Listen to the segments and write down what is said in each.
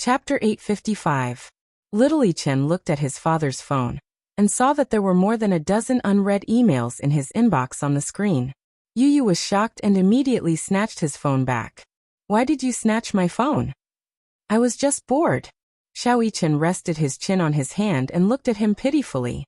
Chapter 855. Little Chen looked at his father's phone and saw that there were more than a dozen unread emails in his inbox on the screen. Yu was shocked and immediately snatched his phone back. "Why did you snatch my phone?" "I was just bored." Chen rested his chin on his hand and looked at him pitifully.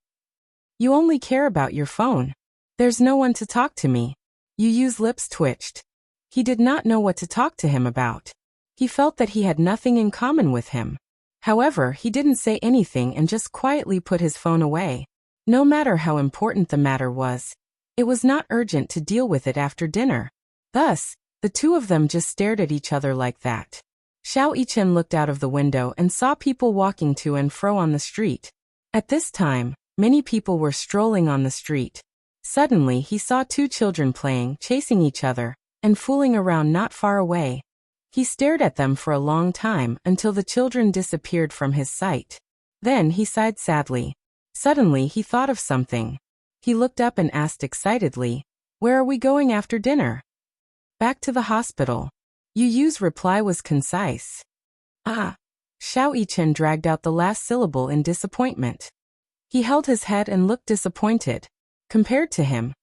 "You only care about your phone. There's no one to talk to me." Yu's lips twitched. He did not know what to talk to him about. He felt that he had nothing in common with him. However, he didn't say anything and just quietly put his phone away. No matter how important the matter was, it was not urgent to deal with it after dinner. Thus, the two of them just stared at each other like that. Chen looked out of the window and saw people walking to and fro on the street. At this time, many people were strolling on the street. Suddenly, he saw two children playing, chasing each other, and fooling around not far away. He stared at them for a long time until the children disappeared from his sight. Then he sighed sadly. Suddenly he thought of something. He looked up and asked excitedly, "Where are we going after dinner?" "Back to the hospital." Yu's reply was concise. "Ah." Chen dragged out the last syllable in disappointment. He held his head and looked disappointed. Compared to him,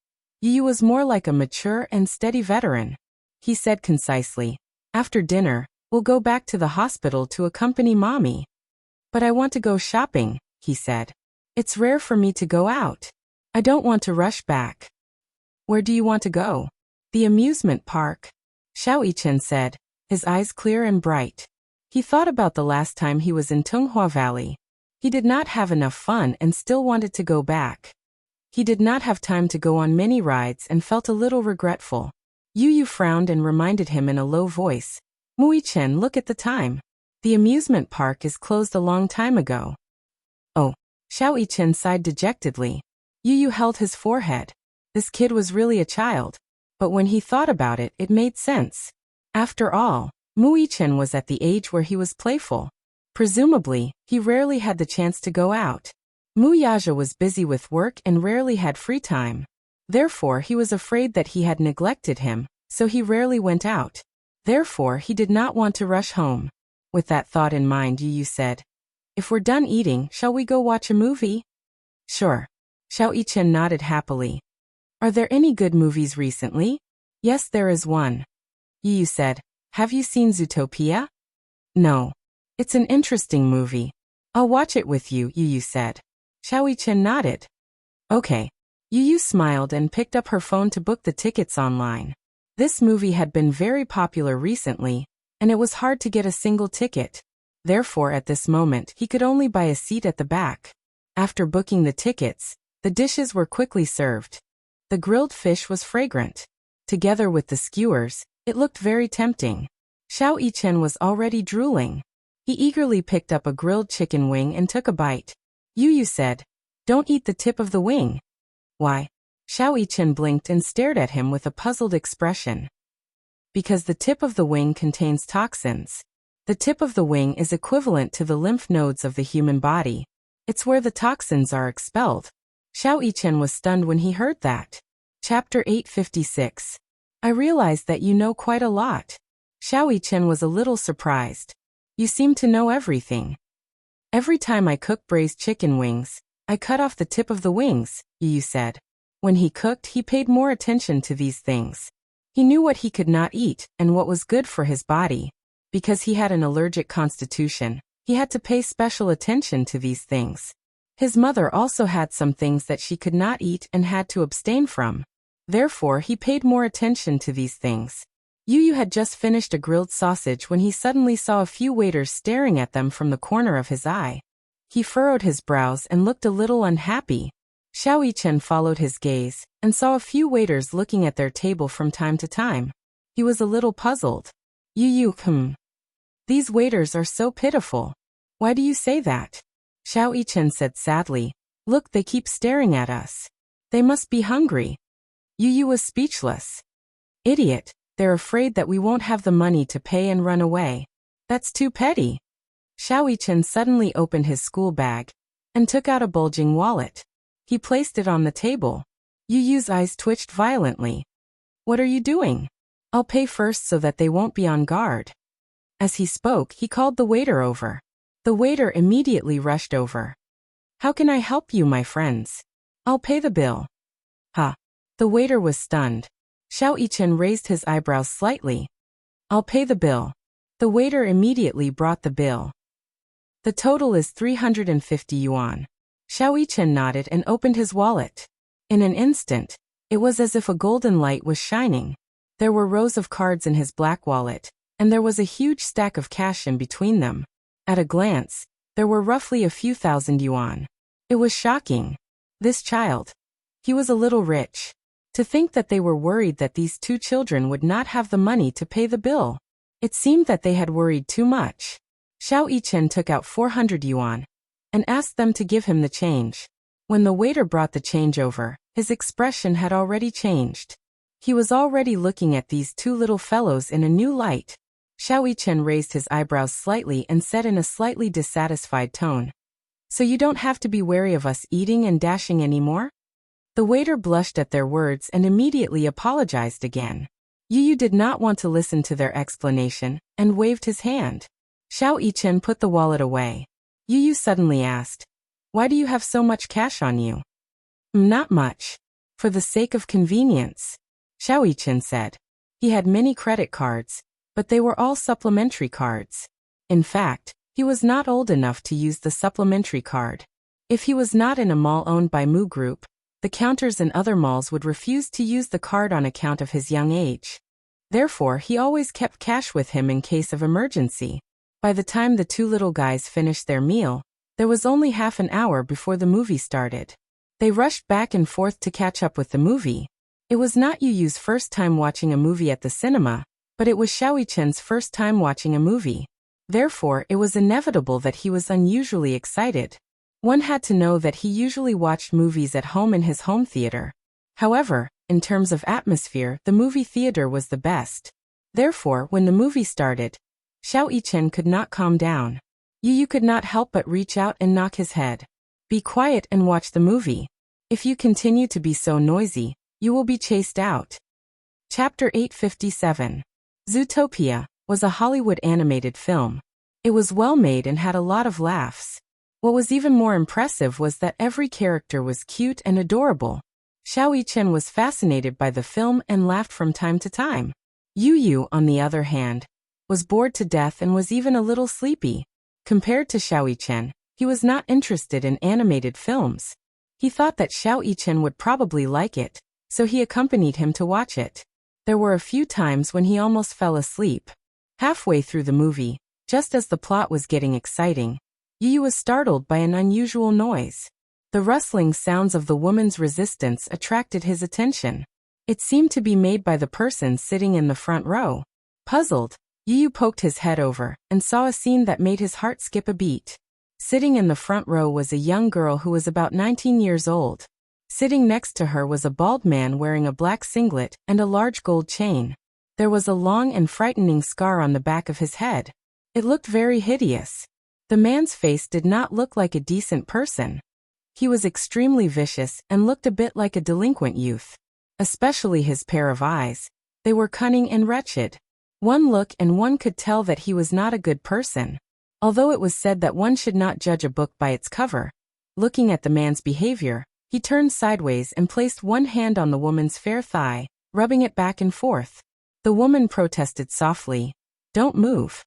Yu was more like a mature and steady veteran. He said concisely, "After dinner, we'll go back to the hospital to accompany Mommy." "But I want to go shopping," he said. "It's rare for me to go out. I don't want to rush back." "Where do you want to go?" "The amusement park," Chen said, his eyes clear and bright. He thought about the last time he was in Tunghua Valley. He did not have enough fun and still wanted to go back. He did not have time to go on many rides and felt a little regretful. Yu frowned and reminded him in a low voice, "Chen, look at the time. The amusement park is closed a long time ago." "Oh." Chen sighed dejectedly. Yu held his forehead. This kid was really a child. But when he thought about it, it made sense. After all, Chen was at the age where he was playful. Presumably, he rarely had the chance to go out. Yaja was busy with work and rarely had free time. Therefore, he was afraid that he had neglected him, so he rarely went out. Therefore, he did not want to rush home. With that thought in mind, Yu said, "If we're done eating, shall we go watch a movie?" "Sure." Chen nodded happily. "Are there any good movies recently?" "Yes, there is one." Yu said, "Have you seen Zootopia?" "No." "It's an interesting movie. I'll watch it with you," Yu said. Chen nodded. "Okay." Yu smiled and picked up her phone to book the tickets online. This movie had been very popular recently, and it was hard to get a single ticket. Therefore, at this moment, he could only buy a seat at the back. After booking the tickets, the dishes were quickly served. The grilled fish was fragrant. Together with the skewers, it looked very tempting. Chen was already drooling. He eagerly picked up a grilled chicken wing and took a bite. Yu said, "Don't eat the tip of the wing." "Why?" Chen blinked and stared at him with a puzzled expression. "Because the tip of the wing contains toxins. The tip of the wing is equivalent to the lymph nodes of the human body. It's where the toxins are expelled." Chen was stunned when he heard that. Chapter 856. "I realized that you know quite a lot." Chen was a little surprised. "You seem to know everything." "Every time I cook braised chicken wings, I cut off the tip of the wings," Yu said. When he cooked, he paid more attention to these things. He knew what he could not eat and what was good for his body. Because he had an allergic constitution, he had to pay special attention to these things. His mother also had some things that she could not eat and had to abstain from. Therefore, he paid more attention to these things. Yu had just finished a grilled sausage when he suddenly saw a few waiters staring at them from the corner of his eye. He furrowed his brows and looked a little unhappy. Chen followed his gaze and saw a few waiters looking at their table from time to time. He was a little puzzled. Yu, These waiters are so pitiful." "Why do you say that?" Chen said sadly. "Look, they keep staring at us. They must be hungry." Yu was speechless. "Idiot, they're afraid that we won't have the money to pay and run away. That's too petty." Chen suddenly opened his school bag and took out a bulging wallet. He placed it on the table. Yu's eyes twitched violently. "What are you doing?" "I'll pay first so that they won't be on guard." As he spoke, he called the waiter over. The waiter immediately rushed over. "How can I help you, my friends? I'll pay the bill." "Huh." The waiter was stunned. Xiao Yichen raised his eyebrows slightly. "I'll pay the bill." The waiter immediately brought the bill. "The total is 350 yuan. Xiao Yichen nodded and opened his wallet. In an instant, it was as if a golden light was shining. There were rows of cards in his black wallet, and there was a huge stack of cash in between them. At a glance, there were roughly a few thousand yuan. It was shocking. This child. He was a little rich. To think that they were worried that these two children would not have the money to pay the bill. It seemed that they had worried too much. Xiao Yichen took out 400 yuan and asked them to give him the change. When the waiter brought the change over, his expression had already changed. He was already looking at these two little fellows in a new light. Xiao Yichen raised his eyebrows slightly and said in a slightly dissatisfied tone, "So you don't have to be wary of us eating and dashing anymore?" The waiter blushed at their words and immediately apologized again. Yu did not want to listen to their explanation and waved his hand. Xiao Yichen put the wallet away. Yu suddenly asked, "Why do you have so much cash on you?" "Not much. For the sake of convenience," Xiao Yichen said. He had many credit cards, but they were all supplementary cards. In fact, he was not old enough to use the supplementary card. If he was not in a mall owned by Mu Group, the counters in other malls would refuse to use the card on account of his young age. Therefore, he always kept cash with him in case of emergency. By the time the two little guys finished their meal, there was only half an hour before the movie started. They rushed back and forth to catch up with the movie. It was not Yu's first time watching a movie at the cinema, but it was Xiao Yichen's first time watching a movie. Therefore, it was inevitable that he was unusually excited. One had to know that he usually watched movies at home in his home theater. However, in terms of atmosphere, the movie theater was the best. Therefore, when the movie started, Xiao Yichen could not calm down. Yu could not help but reach out and knock his head. "Be quiet and watch the movie. If you continue to be so noisy, you will be chased out." Chapter 857. Zootopia was a Hollywood animated film. It was well made and had a lot of laughs. What was even more impressive was that every character was cute and adorable. Xiao Yichen was fascinated by the film and laughed from time to time. Yu, on the other hand, was bored to death and was even a little sleepy. Compared to Xiao Yichen, he was not interested in animated films. He thought that Xiao Yichen would probably like it, so he accompanied him to watch it. There were a few times when he almost fell asleep. Halfway through the movie, just as the plot was getting exciting, Yu was startled by an unusual noise. The rustling sounds of the woman's resistance attracted his attention. It seemed to be made by the person sitting in the front row. Puzzled, Yu poked his head over and saw a scene that made his heart skip a beat. Sitting in the front row was a young girl who was about 19 years old. Sitting next to her was a bald man wearing a black singlet and a large gold chain. There was a long and frightening scar on the back of his head. It looked very hideous. The man's face did not look like a decent person. He was extremely vicious and looked a bit like a delinquent youth. Especially his pair of eyes. They were cunning and wretched. One look and one could tell that he was not a good person. Although it was said that one should not judge a book by its cover, looking at the man's behavior, he turned sideways and placed one hand on the woman's fair thigh, rubbing it back and forth. The woman protested softly, "Don't move.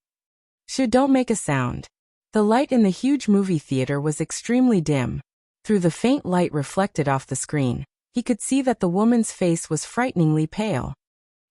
Don't make a sound." The light in the huge movie theater was extremely dim. Through the faint light reflected off the screen, he could see that the woman's face was frighteningly pale.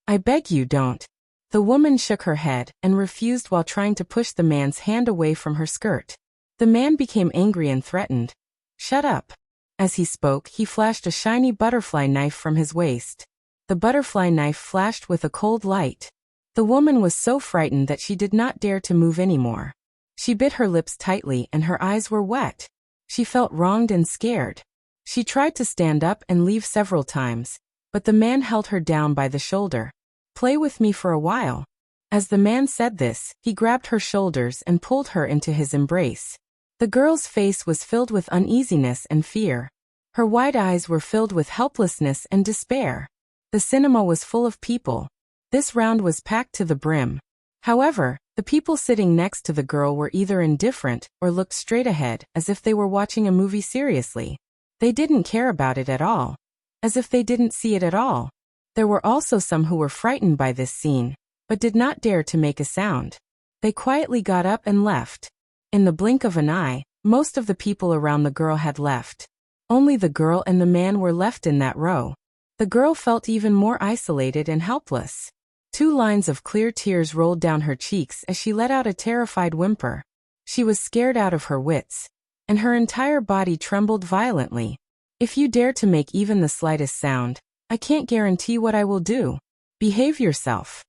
"I beg you don't." The woman shook her head and refused while trying to push the man's hand away from her skirt. The man became angry and threatened, "Shut up." As he spoke, he flashed a shiny butterfly knife from his waist. The butterfly knife flashed with a cold light. The woman was so frightened that she did not dare to move anymore. She bit her lips tightly and her eyes were wet. She felt wronged and scared. She tried to stand up and leave several times, but the man held her down by the shoulder. "Play with me for a while." As the man said this, he grabbed her shoulders and pulled her into his embrace. The girl's face was filled with uneasiness and fear. Her wide eyes were filled with helplessness and despair. The cinema was full of people. This round was packed to the brim. However, The people sitting next to the girl were either indifferent or looked straight ahead, as if they were watching a movie seriously. They didn't care about it at all, as if they didn't see it at all. There were also some who were frightened by this scene, but did not dare to make a sound. They quietly got up and left. In the blink of an eye, most of the people around the girl had left. Only the girl and the man were left in that row. The girl felt even more isolated and helpless. 2 lines of clear tears rolled down her cheeks as she let out a terrified whimper. She was scared out of her wits, and her entire body trembled violently. If you dare to make even the slightest sound, I can't guarantee what I will do. Behave yourself.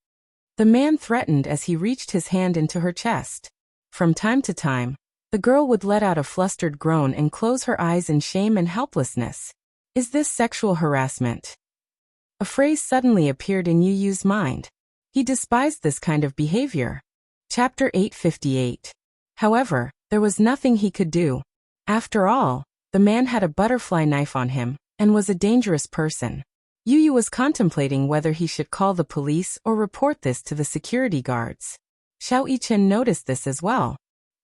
The man threatened as he reached his hand into her chest. From time to time, the girl would let out a flustered groan and close her eyes in shame and helplessness. Is this sexual harassment? A phrase suddenly appeared in Yu Yu's mind. He despised this kind of behavior. Chapter 858. However, there was nothing he could do. After all, the man had a butterfly knife on him, and was a dangerous person. Yu Yu was contemplating whether he should call the police or report this to the security guards. Xiao Yichen noticed this as well.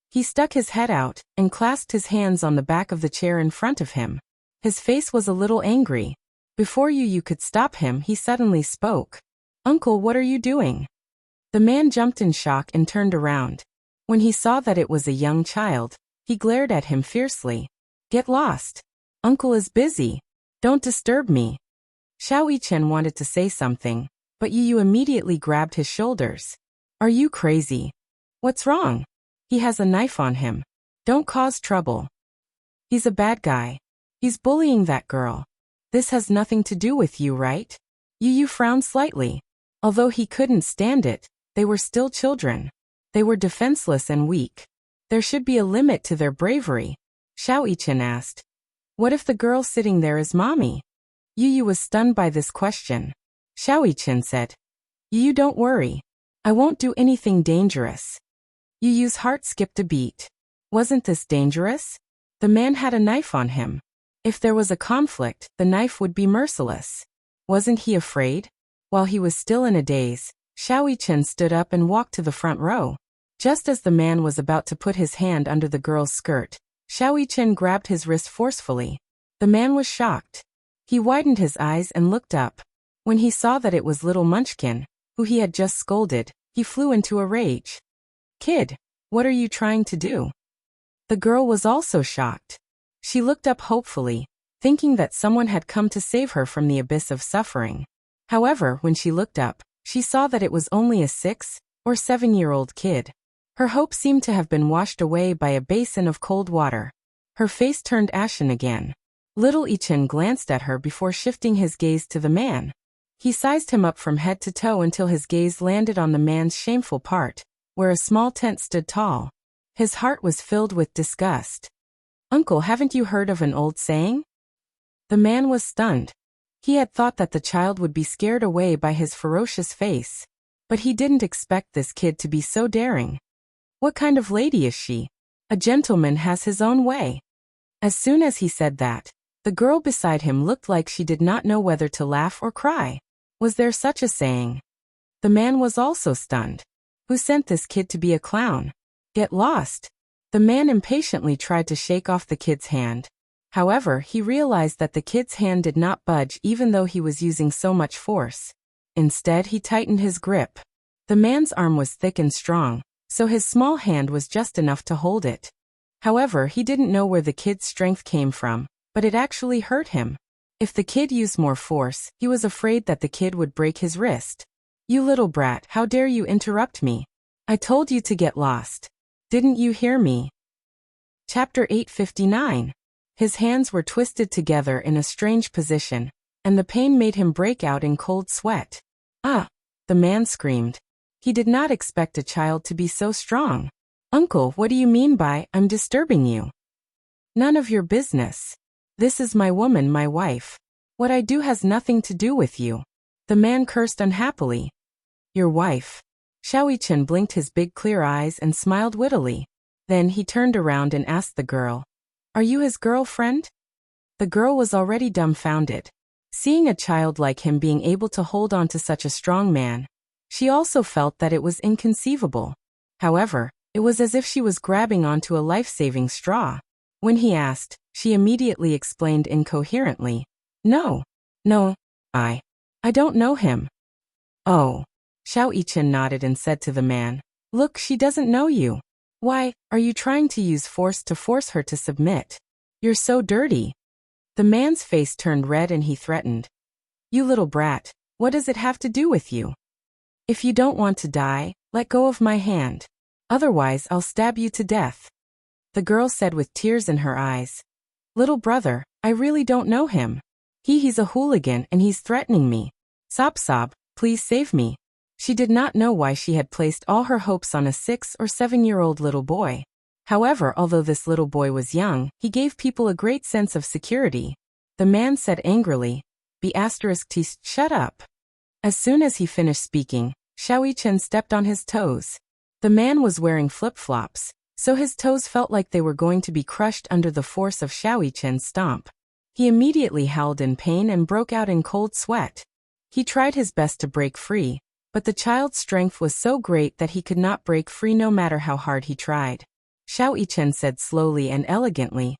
He stuck his head out, and clasped his hands on the back of the chair in front of him. His face was a little angry. Before Yu Yu could stop him, he suddenly spoke. "Uncle, what are you doing?" The man jumped in shock and turned around. When he saw that it was a young child, he glared at him fiercely. "Get lost. Uncle is busy. Don't disturb me." Xiao Yichen wanted to say something, but Yu Yu immediately grabbed his shoulders. "Are you crazy? What's wrong? He has a knife on him. Don't cause trouble. He's a bad guy. He's bullying that girl. This has nothing to do with you, right?" Yu Yu frowned slightly. Although he couldn't stand it, they were still children. They were defenseless and weak. There should be a limit to their bravery. Xiao Yichen asked. "What if the girl sitting there is mommy?" Yu Yu was stunned by this question. Xiao Yichen said, "Yu Yu, don't worry. I won't do anything dangerous." Yu Yu's heart skipped a beat. Wasn't this dangerous? The man had a knife on him. If there was a conflict, the knife would be merciless. Wasn't he afraid? While he was still in a daze, Xiao Yichen stood up and walked to the front row. Just as the man was about to put his hand under the girl's skirt, Xiao Yichen grabbed his wrist forcefully. The man was shocked. He widened his eyes and looked up. When he saw that it was little Munchkin, who he had just scolded, he flew into a rage. "Kid, what are you trying to do?" The girl was also shocked. She looked up hopefully, thinking that someone had come to save her from the abyss of suffering. However, when she looked up, she saw that it was only a 6 or 7-year-old kid. Her hope seemed to have been washed away by a basin of cold water. Her face turned ashen again. Little Yichen glanced at her before shifting his gaze to the man. He sized him up from head to toe until his gaze landed on the man's shameful part, where a small tent stood tall. His heart was filled with disgust. "Uncle, haven't you heard of an old saying?" The man was stunned. He had thought that the child would be scared away by his ferocious face. But he didn't expect this kid to be so daring. "What kind of lady is she? A gentleman has his own way." As soon as he said that, the girl beside him looked like she did not know whether to laugh or cry. Was there such a saying? The man was also stunned. Who sent this kid to be a clown? Get lost. The man impatiently tried to shake off the kid's hand. However, he realized that the kid's hand did not budge even though he was using so much force. Instead, he tightened his grip. The man's arm was thick and strong, so his small hand was just enough to hold it. However, he didn't know where the kid's strength came from, but it actually hurt him. If the kid used more force, he was afraid that the kid would break his wrist. "You little brat, how dare you interrupt me? I told you to get lost. Didn't you hear me?" Chapter 859. His hands were twisted together in a strange position, and the pain made him break out in cold sweat. "Ah!" the man screamed. He did not expect a child to be so strong. "Uncle, what do you mean by, I'm disturbing you?" "None of your business. This is my woman, my wife. What I do has nothing to do with you." The man cursed unhappily. "Your wife?" Xiao Yichen blinked his big clear eyes and smiled wittily. Then he turned around and asked the girl, "Are you his girlfriend?" The girl was already dumbfounded. Seeing a child like him being able to hold on to such a strong man, she also felt that it was inconceivable. However, it was as if she was grabbing onto a life-saving straw. When he asked, she immediately explained incoherently, No, I don't know him. Oh. Xiao Yichen nodded and said to the man, Look, she doesn't know you. Why, are you trying to use force to force her to submit? You're so dirty. The man's face turned red and he threatened. You little brat, what does it have to do with you? If you don't want to die, let go of my hand. Otherwise, I'll stab you to death. The girl said with tears in her eyes. Little brother, I really don't know him. He's a hooligan and he's threatening me. Sob, please save me. She did not know why she had placed all her hopes on a 6 or 7-year-old little boy. However, although this little boy was young, he gave people a great sense of security. The man said angrily, Shut up. As soon as he finished speaking, Xiao Yichen stepped on his toes. The man was wearing flip-flops, so his toes felt like they were going to be crushed under the force of Xiao Yichen's stomp. He immediately howled in pain and broke out in cold sweat. He tried his best to break free, but the child's strength was so great that he could not break free no matter how hard he tried. Xiao Yichen said slowly and elegantly,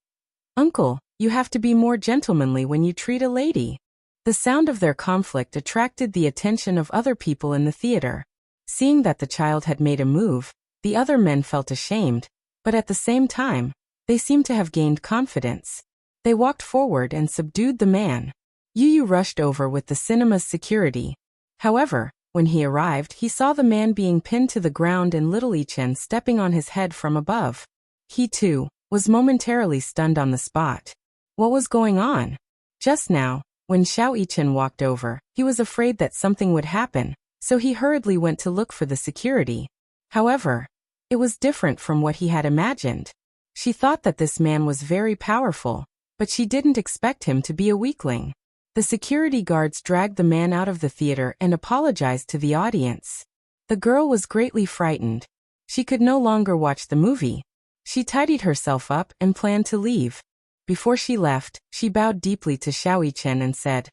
Uncle, you have to be more gentlemanly when you treat a lady. The sound of their conflict attracted the attention of other people in the theater. Seeing that the child had made a move, the other men felt ashamed, but at the same time, they seemed to have gained confidence. They walked forward and subdued the man. Yu rushed over with the cinema's security. However, when he arrived, he saw the man being pinned to the ground and little Yichen stepping on his head from above. He, too, was momentarily stunned on the spot. What was going on? Just now, when Xiao Yichen walked over, he was afraid that something would happen, so he hurriedly went to look for the security. However, it was different from what he had imagined. She thought that this man was very powerful, but she didn't expect him to be a weakling. The security guards dragged the man out of the theater and apologized to the audience. The girl was greatly frightened. She could no longer watch the movie. She tidied herself up and planned to leave. Before she left, she bowed deeply to Xiao Yichen and said,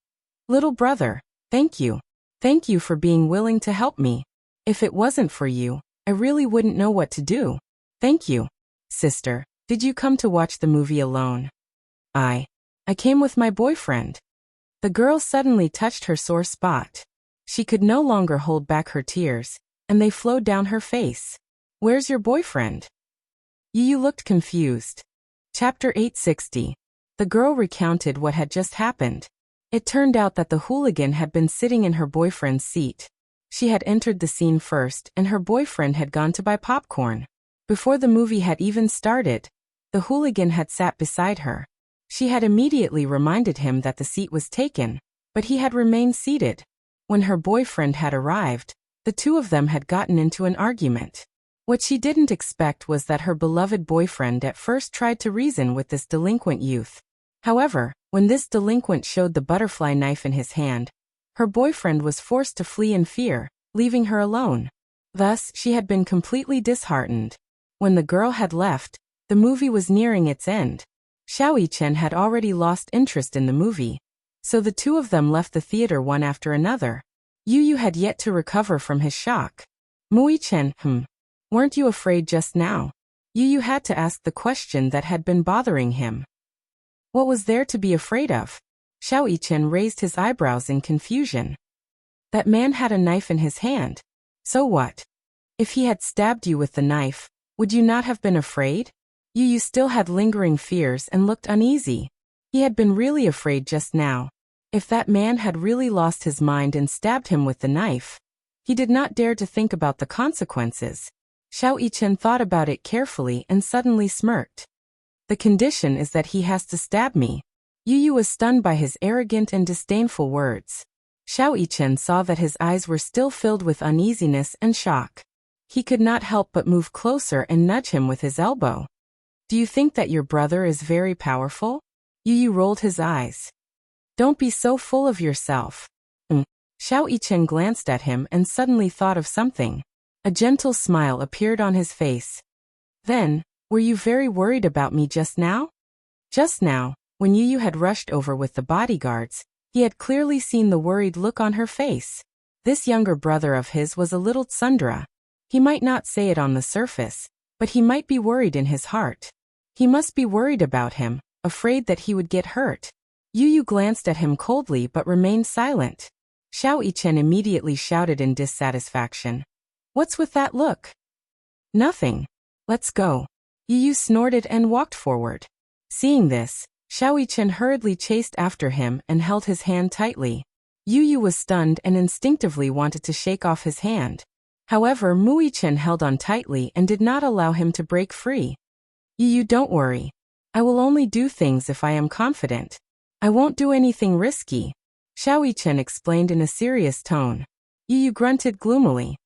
Little brother, thank you. Thank you for being willing to help me. If it wasn't for you, I really wouldn't know what to do. Thank you. Sister, did you come to watch the movie alone? I came with my boyfriend. The girl suddenly touched her sore spot. She could no longer hold back her tears, and they flowed down her face. Where's your boyfriend? Yu looked confused. Chapter 860. The girl recounted what had just happened. It turned out that the hooligan had been sitting in her boyfriend's seat. She had entered the scene first, and her boyfriend had gone to buy popcorn. Before the movie had even started, the hooligan had sat beside her. She had immediately reminded him that the seat was taken, but he had remained seated. When her boyfriend had arrived, the two of them had gotten into an argument. What she didn't expect was that her beloved boyfriend at first tried to reason with this delinquent youth. However, when this delinquent showed the butterfly knife in his hand, her boyfriend was forced to flee in fear, leaving her alone. Thus, she had been completely disheartened. When the girl had left, the movie was nearing its end. Xiao Yichen had already lost interest in the movie, so the two of them left the theater one after another. Yu had yet to recover from his shock. Yichen, weren't you afraid just now? Yu had to ask the question that had been bothering him. What was there to be afraid of? Xiao Yichen raised his eyebrows in confusion. That man had a knife in his hand. So what? If he had stabbed you with the knife, would you not have been afraid? Yu still had lingering fears and looked uneasy. He had been really afraid just now. If that man had really lost his mind and stabbed him with the knife, he did not dare to think about the consequences. Xiao Yichen thought about it carefully and suddenly smirked. The condition is that he has to stab me. Yu was stunned by his arrogant and disdainful words. Xiao Yichen saw that his eyes were still filled with uneasiness and shock. He could not help but move closer and nudge him with his elbow. Do you think that your brother is very powerful? Yu rolled his eyes. Don't be so full of yourself. Xiao Yichen glanced at him and suddenly thought of something. A gentle smile appeared on his face. Then, were you very worried about me just now? Just now, when Yu had rushed over with the bodyguards, he had clearly seen the worried look on her face. This younger brother of his was a little tsundere. He might not say it on the surface, but he might be worried in his heart. He must be worried about him, afraid that he would get hurt. Yu Yu glanced at him coldly but remained silent. Xiao Yichen immediately shouted in dissatisfaction. What's with that look? Nothing. Let's go. Yu Yu snorted and walked forward. Seeing this, Xiao Yichen hurriedly chased after him and held his hand tightly. Yu Yu was stunned and instinctively wanted to shake off his hand. However, Mu Yichen held on tightly and did not allow him to break free. Yu Yu, don't worry. I will only do things if I am confident. I won't do anything risky, Xiao Yichen explained in a serious tone. Yu Yu grunted gloomily.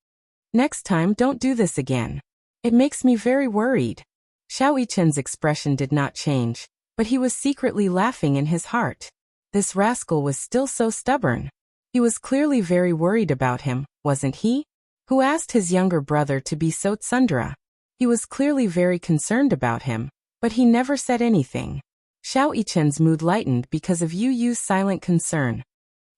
Next time, don't do this again. It makes me very worried. Xiao Yichen's expression did not change, but he was secretly laughing in his heart. This rascal was still so stubborn. He was clearly very worried about him, wasn't he? Who asked his younger brother to be so tsundere? He was clearly very concerned about him, but he never said anything. Xiao Yichen's mood lightened because of Yu Yu's silent concern.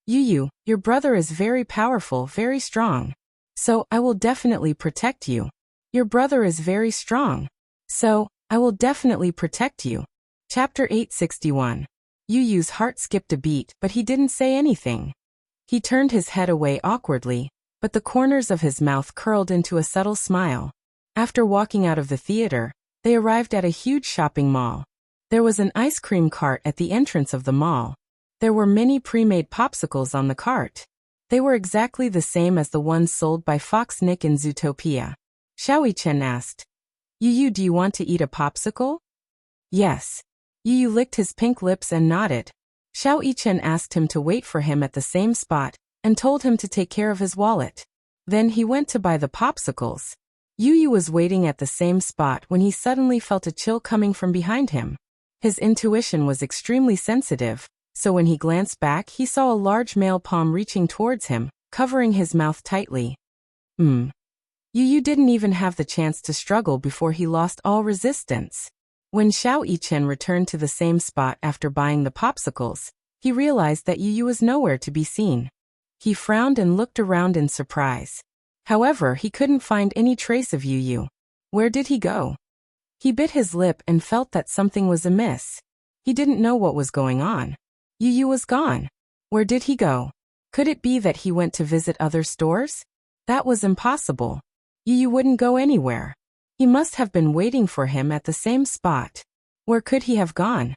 Yu Yu, your brother is very powerful, very strong. So, I will definitely protect you. Your brother is very strong. So, I will definitely protect you. Chapter 861. Yu Yu's heart skipped a beat, but he didn't say anything. He turned his head away awkwardly, but the corners of his mouth curled into a subtle smile. After walking out of the theater, they arrived at a huge shopping mall. There was an ice cream cart at the entrance of the mall. There were many pre-made popsicles on the cart. They were exactly the same as the ones sold by Fox Nick in Zootopia. Xiao Yichen asked, Yu Yu, do you want to eat a popsicle? Yes. Yu Yu licked his pink lips and nodded. Xiao Yichen asked him to wait for him at the same spot, and told him to take care of his wallet. Then he went to buy the popsicles. Yu Yu was waiting at the same spot when he suddenly felt a chill coming from behind him. His intuition was extremely sensitive, so when he glanced back he saw a large male palm reaching towards him, covering his mouth tightly. Yu Yu didn't even have the chance to struggle before he lost all resistance. When Xiao Yichen returned to the same spot after buying the popsicles, he realized that Yu Yu was nowhere to be seen. He frowned and looked around in surprise. However, he couldn't find any trace of Yu Yu. Where did he go? He bit his lip and felt that something was amiss. He didn't know what was going on. Yu Yu was gone. Where did he go? Could it be that he went to visit other stores? That was impossible. Yu Yu wouldn't go anywhere. He must have been waiting for him at the same spot. Where could he have gone?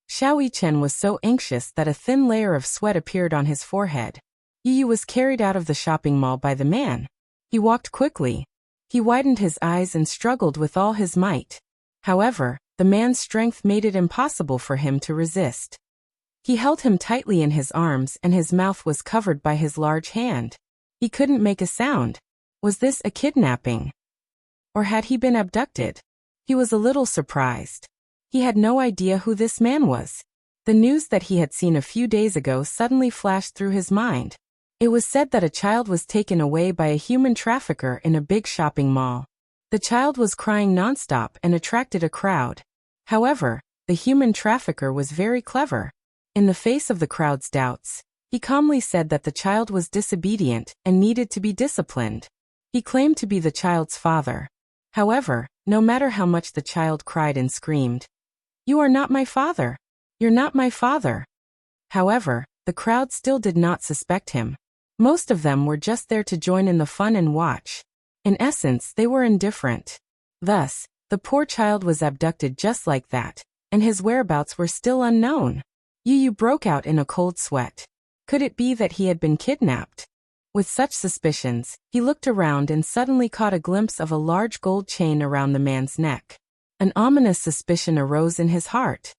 Xiao Yichen was so anxious that a thin layer of sweat appeared on his forehead. Yu Yu was carried out of the shopping mall by the man. He walked quickly. He widened his eyes and struggled with all his might. However, the man's strength made it impossible for him to resist. He held him tightly in his arms and his mouth was covered by his large hand. He couldn't make a sound. Was this a kidnapping? Or had he been abducted? He was a little surprised. He had no idea who this man was. The news that he had seen a few days ago suddenly flashed through his mind. It was said that a child was taken away by a human trafficker in a big shopping mall. The child was crying nonstop and attracted a crowd. However, the human trafficker was very clever. In the face of the crowd's doubts, he calmly said that the child was disobedient and needed to be disciplined. He claimed to be the child's father. However, no matter how much the child cried and screamed, "You are not my father! You're not my father!" However, the crowd still did not suspect him. Most of them were just there to join in the fun and watch. In essence, they were indifferent. Thus, the poor child was abducted just like that, and his whereabouts were still unknown. Yu Yu broke out in a cold sweat. Could it be that he had been kidnapped? With such suspicions, he looked around and suddenly caught a glimpse of a large gold chain around the man's neck. An ominous suspicion arose in his heart.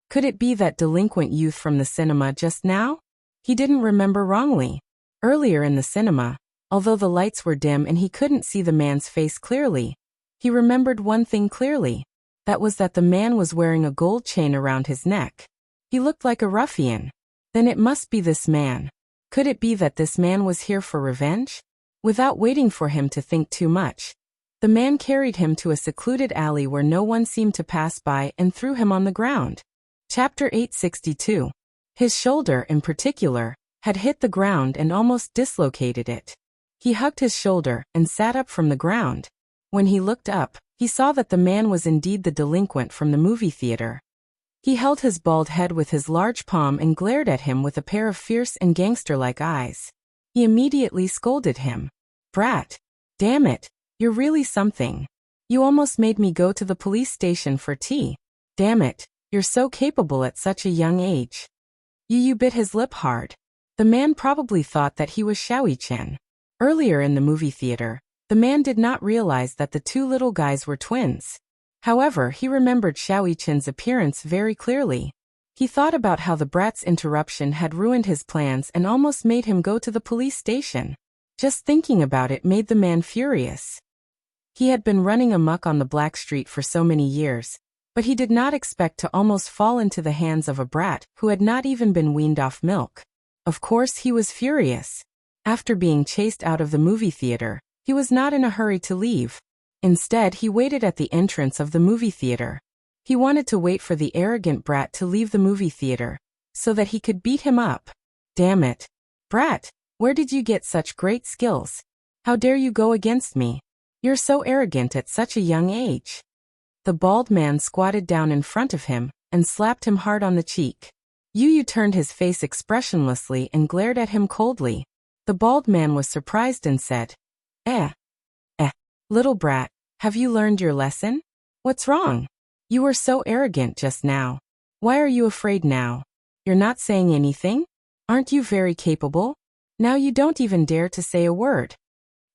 Could it be that delinquent youth from the cinema just now? He didn't remember wrongly. Earlier in the cinema, although the lights were dim and he couldn't see the man's face clearly, he remembered one thing clearly. That was that the man was wearing a gold chain around his neck. He looked like a ruffian. Then it must be this man. Could it be that this man was here for revenge? Without waiting for him to think too much, the man carried him to a secluded alley where no one seemed to pass by and threw him on the ground. Chapter 862. His shoulder, in particular, had hit the ground and almost dislocated it. He hugged his shoulder and sat up from the ground. When he looked up, he saw that the man was indeed the delinquent from the movie theater. He held his bald head with his large palm and glared at him with a pair of fierce and gangster-like eyes. He immediately scolded him. "Brat! Damn it, you're really something. You almost made me go to the police station for tea. Damn it, you're so capable at such a young age." Yu bit his lip hard. The man probably thought that he was Xiaoyi-Chen. Earlier in the movie theater, the man did not realize that the two little guys were twins. However, he remembered Xiaoyi-Chen's appearance very clearly. He thought about how the brat's interruption had ruined his plans and almost made him go to the police station. Just thinking about it made the man furious. He had been running amok on the Black Street for so many years, but he did not expect to almost fall into the hands of a brat who had not even been weaned off milk. Of course, he was furious. After being chased out of the movie theater, he was not in a hurry to leave. Instead, he waited at the entrance of the movie theater. He wanted to wait for the arrogant brat to leave the movie theater, so that he could beat him up. "Damn it. Brat, where did you get such great skills? How dare you go against me? You're so arrogant at such a young age." The bald man squatted down in front of him and slapped him hard on the cheek. Yu turned his face expressionlessly and glared at him coldly. The bald man was surprised and said, Little brat, have you learned your lesson? What's wrong? You were so arrogant just now. Why are you afraid now? You're not saying anything? Aren't you very capable? Now you don't even dare to say a word."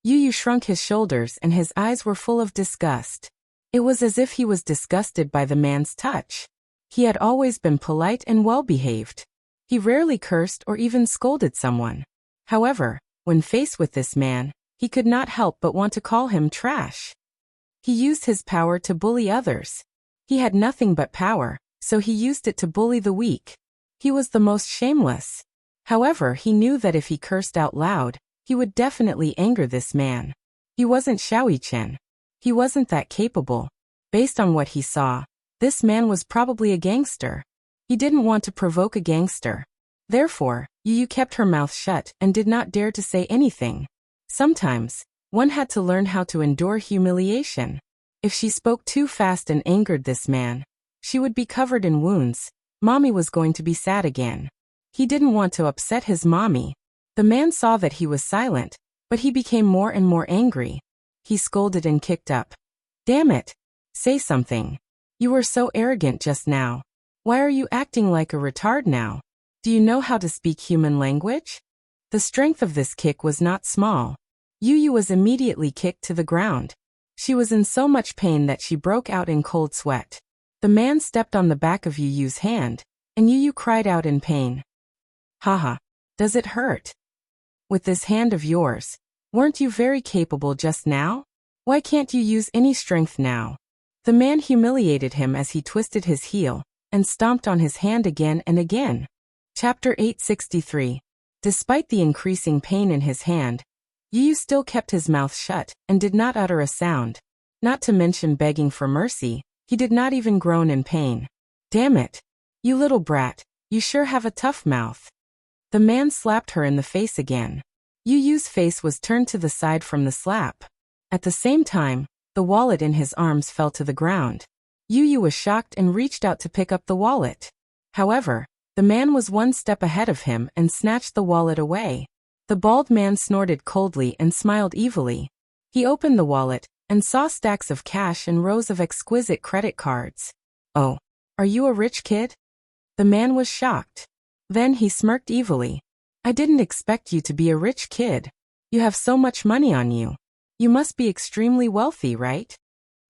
Yu shrunk his shoulders and his eyes were full of disgust. It was as if he was disgusted by the man's touch. He had always been polite and well-behaved. He rarely cursed or even scolded someone. However, when faced with this man, he could not help but want to call him trash. He used his power to bully others. He had nothing but power, so he used it to bully the weak. He was the most shameless. However, he knew that if he cursed out loud, he would definitely anger this man. He wasn't Xiaoyi-Chen. He wasn't that capable. Based on what he saw, this man was probably a gangster. He didn't want to provoke a gangster. Therefore, Yu kept her mouth shut and did not dare to say anything. Sometimes, one had to learn how to endure humiliation. If she spoke too fast and angered this man, she would be covered in wounds. Mommy was going to be sad again. He didn't want to upset his mommy. The man saw that he was silent, but he became more and more angry. He scolded and kicked up. "Damn it! Say something. You were so arrogant just now. Why are you acting like a retard now? Do you know how to speak human language?" The strength of this kick was not small. Yu was immediately kicked to the ground. She was in so much pain that she broke out in cold sweat. The man stepped on the back of Yu's hand, and Yu cried out in pain. "Haha, does it hurt? With this hand of yours, weren't you very capable just now? Why can't you use any strength now?" The man humiliated him as he twisted his heel and stomped on his hand again and again. Chapter 863. Despite the increasing pain in his hand, Yu still kept his mouth shut and did not utter a sound. Not to mention begging for mercy, he did not even groan in pain. "Damn it! You little brat, you sure have a tough mouth." The man slapped her in the face again. Yu's face was turned to the side from the slap. At the same time, the wallet in his arms fell to the ground. Yu was shocked and reached out to pick up the wallet. However, the man was one step ahead of him and snatched the wallet away. The bald man snorted coldly and smiled evilly. He opened the wallet and saw stacks of cash and rows of exquisite credit cards. "Oh, are you a rich kid?" The man was shocked. Then he smirked evilly. "I didn't expect you to be a rich kid. You have so much money on you. You must be extremely wealthy, right?"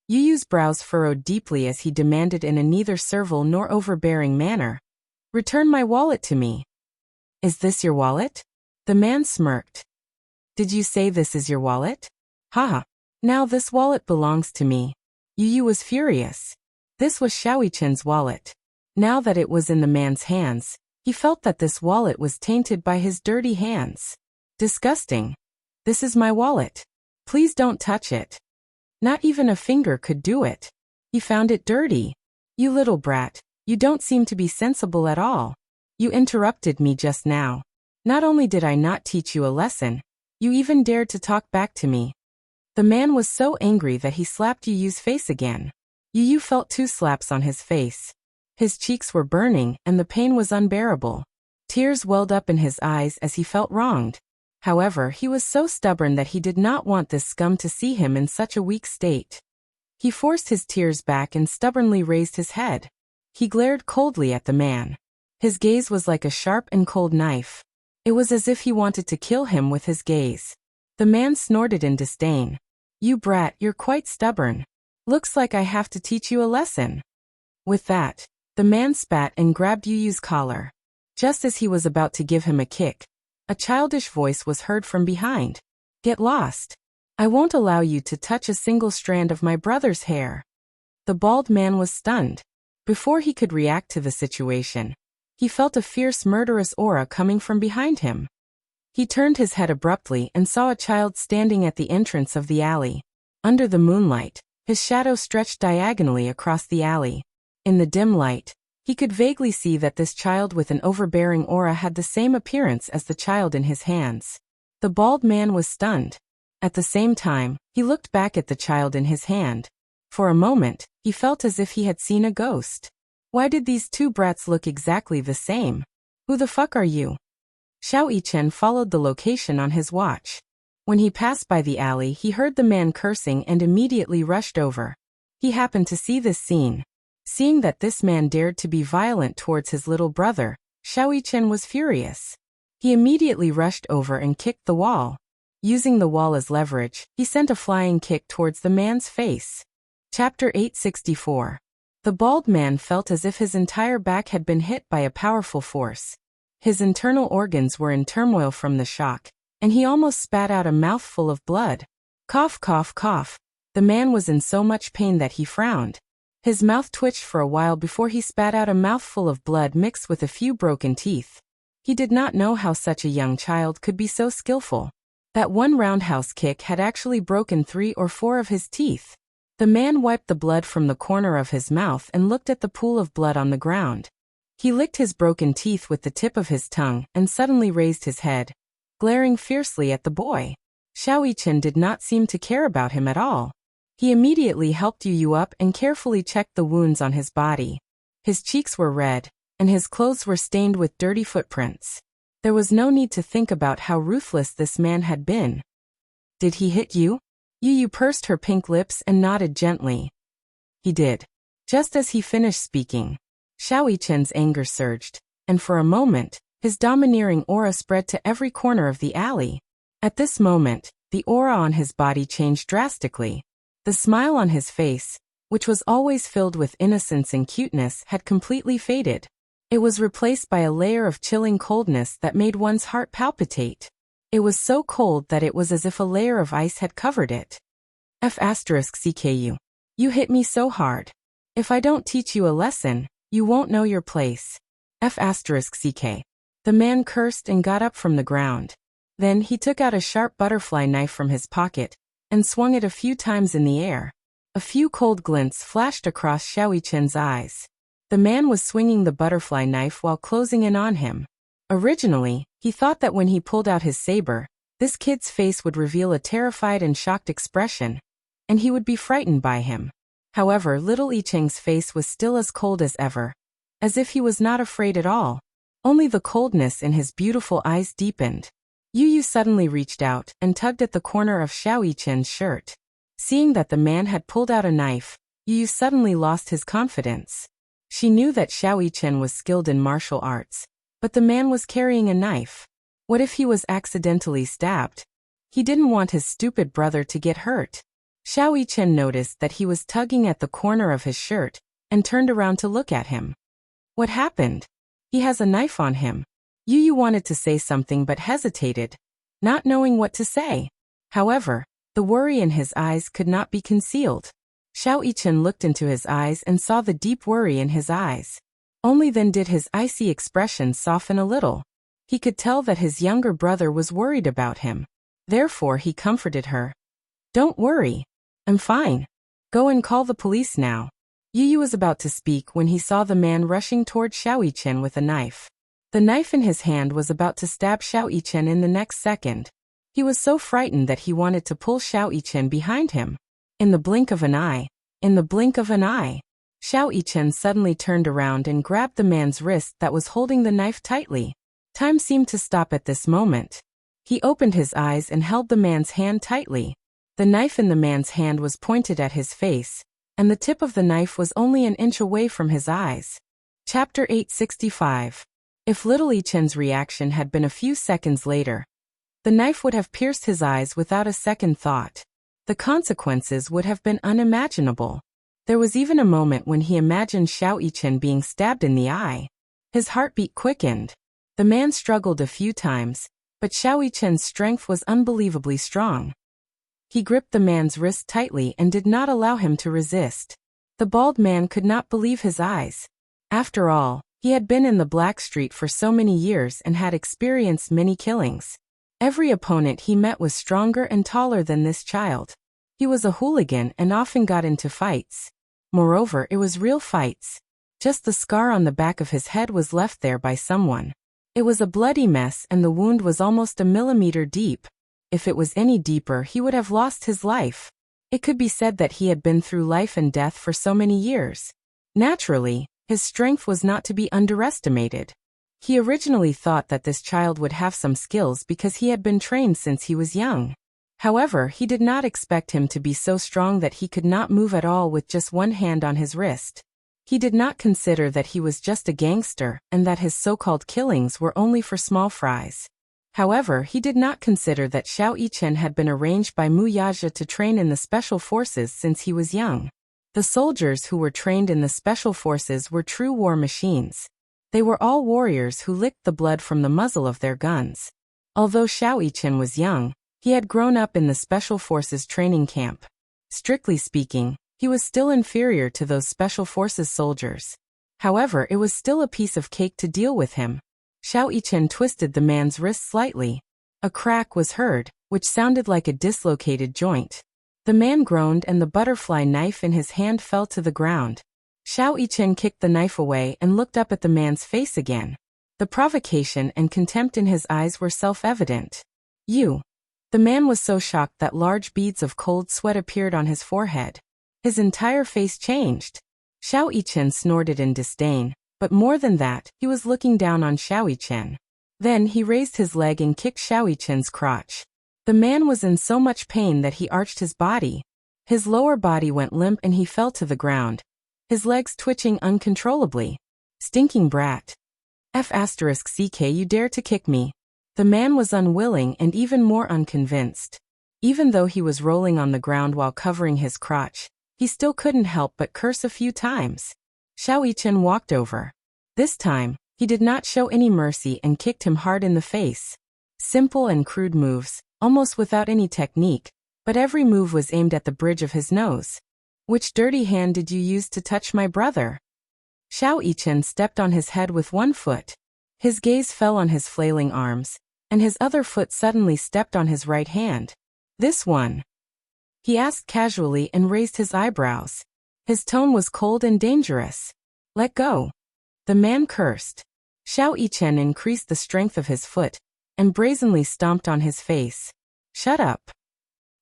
Yu's brows furrowed deeply as he demanded in a neither servile nor overbearing manner. "Return my wallet to me." "Is this your wallet?" The man smirked. "Did you say this is your wallet? Haha, now this wallet belongs to me." Yu was furious. This was Xiaoyi-Chen's wallet. Now that it was in the man's hands, he felt that this wallet was tainted by his dirty hands. Disgusting. "This is my wallet. Please don't touch it." Not even a finger could do it. He found it dirty. "You little brat, you don't seem to be sensible at all. You interrupted me just now. Not only did I not teach you a lesson, You even dared to talk back to me. The man was so angry that he slapped Yu Yu's face again. Yu Yu felt 2 slaps on his face. His cheeks were burning, and the pain was unbearable. Tears welled up in his eyes as he felt wronged. However, he was so stubborn that he did not want this scum to see him in such a weak state. He forced his tears back and stubbornly raised his head. He glared coldly at the man. His gaze was like a sharp and cold knife. It was as if he wanted to kill him with his gaze. The man snorted in disdain. You brat, you're quite stubborn. Looks like I have to teach you a lesson. With that, the man spat and grabbed Yu Yu's collar. Just as he was about to give him a kick, a childish voice was heard from behind. Get lost. I won't allow you to touch a single strand of my brother's hair. The bald man was stunned. Before he could react to the situation, he felt a fierce murderous aura coming from behind him. He turned his head abruptly and saw a child standing at the entrance of the alley. Under the moonlight, his shadow stretched diagonally across the alley. In the dim light, he could vaguely see that this child with an overbearing aura had the same appearance as the child in his hands. The bald man was stunned. At the same time, he looked back at the child in his hand. For a moment, he felt as if he had seen a ghost. Why did these 2 brats look exactly the same? Who the fuck are you? Xiao Yichen followed the location on his watch. When he passed by the alley, he heard the man cursing and immediately rushed over. He happened to see this scene. Seeing that this man dared to be violent towards his little brother, Xiao Yichen was furious. He immediately rushed over and kicked the wall. Using the wall as leverage, he sent a flying kick towards the man's face. Chapter 864. The bald man felt as if his entire back had been hit by a powerful force. His internal organs were in turmoil from the shock, and he almost spat out a mouthful of blood. Cough, cough, cough. The man was in so much pain that he frowned. His mouth twitched for a while before he spat out a mouthful of blood mixed with a few broken teeth. He did not know how such a young child could be so skillful. That one roundhouse kick had actually broken 3 or 4 of his teeth. The man wiped the blood from the corner of his mouth and looked at the pool of blood on the ground. He licked his broken teeth with the tip of his tongue and suddenly raised his head, glaring fiercely at the boy. Xiao Yichen did not seem to care about him at all. He immediately helped Yu Yu up and carefully checked the wounds on his body. His cheeks were red, and his clothes were stained with dirty footprints. There was no need to think about how ruthless this man had been. Did he hit you? Yu Yu pursed her pink lips and nodded gently. He did. Just as he finished speaking, Xiao Yichen's anger surged, and for a moment, his domineering aura spread to every corner of the alley. At this moment, the aura on his body changed drastically. The smile on his face, which was always filled with innocence and cuteness, had completely faded. It was replaced by a layer of chilling coldness that made one's heart palpitate. It was so cold that it was as if a layer of ice had covered it. F*CKU. You hit me so hard. If I don't teach you a lesson, you won't know your place. F*CK. The man cursed and got up from the ground. Then he took out a sharp butterfly knife from his pocket and swung it a few times in the air. A few cold glints flashed across Xiao Yichen's eyes. The man was swinging the butterfly knife while closing in on him. Originally, he thought that when he pulled out his saber, this kid's face would reveal a terrified and shocked expression, and he would be frightened by him. However, little Yicheng's face was still as cold as ever, as if he was not afraid at all. Only the coldness in his beautiful eyes deepened. Yu Yu suddenly reached out and tugged at the corner of Xiao Yichen's shirt. Seeing that the man had pulled out a knife, Yu Yu suddenly lost his confidence. She knew that Xiao Yichen was skilled in martial arts, but the man was carrying a knife. What if he was accidentally stabbed? He didn't want his stupid brother to get hurt. Xiao Yichen noticed that he was tugging at the corner of his shirt and turned around to look at him. What happened? He has a knife on him. Yu Yu wanted to say something but hesitated, not knowing what to say. However, the worry in his eyes could not be concealed. Xiao Yichen looked into his eyes and saw the deep worry in his eyes. Only then did his icy expression soften a little. He could tell that his younger brother was worried about him. Therefore he comforted her. Don't worry. I'm fine. Go and call the police now. Yu Yu was about to speak when he saw the man rushing toward Xiao Yichen with a knife. The knife in his hand was about to stab Xiao Yichen in the next second. He was so frightened that he wanted to pull Xiao Yichen behind him. In the blink of an eye, Xiao Yichen suddenly turned around and grabbed the man's wrist that was holding the knife tightly. Time seemed to stop at this moment. He opened his eyes and held the man's hand tightly. The knife in the man's hand was pointed at his face, and the tip of the knife was only an inch away from his eyes. Chapter 865. If little Yichen's reaction had been a few seconds later, the knife would have pierced his eyes without a second thought. The consequences would have been unimaginable. There was even a moment when he imagined Xiao Yichen being stabbed in the eye. His heartbeat quickened. The man struggled a few times, but Xiao Yichen's strength was unbelievably strong. He gripped the man's wrist tightly and did not allow him to resist. The bald man could not believe his eyes. After all, he had been in the Black Street for so many years and had experienced many killings. Every opponent he met was stronger and taller than this child. He was a hooligan and often got into fights. Moreover, it was real fights. Just the scar on the back of his head was left there by someone. It was a bloody mess and the wound was almost a millimeter deep. If it was any deeper, he would have lost his life. It could be said that he had been through life and death for so many years. Naturally, his strength was not to be underestimated. He originally thought that this child would have some skills because he had been trained since he was young. However, he did not expect him to be so strong that he could not move at all with just one hand on his wrist. He did not consider that he was just a gangster and that his so-called killings were only for small fries. However, he did not consider that Xiao Yichen had been arranged by Mu Yaja to train in the special forces since he was young. The soldiers who were trained in the special forces were true war machines. They were all warriors who licked the blood from the muzzle of their guns. Although Xiao Yichen was young, he had grown up in the special forces training camp. Strictly speaking, he was still inferior to those special forces soldiers. However, it was still a piece of cake to deal with him. Xiao Yichen twisted the man's wrist slightly. A crack was heard, which sounded like a dislocated joint. The man groaned and the butterfly knife in his hand fell to the ground. Xiao Yichen kicked the knife away and looked up at the man's face again. The provocation and contempt in his eyes were self-evident. "You." The man was so shocked that large beads of cold sweat appeared on his forehead. His entire face changed. Xiao Yichen snorted in disdain, but more than that, he was looking down on Xiao Yichen. Then he raised his leg and kicked Xiao Yichen's crotch. The man was in so much pain that he arched his body. His lower body went limp and he fell to the ground, his legs twitching uncontrollably. "Stinking brat. F***ck, you dare to kick me." The man was unwilling and even more unconvinced. Even though he was rolling on the ground while covering his crotch, he still couldn't help but curse a few times. Xiao Yichen walked over. This time, he did not show any mercy and kicked him hard in the face. Simple and crude moves, almost without any technique, but every move was aimed at the bridge of his nose. "Which dirty hand did you use to touch my brother?" Xiao Yichen stepped on his head with one foot. His gaze fell on his flailing arms, and his other foot suddenly stepped on his right hand. "This one?" he asked casually and raised his eyebrows. His tone was cold and dangerous. "Let go." The man cursed. Xiao Yichen increased the strength of his foot and brazenly stomped on his face. "Shut up."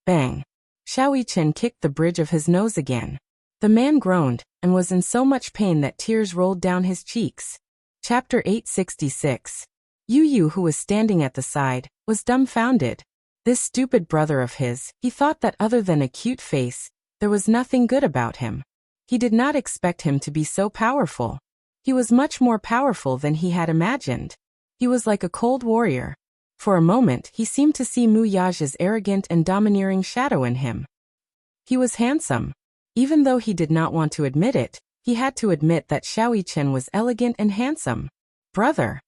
Bang. Xiao Yichen kicked the bridge of his nose again. The man groaned and was in so much pain that tears rolled down his cheeks. Chapter 866. Yu, who was standing at the side, was dumbfounded. This stupid brother of his, he thought that other than a cute face, there was nothing good about him. He did not expect him to be so powerful. He was much more powerful than he had imagined. He was like a cold warrior. For a moment, he seemed to see Mu Yaja's arrogant and domineering shadow in him. He was handsome. Even though he did not want to admit it, he had to admit that Xiao Yichen was elegant and handsome. "Brother."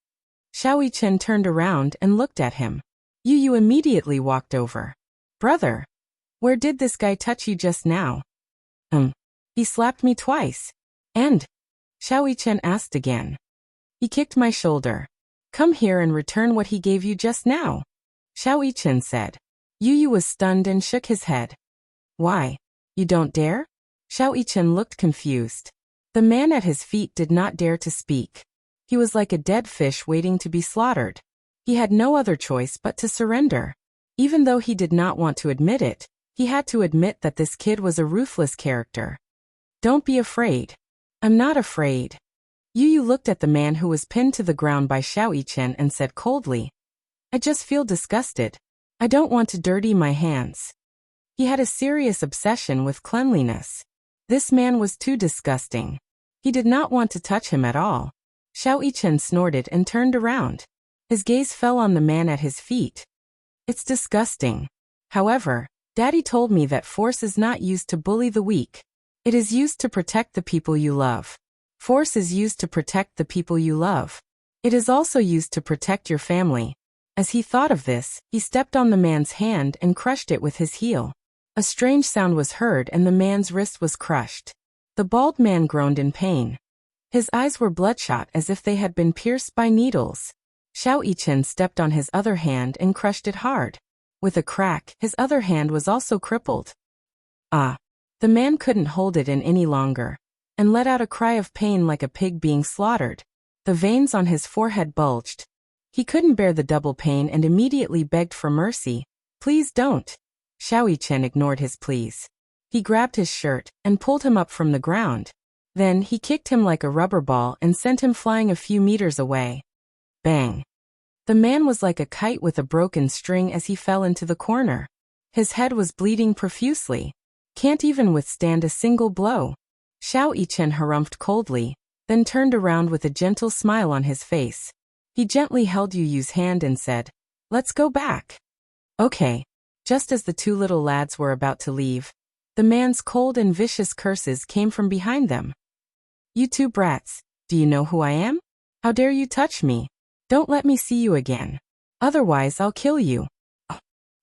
Xiao Yichen turned around and looked at him. Yu immediately walked over. "Brother, where did this guy touch you just now?" He slapped me twice." "And?" Xiao Yichen asked again. "He kicked my shoulder." "Come here and return what he gave you just now," Xiao Yichen said. Yu was stunned and shook his head. "Why? You don't dare?" Xiao Yichen looked confused. The man at his feet did not dare to speak. He was like a dead fish waiting to be slaughtered. He had no other choice but to surrender. Even though he did not want to admit it, he had to admit that this kid was a ruthless character. Don't be afraid. I'm not afraid. Yu looked at the man who was pinned to the ground by Xiao Yichen and said coldly, I just feel disgusted. I don't want to dirty my hands. He had a serious obsession with cleanliness. This man was too disgusting. He did not want to touch him at all. Xiao Yichen snorted and turned around. His gaze fell on the man at his feet. It's disgusting. However, Daddy told me that force is not used to bully the weak. It is used to protect the people you love. Force is used to protect the people you love. It is also used to protect your family. As he thought of this, he stepped on the man's hand and crushed it with his heel. A strange sound was heard and the man's wrist was crushed. The bald man groaned in pain. His eyes were bloodshot as if they had been pierced by needles. Xiao Yichen stepped on his other hand and crushed it hard. With a crack, his other hand was also crippled. Ah! The man couldn't hold it in any longer, and let out a cry of pain like a pig being slaughtered. The veins on his forehead bulged. He couldn't bear the double pain and immediately begged for mercy. Please don't. Xiao Yichen ignored his pleas. He grabbed his shirt and pulled him up from the ground. Then he kicked him like a rubber ball and sent him flying a few meters away. Bang! The man was like a kite with a broken string as he fell into the corner. His head was bleeding profusely. Can't even withstand a single blow. Xiao Yichen harumphed coldly, then turned around with a gentle smile on his face. He gently held Yu's hand and said, Let's go back. Okay. Just as the two little lads were about to leave, the man's cold and vicious curses came from behind them. You two brats, do you know who I am? How dare you touch me? Don't let me see you again. Otherwise I'll kill you.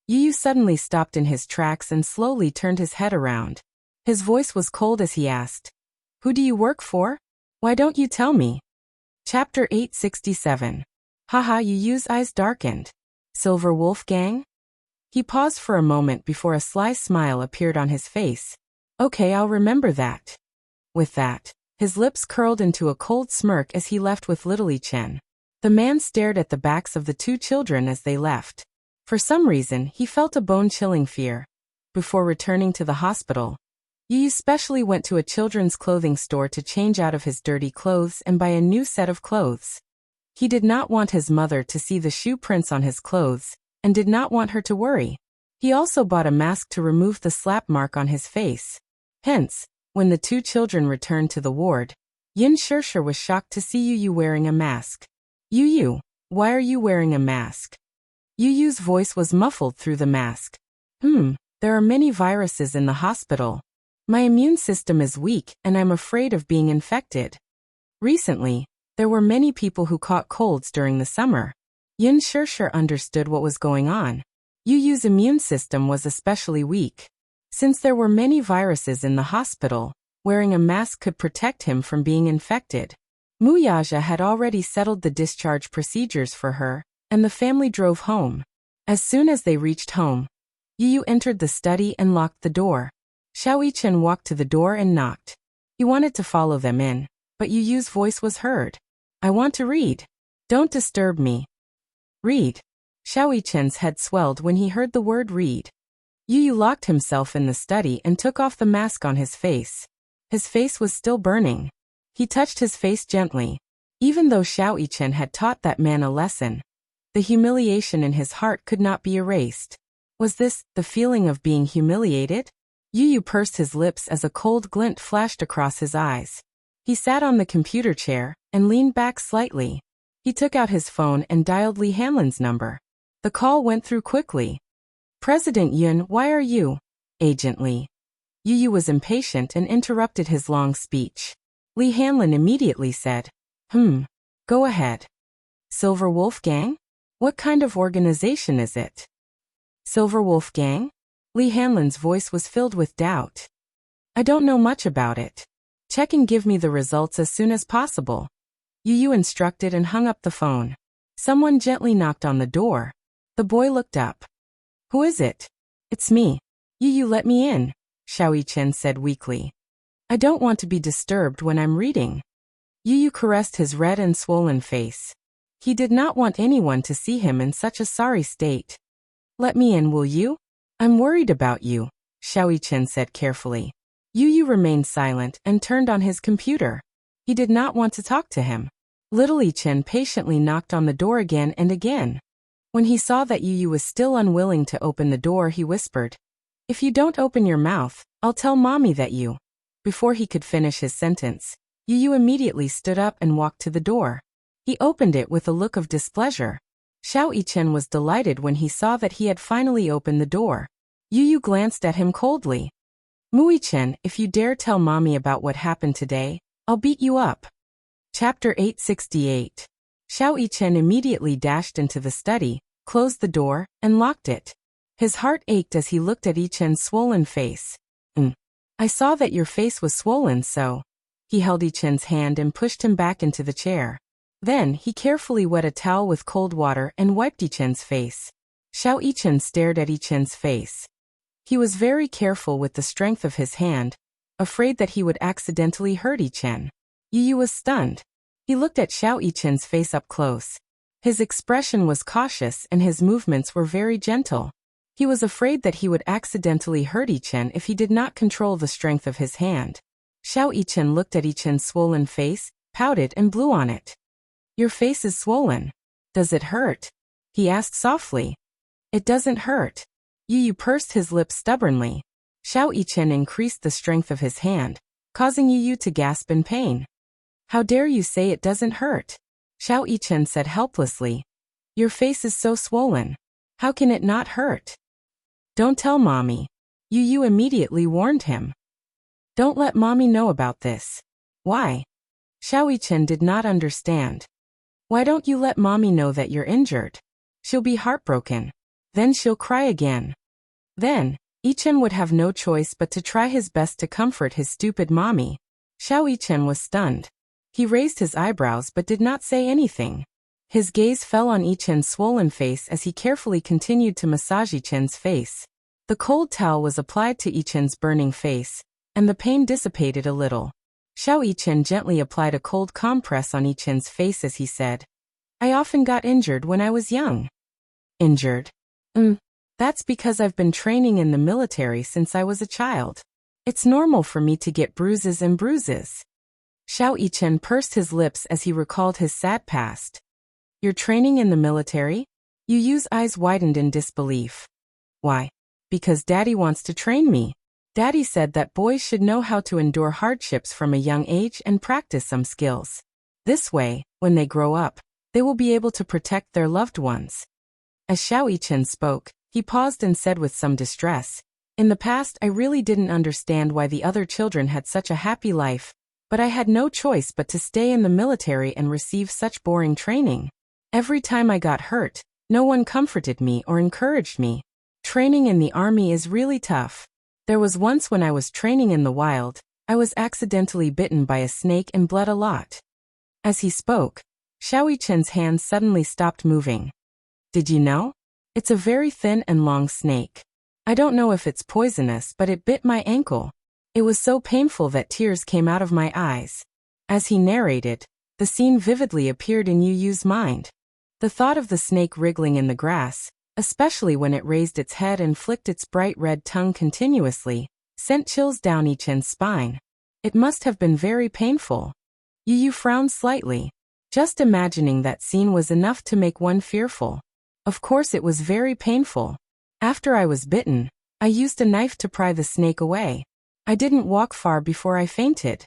Yu suddenly stopped in his tracks and slowly turned his head around. His voice was cold as he asked, Who do you work for? Why don't you tell me? Chapter 867. Haha, Yu's eyes darkened. Silver Wolf Gang? He paused for a moment before a sly smile appeared on his face. Okay, I'll remember that. With that, his lips curled into a cold smirk as he left with Little Yichen. The man stared at the backs of the two children as they left. For some reason, he felt a bone-chilling fear. Before returning to the hospital, Yu specially went to a children's clothing store to change out of his dirty clothes and buy a new set of clothes. He did not want his mother to see the shoe prints on his clothes, and did not want her to worry. He also bought a mask to remove the slap mark on his face. Hence, when the two children returned to the ward, Yin Shirsher was shocked to see Yu wearing a mask. Yu, why are you wearing a mask? Yu's voice was muffled through the mask. There are many viruses in the hospital. My immune system is weak and I'm afraid of being infected. Recently, there were many people who caught colds during the summer. Yin Shirsher understood what was going on. Yu's immune system was especially weak. Since there were many viruses in the hospital, wearing a mask could protect him from being infected. Muyaja had already settled the discharge procedures for her, and the family drove home. As soon as they reached home, Yu entered the study and locked the door. Xiao Yichen walked to the door and knocked. He wanted to follow them in, but Yu's voice was heard. I want to read. Don't disturb me. Read. Xiao Yichen's head swelled when he heard the word read. Yu locked himself in the study and took off the mask on his face. His face was still burning. He touched his face gently. Even though Xiao Yichen had taught that man a lesson, the humiliation in his heart could not be erased. Was this the feeling of being humiliated? Yu pursed his lips as a cold glint flashed across his eyes. He sat on the computer chair and leaned back slightly. He took out his phone and dialed Li Hanlin's number. The call went through quickly. President Yun, why are you? Agent Li. Yu was impatient and interrupted his long speech. Li Hanlin immediately said, Go ahead. Silver Wolf Gang? What kind of organization is it? Silver Wolf Gang? Li Hanlin's voice was filled with doubt. I don't know much about it. Check and give me the results as soon as possible. Yu instructed and hung up the phone. Someone gently knocked on the door. The boy looked up. Who is it? It's me. Yu, let me in, Xiao Yichen said weakly. I don't want to be disturbed when I'm reading. Yu caressed his red and swollen face. He did not want anyone to see him in such a sorry state. Let me in, will you? I'm worried about you, Xiao Yichen said carefully. Yu Yu remained silent and turned on his computer. He did not want to talk to him. Little Yichen patiently knocked on the door again and again. When he saw that Yu Yu was still unwilling to open the door, he whispered, "If you don't open your mouth, I'll tell Mommy that you..." Before he could finish his sentence, Yu Yu immediately stood up and walked to the door. He opened it with a look of displeasure. Xiao Yichen was delighted when he saw that he had finally opened the door. Yu Yu glanced at him coldly. "Mu Yichen, if you dare tell Mommy about what happened today, I'll beat you up." Chapter 868. Xiao Yichen immediately dashed into the study, closed the door, and locked it. His heart ached as he looked at Yichen's swollen face. I saw that your face was swollen, so..." He held Yichen's hand and pushed him back into the chair. Then, he carefully wet a towel with cold water and wiped Yichen's face. Xiao Yichen stared at Yichen's face. He was very careful with the strength of his hand, afraid that he would accidentally hurt Yichen. Yu Yu was stunned. He looked at Xiao Yichen's face up close. His expression was cautious and his movements were very gentle. He was afraid that he would accidentally hurt Yichen if he did not control the strength of his hand. Xiao Yichen looked at Yichen's swollen face, pouted and blew on it. "Your face is swollen. Does it hurt?" he asked softly. "It doesn't hurt." Yu Yu pursed his lips stubbornly. Xiao Yichen increased the strength of his hand, causing Yu Yu to gasp in pain. "How dare you say it doesn't hurt?" Xiao Yichen said helplessly. "Your face is so swollen. How can it not hurt?" "Don't tell Mommy." Yu Yu immediately warned him. "Don't let Mommy know about this." "Why?" Xiao Yichen did not understand. "Why don't you let Mommy know that you're injured? She'll be heartbroken. Then she'll cry again." Then, Yichen would have no choice but to try his best to comfort his stupid mommy. Xiao Yichen was stunned. He raised his eyebrows but did not say anything. His gaze fell on Yichen's swollen face as he carefully continued to massage Yichen's face. The cold towel was applied to Yichen's burning face, and the pain dissipated a little. Xiao Yichen gently applied a cold compress on Yichen's face as he said, "I often got injured when I was young." "Injured?" That's because I've been training in the military since I was a child. It's normal for me to get bruises and bruises." Xiao Yichen pursed his lips as he recalled his sad past. "You're training in the military?" Yu Yu's eyes widened in disbelief. "Why?" "Because Daddy wants to train me. Daddy said that boys should know how to endure hardships from a young age and practice some skills. This way, when they grow up, they will be able to protect their loved ones." As Xiao Yichen spoke, he paused and said with some distress, "In the past I really didn't understand why the other children had such a happy life, but I had no choice but to stay in the military and receive such boring training. Every time I got hurt, no one comforted me or encouraged me. Training in the army is really tough. There was once when I was training in the wild, I was accidentally bitten by a snake and bled a lot." As he spoke, Xiao Yichen's hands suddenly stopped moving. "Did you know? It's a very thin and long snake. I don't know if it's poisonous, but it bit my ankle. It was so painful that tears came out of my eyes." As he narrated, the scene vividly appeared in Yu Yu's mind. The thought of the snake wriggling in the grass, especially when it raised its head and flicked its bright red tongue continuously, sent chills down Yichen's spine. It must have been very painful. Yu Yu frowned slightly. Just imagining that scene was enough to make one fearful. Of course it was very painful. After I was bitten, I used a knife to pry the snake away. I didn't walk far before I fainted.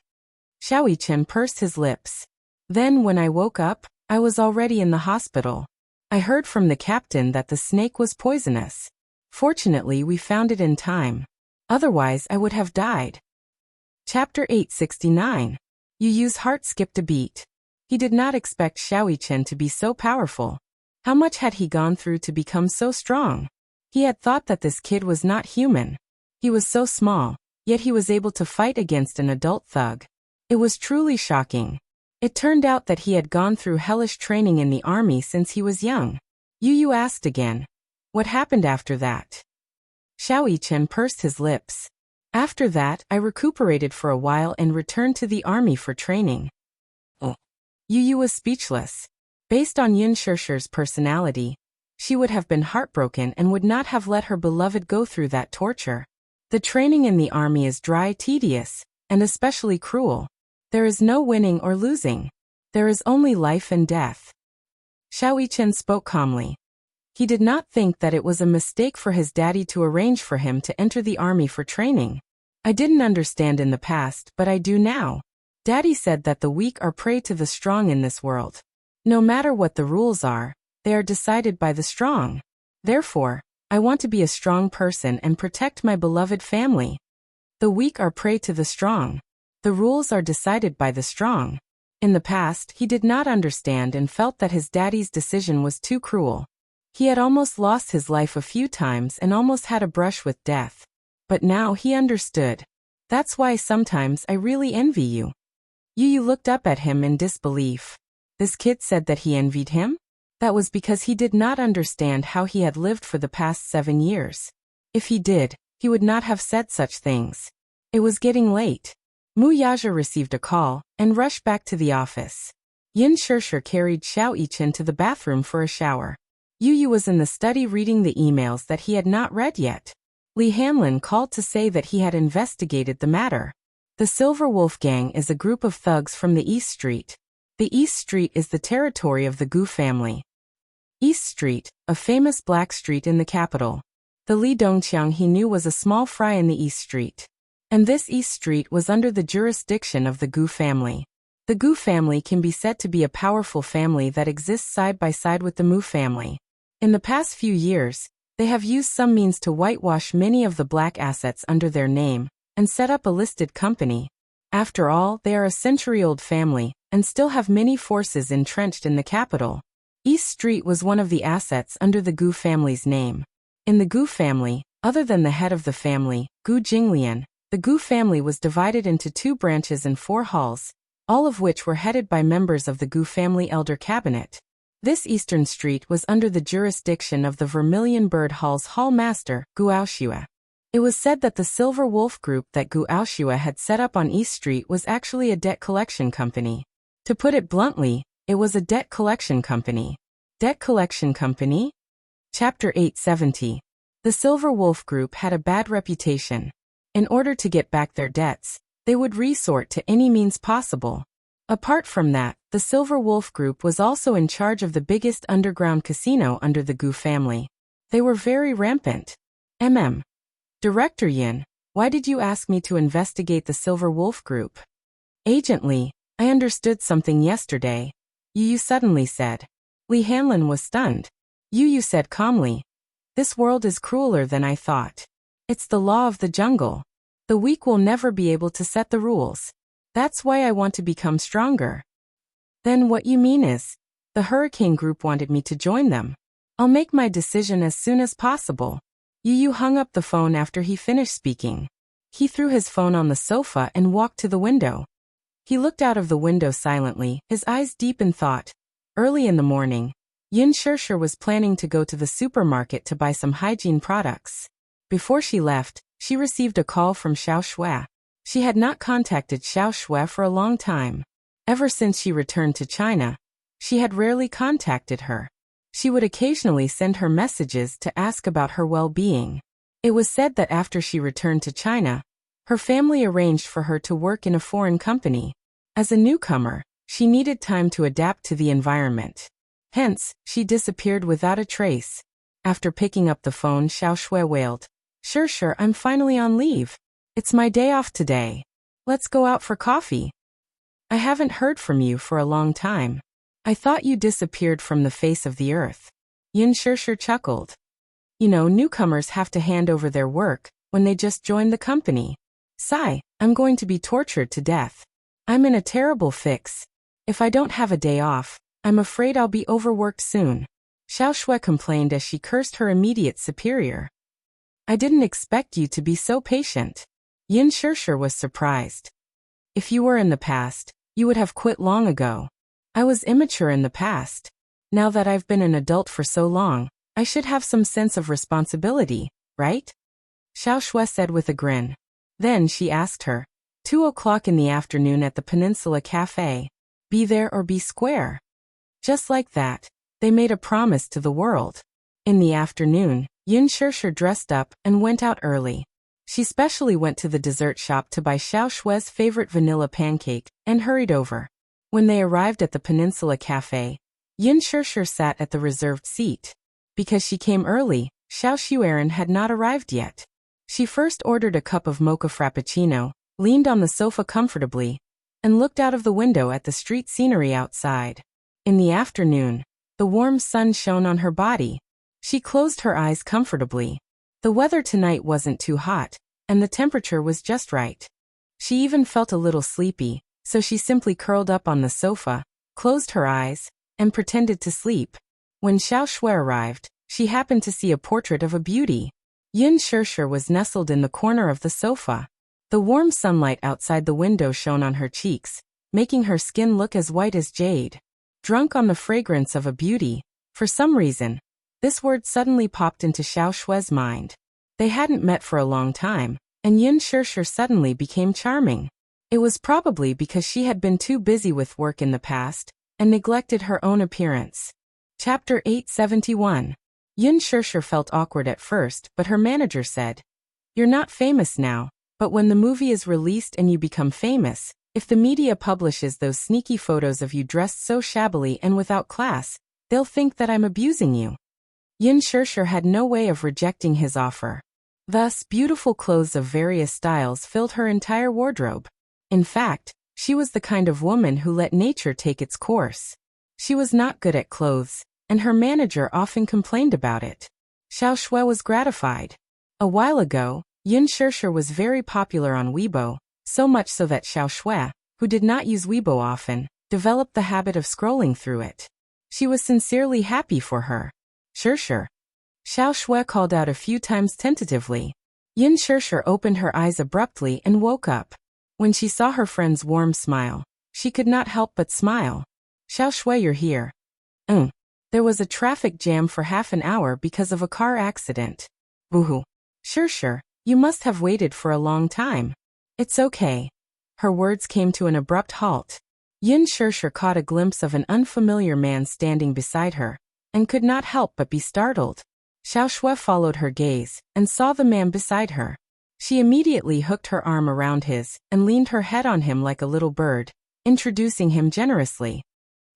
Xiao Yichen pursed his lips. Then when I woke up, I was already in the hospital. I heard from the captain that the snake was poisonous. Fortunately, we found it in time. Otherwise, I would have died. Chapter 869. Yu Yu's heart skipped a beat. He did not expect Xiao Yichen to be so powerful. How much had he gone through to become so strong? He had thought that this kid was not human. He was so small, yet he was able to fight against an adult thug. It was truly shocking. It turned out that he had gone through hellish training in the army since he was young. Yu Yu asked again, "What happened after that?" Xiao Yichen pursed his lips. "After that, I recuperated for a while and returned to the army for training." Yu Yu was speechless. Based on Yun Shishir's personality, she would have been heartbroken and would not have let her beloved go through that torture. The training in the army is dry, tedious, and especially cruel. There is no winning or losing. There is only life and death. Xiao Yichen spoke calmly. He did not think that it was a mistake for his daddy to arrange for him to enter the army for training. I didn't understand in the past, but I do now. Daddy said that the weak are prey to the strong in this world. No matter what the rules are, they are decided by the strong. Therefore, I want to be a strong person and protect my beloved family. The weak are prey to the strong. The rules are decided by the strong. In the past, he did not understand and felt that his daddy's decision was too cruel. He had almost lost his life a few times and almost had a brush with death. But now he understood. That's why sometimes I really envy you. Yu looked up at him in disbelief. This kid said that he envied him? That was because he did not understand how he had lived for the past 7 years. If he did, he would not have said such things. It was getting late. Mu Yaja received a call and rushed back to the office. Yin Shishir carried Xiao Yichen to the bathroom for a shower. Yu was in the study reading the emails that he had not read yet. Li Hanlin called to say that he had investigated the matter. The Silver Wolf Gang is a group of thugs from the East Street. The East Street is the territory of the Gu family. East Street, a famous black street in the capital. The Li Dongqiang he knew was a small fry in the East Street. And this East Street was under the jurisdiction of the Gu family. The Gu family can be said to be a powerful family that exists side by side with the Mu family. In the past few years, they have used some means to whitewash many of the black assets under their name and set up a listed company. After all, they are a century-old family and still have many forces entrenched in the capital. East Street was one of the assets under the Gu family's name. In the Gu family, other than the head of the family, Gu Jinglian, the Gu family was divided into 2 branches and 4 halls, all of which were headed by members of the Gu family elder cabinet. This Eastern Street was under the jurisdiction of the Vermilion Bird Hall's hall master, Gu Aoshua. It was said that the Silver Wolf group that Gu Aoshua had set up on East Street was actually a debt collection company. To put it bluntly, it was a debt collection company. Debt collection company? Chapter 870. The Silver Wolf group had a bad reputation. In order to get back their debts, they would resort to any means possible. Apart from that, the Silver Wolf Group was also in charge of the biggest underground casino under the Gu family. They were very rampant. Director Yin, why did you ask me to investigate the Silver Wolf Group? Agent Li, I understood something yesterday. Yu suddenly said. Li Hanlin was stunned. Yu said calmly. This world is crueler than I thought. It's the law of the jungle. The weak will never be able to set the rules. That's why I want to become stronger. Then what you mean is, the Hurricane Group wanted me to join them. I'll make my decision as soon as possible. Yu hung up the phone after he finished speaking. He threw his phone on the sofa and walked to the window. He looked out of the window silently, his eyes deep in thought. Early in the morning, Yin Shishir was planning to go to the supermarket to buy some hygiene products. Before she left, she received a call from Xiao Shui. She had not contacted Xiao Shui for a long time. Ever since she returned to China, she had rarely contacted her. She would occasionally send her messages to ask about her well-being. It was said that after she returned to China, her family arranged for her to work in a foreign company. As a newcomer, she needed time to adapt to the environment. Hence, she disappeared without a trace. After picking up the phone, Xiao Shui wailed, Sure, I'm finally on leave. It's my day off today. Let's go out for coffee. I haven't heard from you for a long time. I thought you disappeared from the face of the earth. Yin Shishir chuckled. You know, newcomers have to hand over their work when they just joined the company. Sigh, I'm going to be tortured to death. I'm in a terrible fix. If I don't have a day off, I'm afraid I'll be overworked soon. Xiao Shui complained as she cursed her immediate superior. I didn't expect you to be so patient. Yin Shishir was surprised. If you were in the past, you would have quit long ago. I was immature in the past. Now that I've been an adult for so long, I should have some sense of responsibility, right? Xiao Shui said with a grin. Then she asked her, 2:00 in the afternoon at the Peninsula Cafe. Be there or be square. Just like that, they made a promise to the world. In the afternoon, Yun Shirshir dressed up and went out early. She specially went to the dessert shop to buy Xiao Shue's favorite vanilla pancake and hurried over. When they arrived at the Peninsula Cafe, Yun Shirshir sat at the reserved seat. Because she came early, Xiao Xueran had not arrived yet. She first ordered a cup of mocha frappuccino, leaned on the sofa comfortably, and looked out of the window at the street scenery outside. In the afternoon, the warm sun shone on her body. She closed her eyes comfortably. The weather tonight wasn't too hot, and the temperature was just right. She even felt a little sleepy, so she simply curled up on the sofa, closed her eyes, and pretended to sleep. When Xiao Shui arrived, she happened to see a portrait of a beauty. Yun Shirshir was nestled in the corner of the sofa. The warm sunlight outside the window shone on her cheeks, making her skin look as white as jade. Drunk on the fragrance of a beauty, for some reason, this word suddenly popped into Xiao Shue's mind. They hadn't met for a long time, and Yun Shirshir suddenly became charming. It was probably because she had been too busy with work in the past, and neglected her own appearance. Chapter 871. Yun Shirshir felt awkward at first, but her manager said, "You're not famous now, but when the movie is released and you become famous, if the media publishes those sneaky photos of you dressed so shabbily and without class, they'll think that I'm abusing you." Yun Shirshir had no way of rejecting his offer. Thus, beautiful clothes of various styles filled her entire wardrobe. In fact, she was the kind of woman who let nature take its course. She was not good at clothes, and her manager often complained about it. Xiao Shui was gratified. A while ago, Yun Shirshir was very popular on Weibo, so much so that Xiao Shui, who did not use Weibo often, developed the habit of scrolling through it. She was sincerely happy for her. "Shirshir." Xiao Shui called out a few times tentatively. Yun Shirshir opened her eyes abruptly and woke up. When she saw her friend's warm smile, she could not help but smile. "Xiao Shui, you're here." There was a traffic jam for half an hour because of a car accident. "Boohoo. Shirshir, you must have waited for a long time." "It's okay." Her words came to an abrupt halt. Yun Shirshir caught a glimpse of an unfamiliar man standing beside her, and could not help but be startled. Xiao Shui followed her gaze, and saw the man beside her. She immediately hooked her arm around his, and leaned her head on him like a little bird, introducing him generously.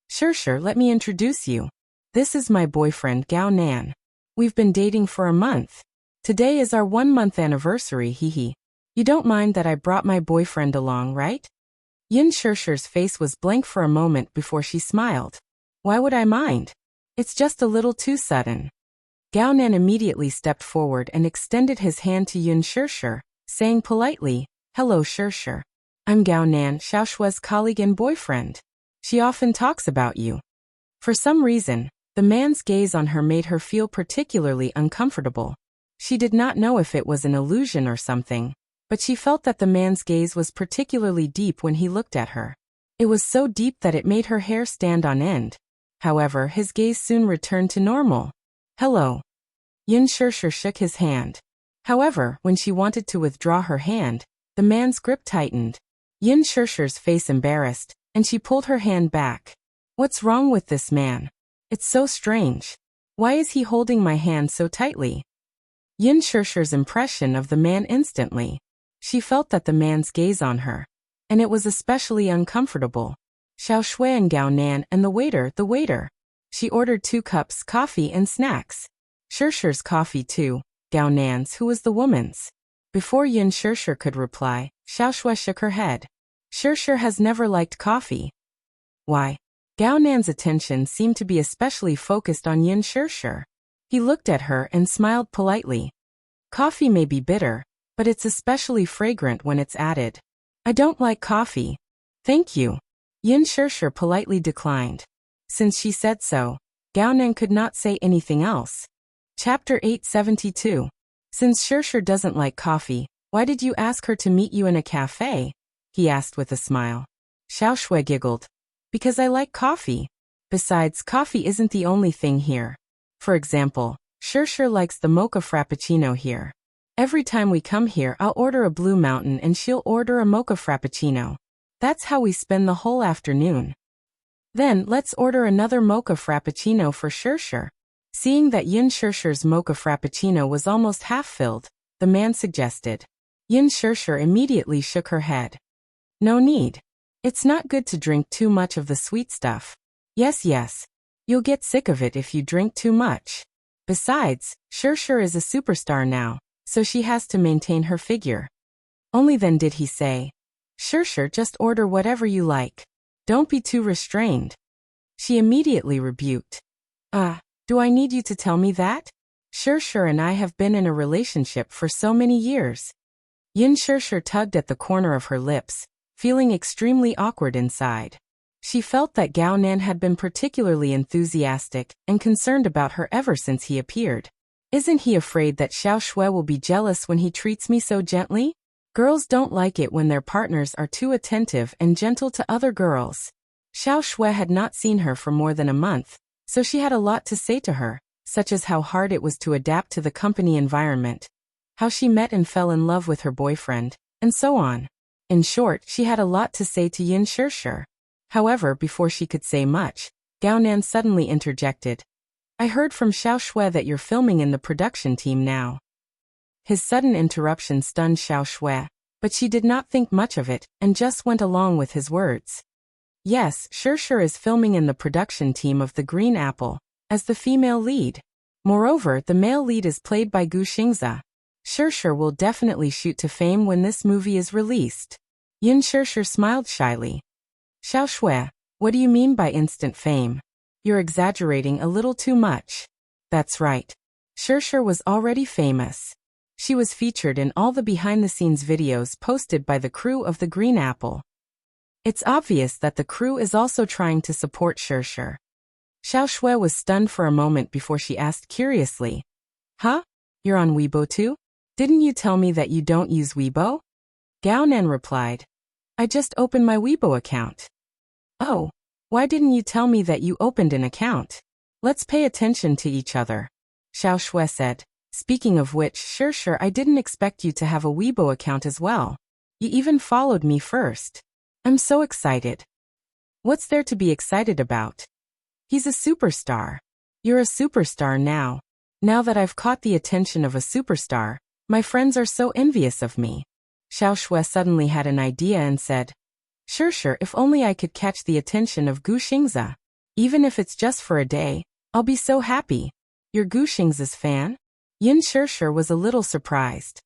"Shirshir, let me introduce you. This is my boyfriend Gao Nan. We've been dating for a month. Today is our 1-month anniversary, hee. You don't mind that I brought my boyfriend along, right?" Yun Shirshir's face was blank for a moment before she smiled. "Why would I mind? It's just a little too sudden." Gao Nan immediately stepped forward and extended his hand to Yun Shirshir, saying politely, "Hello Shirshir. I'm Gao Nan, Xiao Shue's colleague and boyfriend. She often talks about you." For some reason, the man's gaze on her made her feel particularly uncomfortable. She did not know if it was an illusion or something, but she felt that the man's gaze was particularly deep when he looked at her. It was so deep that it made her hair stand on end. However, his gaze soon returned to normal. "Hello." Yun Shirshir shook his hand. However, when she wanted to withdraw her hand, the man's grip tightened. Yun Shirshir's face embarrassed, and she pulled her hand back. "What's wrong with this man? It's so strange. Why is he holding my hand so tightly?" Yun Shirshir's impression of the man instantly. She felt that the man's gaze on her, and it was especially uncomfortable. Xiao Shui and Gao Nan and the waiter. She ordered 2 cups, coffee and snacks. Shirshir's coffee too, Gao Nan's, who was the woman's. Before Yun Shirshir could reply, Xiao Shui shook her head. "Shirshir has never liked coffee." "Why?" Gao Nan's attention seemed to be especially focused on Yun Shirshir. He looked at her and smiled politely. "Coffee may be bitter, but it's especially fragrant when it's added." "I don't like coffee." "Thank you." Yun Shirshir politely declined. Since she said so, Gao Nan could not say anything else. Chapter 872. Since Shirshir doesn't like coffee, why did you ask her to meet you in a cafe? He asked with a smile. Xiao Shui giggled. "Because I like coffee. Besides, coffee isn't the only thing here. For example, Shirshir likes the mocha frappuccino here. Every time we come here, I'll order a Blue Mountain and she'll order a mocha frappuccino. That's how we spend the whole afternoon. Then let's order another mocha frappuccino for Shirshir." Seeing that Yin Shirshir's mocha frappuccino was almost half filled, the man suggested. Yin Shirshir immediately shook her head. No need. It's not good to drink too much of the sweet stuff. Yes. You'll get sick of it if you drink too much. Besides, Shirshir is a superstar now, so she has to maintain her figure. Only then did he say, Shirshir, just order whatever you like. Don't be too restrained. She immediately rebuked. Do I need you to tell me that? Shirshir and I have been in a relationship for so many years. Yin Shirshir tugged at the corner of her lips, feeling extremely awkward inside. She felt that Gao Nan had been particularly enthusiastic and concerned about her ever since he appeared. Isn't he afraid that Xiao Shui will be jealous when he treats me so gently? Girls don't like it when their partners are too attentive and gentle to other girls. Xiao Shui had not seen her for more than a month, so she had a lot to say to her, such as how hard it was to adapt to the company environment, how she met and fell in love with her boyfriend, and so on. In short, she had a lot to say to Yin Shirshir. However, before she could say much, Gao Nan suddenly interjected. I heard from Xiao Shui that you're filming in the production team now. His sudden interruption stunned Xiao Shui, but she did not think much of it and just went along with his words. Yes, Shirshir is filming in the production team of The Green Apple, as the female lead. Moreover, the male lead is played by Gu Xingze. Shirshir will definitely shoot to fame when this movie is released. Yin Shirshir smiled shyly. Xiao Shui, what do you mean by instant fame? You're exaggerating a little too much. That's right. Shirshir was already famous. She was featured in all the behind-the-scenes videos posted by the crew of The Green Apple. It's obvious that the crew is also trying to support Shirshir. Xiao Shui was stunned for a moment before she asked curiously. Huh? You're on Weibo too? Didn't you tell me that you don't use Weibo? Gao Nan replied. I just opened my Weibo account. Oh, why didn't you tell me that you opened an account? Let's pay attention to each other. Xiao Shui said. Speaking of which, Shirshir, I didn't expect you to have a Weibo account as well. You even followed me first. I'm so excited. What's there to be excited about? He's a superstar. You're a superstar now. Now that I've caught the attention of a superstar, my friends are so envious of me. Xiao Shui suddenly had an idea and said, Shirshir, if only I could catch the attention of Gu Xingze. Even if it's just for a day, I'll be so happy. You're Gu Xingze's fan? Yin Shirshir was a little surprised.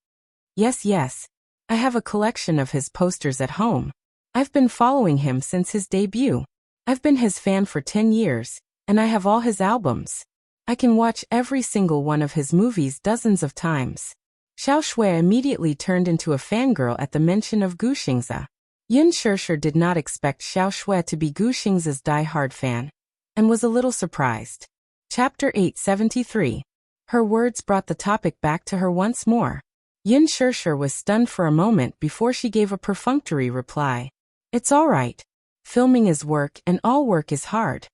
Yes. I have a collection of his posters at home. I've been following him since his debut. I've been his fan for 10 years, and I have all his albums. I can watch every single one of his movies dozens of times. Xiao Shui immediately turned into a fangirl at the mention of Gu Xingze. Yin Shirshir did not expect Xiao Shui to be Gu Xingze's die-hard fan, and was a little surprised. Chapter 873. Her words brought the topic back to her once more. Yin Shirshir was stunned for a moment before she gave a perfunctory reply. It's all right. Filming is work and all work is hard.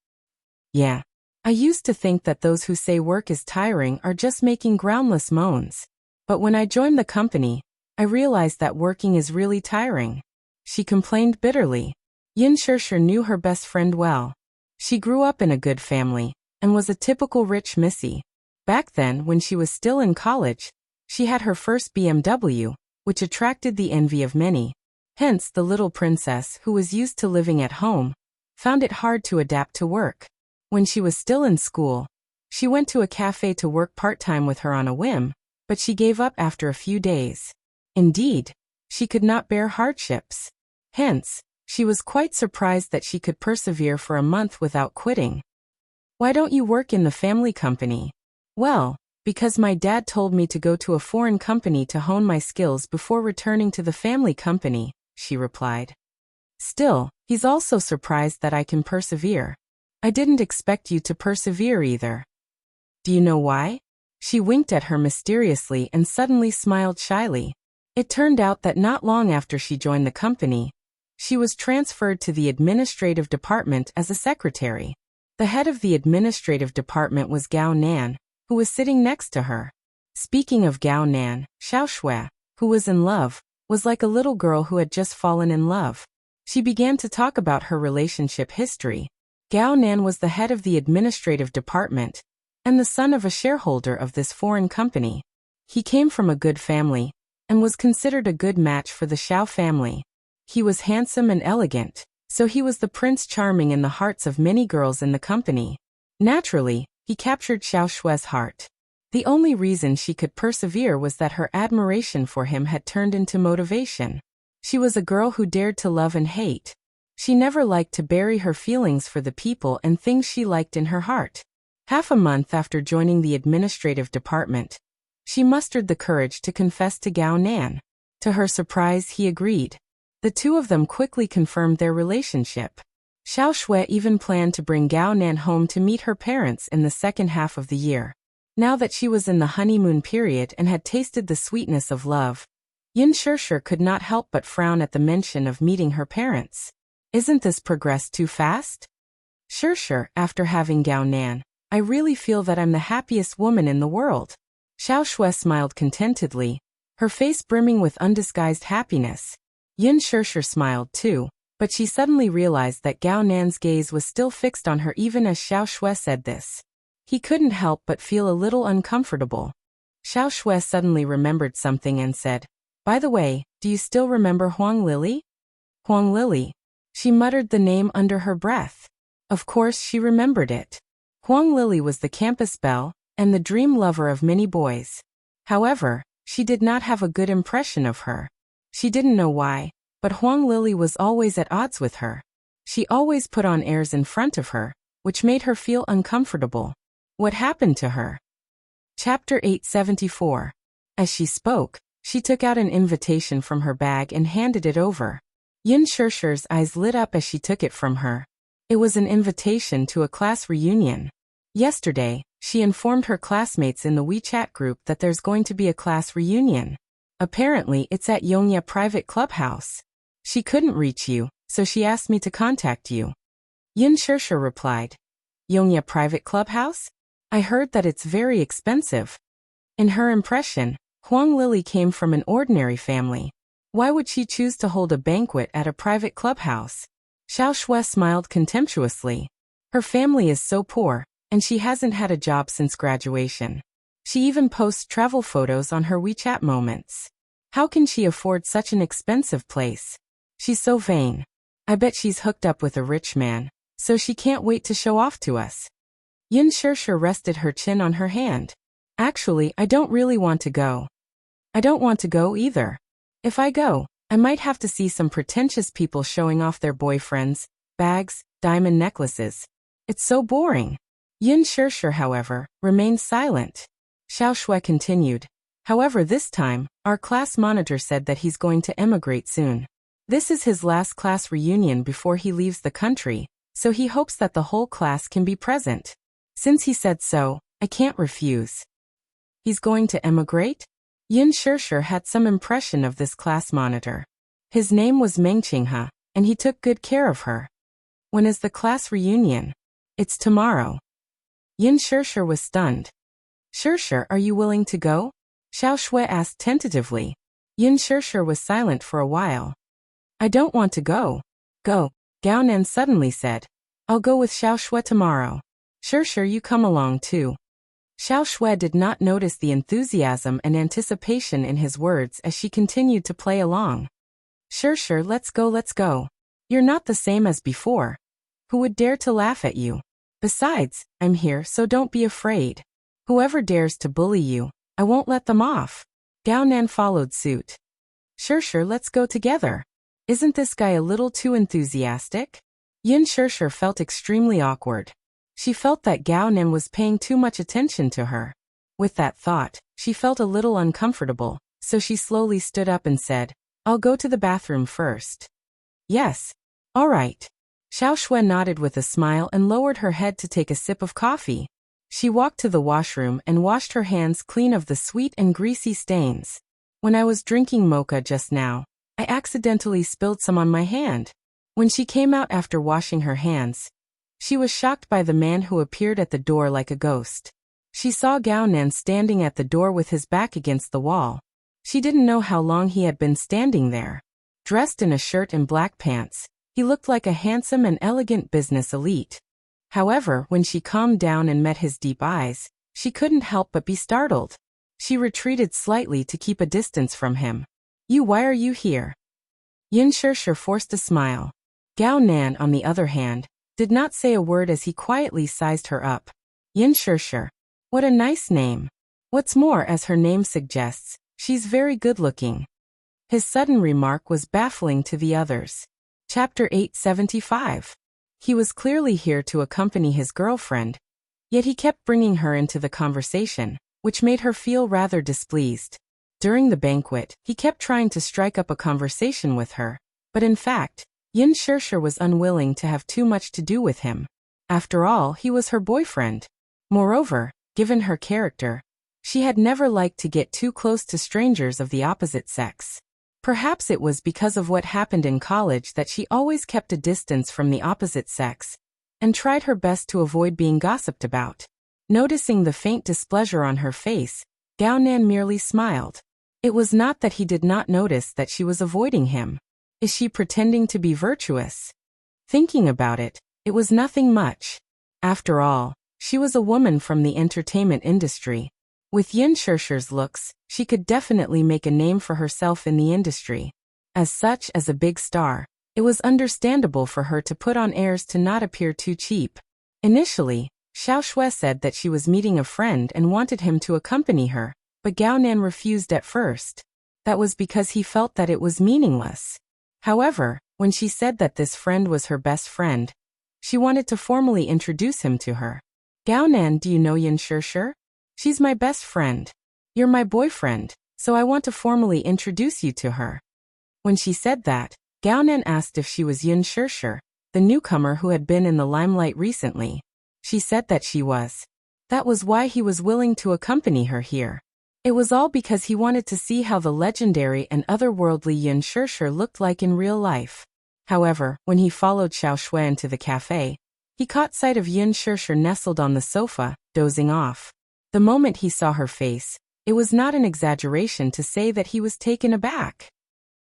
Yeah. I used to think that those who say work is tiring are just making groundless moans. But when I joined the company, I realized that working is really tiring. She complained bitterly. Yin Shirshir knew her best friend well. She grew up in a good family, and was a typical rich missy. Back then, when she was still in college, she had her first BMW, which attracted the envy of many. Hence, the little princess, who was used to living at home, found it hard to adapt to work. When she was still in school, she went to a cafe to work part-time with her on a whim, but she gave up after a few days. Indeed, she could not bear hardships. Hence, she was quite surprised that she could persevere for a month without quitting. Why don't you work in the family company? Well, because my dad told me to go to a foreign company to hone my skills before returning to the family company, she replied. Still, he's also surprised that I can persevere. I didn't expect you to persevere either. Do you know why? She winked at her mysteriously and suddenly smiled shyly. It turned out that not long after she joined the company, she was transferred to the administrative department as a secretary. The head of the administrative department was Gao Nan, who was sitting next to her. Speaking of Gao Nan, Xiao Shui, who was in love, was like a little girl who had just fallen in love. She began to talk about her relationship history. Gao Nan was the head of the administrative department, and the son of a shareholder of this foreign company. He came from a good family, and was considered a good match for the Xiao family. He was handsome and elegant, so he was the prince charming in the hearts of many girls in the company. Naturally, he captured Xiao Shue's heart. The only reason she could persevere was that her admiration for him had turned into motivation. She was a girl who dared to love and hate. She never liked to bury her feelings for the people and things she liked in her heart. Half a month after joining the administrative department, she mustered the courage to confess to Gao Nan. To her surprise, he agreed. The two of them quickly confirmed their relationship. Xiao Shui even planned to bring Gao Nan home to meet her parents in the second half of the year. Now that she was in the honeymoon period and had tasted the sweetness of love, Yin Shishir could not help but frown at the mention of meeting her parents. Isn't this progressed too fast? Shishir, after having Gao Nan, I really feel that I'm the happiest woman in the world. Xiao Shui smiled contentedly, her face brimming with undisguised happiness. Yin Shishir smiled too, but she suddenly realized that Gao Nan's gaze was still fixed on her even as Xiao Shui said this. He couldn't help but feel a little uncomfortable. Xiao Shui suddenly remembered something and said, "By the way, do you still remember Huang Lily?" Huang Lily. She muttered the name under her breath. Of course she remembered it. Huang Lily was the campus belle, and the dream lover of many boys. However, she did not have a good impression of her. She didn't know why, but Huang Lily was always at odds with her. She always put on airs in front of her, which made her feel uncomfortable. What happened to her? Chapter 874. As she spoke, she took out an invitation from her bag and handed it over. Yin Shishir's eyes lit up as she took it from her. It was an invitation to a class reunion. Yesterday, she informed her classmates in the WeChat group that there's going to be a class reunion. Apparently, it's at Yongya Private Clubhouse. She couldn't reach you, so she asked me to contact you. Yin Shishir replied. Yongya Private Clubhouse? I heard that it's very expensive. In her impression, Huang Lily came from an ordinary family. Why would she choose to hold a banquet at a private clubhouse? Xiao Shui smiled contemptuously. Her family is so poor, and she hasn't had a job since graduation. She even posts travel photos on her WeChat moments. How can she afford such an expensive place? She's so vain. I bet she's hooked up with a rich man, so she can't wait to show off to us. Yin Shishir rested her chin on her hand. Actually, I don't really want to go. I don't want to go either. If I go, I might have to see some pretentious people showing off their boyfriends, bags, diamond necklaces. It's so boring. Yin Shishir, however, remained silent. Xiao Shui continued. However, this time, our class monitor said that he's going to emigrate soon. This is his last class reunion before he leaves the country, so he hopes that the whole class can be present. Since he said so, I can't refuse. He's going to emigrate? Yin Shishir had some impression of this class monitor. His name was Meng Qinghe, and he took good care of her. When is the class reunion? It's tomorrow. Yin Shishir was stunned. Shishir, are you willing to go? Xiao Shui asked tentatively. Yin Shishir was silent for a while. I don't want to go. Go, Gao Nan suddenly said. I'll go with Xiao Shui tomorrow. Shishir, you come along too. Xiao Shui did not notice the enthusiasm and anticipation in his words as she continued to play along. Shishir, let's go, let's go. You're not the same as before. Who would dare to laugh at you? Besides, I'm here, so don't be afraid. Whoever dares to bully you, I won't let them off. Gao Nan followed suit. Shishir, let's go together. Isn't this guy a little too enthusiastic? Yin Shishir felt extremely awkward. She felt that Gao Nan was paying too much attention to her. With that thought, she felt a little uncomfortable, so she slowly stood up and said, I'll go to the bathroom first. Yes. All right. Xiao Shui nodded with a smile and lowered her head to take a sip of coffee. She walked to the washroom and washed her hands clean of the sweet and greasy stains. When I was drinking mocha just now, I accidentally spilled some on my hand. When she came out after washing her hands, she was shocked by the man who appeared at the door like a ghost. She saw Gao Nan standing at the door with his back against the wall. She didn't know how long he had been standing there. Dressed in a shirt and black pants, he looked like a handsome and elegant business elite. However, when she calmed down and met his deep eyes, She couldn't help but be startled. She retreated slightly to keep a distance from him. Why are you here? Yin Shishir forced a smile. Gao Nan, on the other hand, did not say a word as he quietly sized her up. Yin Shishir. What a nice name. What's more, as her name suggests, she's very good-looking. His sudden remark was baffling to the others. Chapter 875. He was clearly here to accompany his girlfriend, yet he kept bringing her into the conversation, which made her feel rather displeased. During the banquet, he kept trying to strike up a conversation with her, but in fact, Yin Shishir was unwilling to have too much to do with him. After all, he was her boyfriend. Moreover, given her character, she had never liked to get too close to strangers of the opposite sex. Perhaps it was because of what happened in college that she always kept a distance from the opposite sex, and tried her best to avoid being gossiped about. Noticing the faint displeasure on her face, Gao Nan merely smiled. It was not that he did not notice that she was avoiding him. Is she pretending to be virtuous? Thinking about it, it was nothing much. After all, she was a woman from the entertainment industry. With Yin Shishir's looks, she could definitely make a name for herself in the industry. As such, as a big star, it was understandable for her to put on airs to not appear too cheap. Initially, Xiao Shui said that she was meeting a friend and wanted him to accompany her, but Gao Nan refused at first. That was because he felt that it was meaningless. However, when she said that this friend was her best friend, she wanted to formally introduce him to her. Gao Nan, do you know Yin Shishir? She's my best friend. You're my boyfriend, so I want to formally introduce you to her. When she said that, Gao Nan asked if she was Yin Shishir, the newcomer who had been in the limelight recently. She said that she was. That was why he was willing to accompany her here. It was all because he wanted to see how the legendary and otherworldly Yin Shishir looked like in real life. However, when he followed Xiao Shui into the cafe, he caught sight of Yin Shishir nestled on the sofa, dozing off. The moment he saw her face, it was not an exaggeration to say that he was taken aback.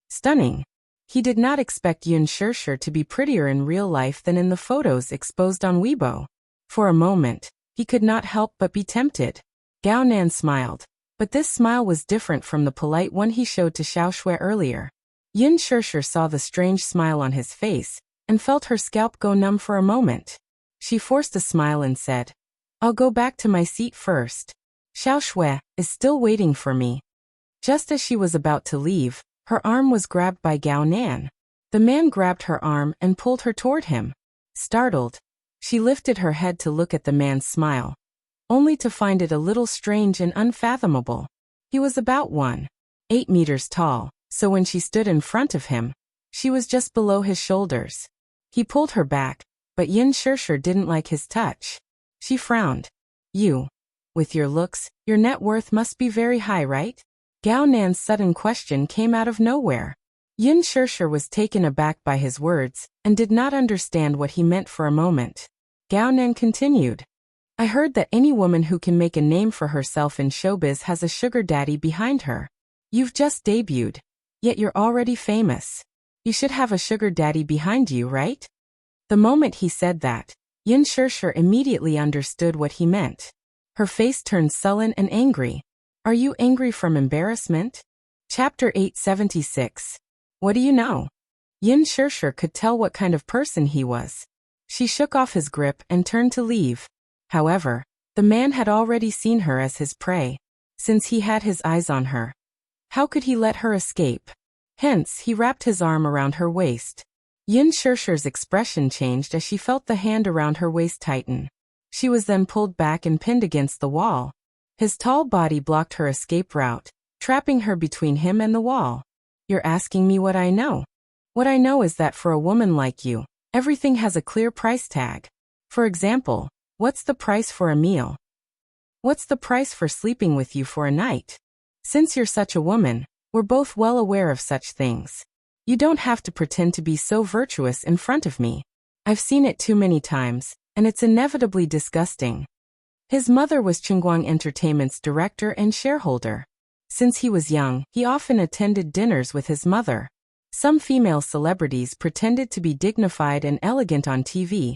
Stunning. He did not expect Yin Shishir to be prettier in real life than in the photos exposed on Weibo. For a moment, he could not help but be tempted. Gao Nan smiled, but this smile was different from the polite one he showed to Xiao Shui earlier. Yin Shishir saw the strange smile on his face, and felt her scalp go numb for a moment. She forced a smile and said, I'll go back to my seat first. Xiao Shui is still waiting for me. Just as she was about to leave, her arm was grabbed by Gao Nan. The man grabbed her arm and pulled her toward him. Startled, she lifted her head to look at the man's smile, only to find it a little strange and unfathomable. He was about 1.8 meters tall, so when she stood in front of him, she was just below his shoulders. He pulled her back, but Yin Shishir didn't like his touch. She frowned. You. With your looks, your net worth must be very high, right? Gao Nan's sudden question came out of nowhere. Yin Shishir was taken aback by his words, and did not understand what he meant for a moment. Gao Nan continued. I heard that any woman who can make a name for herself in showbiz has a sugar daddy behind her. You've just debuted, yet you're already famous. You should have a sugar daddy behind you, right? The moment he said that, Yin Shishir immediately understood what he meant. Her face turned sullen and angry. Are you angry from embarrassment? Chapter 876. What do you know? Yin Shishir could tell what kind of person he was. She shook off his grip and turned to leave. However, the man had already seen her as his prey, since he had his eyes on her. How could he let her escape? Hence, he wrapped his arm around her waist. Yin Shishir's expression changed as she felt the hand around her waist tighten. She was then pulled back and pinned against the wall. His tall body blocked her escape route, trapping her between him and the wall. You're asking me what I know? What I know is that for a woman like you, everything has a clear price tag. For example, what's the price for a meal? What's the price for sleeping with you for a night? Since you're such a woman, we're both well aware of such things. You don't have to pretend to be so virtuous in front of me. I've seen it too many times, and it's inevitably disgusting. His mother was Chungguang Entertainment's director and shareholder. Since he was young, he often attended dinners with his mother. Some female celebrities pretended to be dignified and elegant on TV,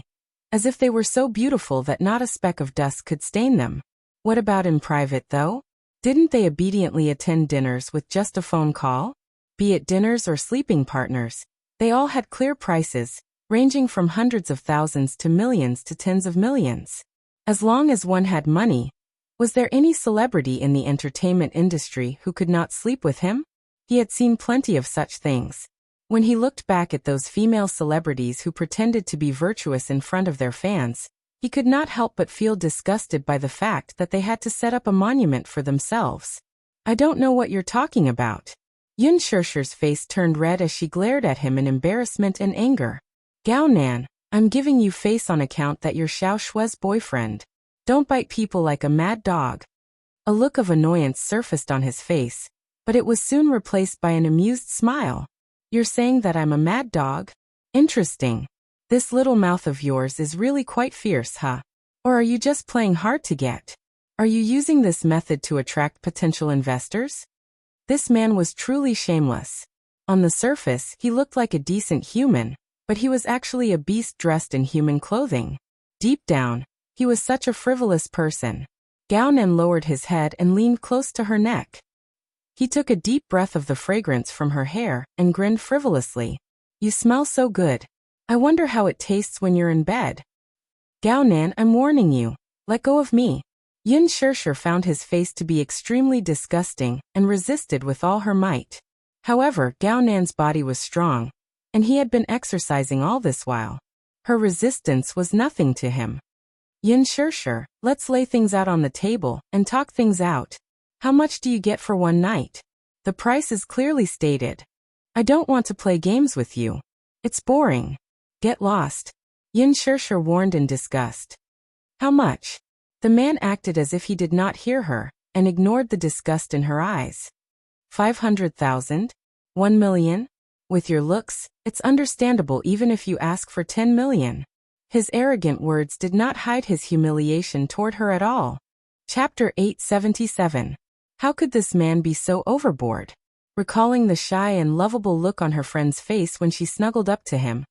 as if they were so beautiful that not a speck of dust could stain them. What about in private, though? Didn't they obediently attend dinners with just a phone call? Be it dinners or sleeping partners, they all had clear prices, ranging from hundreds of thousands to millions to tens of millions. As long as one had money, was there any celebrity in the entertainment industry who could not sleep with him? He had seen plenty of such things. When he looked back at those female celebrities who pretended to be virtuous in front of their fans, he could not help but feel disgusted by the fact that they had to set up a monument for themselves. I don't know what you're talking about. Yun Shirshir's face turned red as she glared at him in embarrassment and anger. Gao Nan, I'm giving you face on account that you're Xiao Shue's boyfriend. Don't bite people like a mad dog. A look of annoyance surfaced on his face, but it was soon replaced by an amused smile. You're saying that I'm a mad dog? Interesting. This little mouth of yours is really quite fierce, huh? Or are you just playing hard to get? Are you using this method to attract potential investors? This man was truly shameless. On the surface, he looked like a decent human, but he was actually a beast dressed in human clothing. Deep down, he was such a frivolous person. Gao Nan lowered his head and leaned close to her neck. He took a deep breath of the fragrance from her hair and grinned frivolously. You smell so good. I wonder how it tastes when you're in bed. Gao Nan, I'm warning you. Let go of me. Yun Shirshir found his face to be extremely disgusting and resisted with all her might. However, Gao Nan's body was strong, and he had been exercising all this while. Her resistance was nothing to him. Yun Shirshir, let's lay things out on the table and talk things out. How much do you get for one night? The price is clearly stated. I don't want to play games with you. It's boring. Get lost. Yun Shirshir warned in disgust. How much? The man acted as if he did not hear her, and ignored the disgust in her eyes. 500,000? 1 million? With your looks, it's understandable even if you ask for 10 million. His arrogant words did not hide his humiliation toward her at all. Chapter 877. How could this man be so overboard? Recalling the shy and lovable look on her friend's face when she snuggled up to him,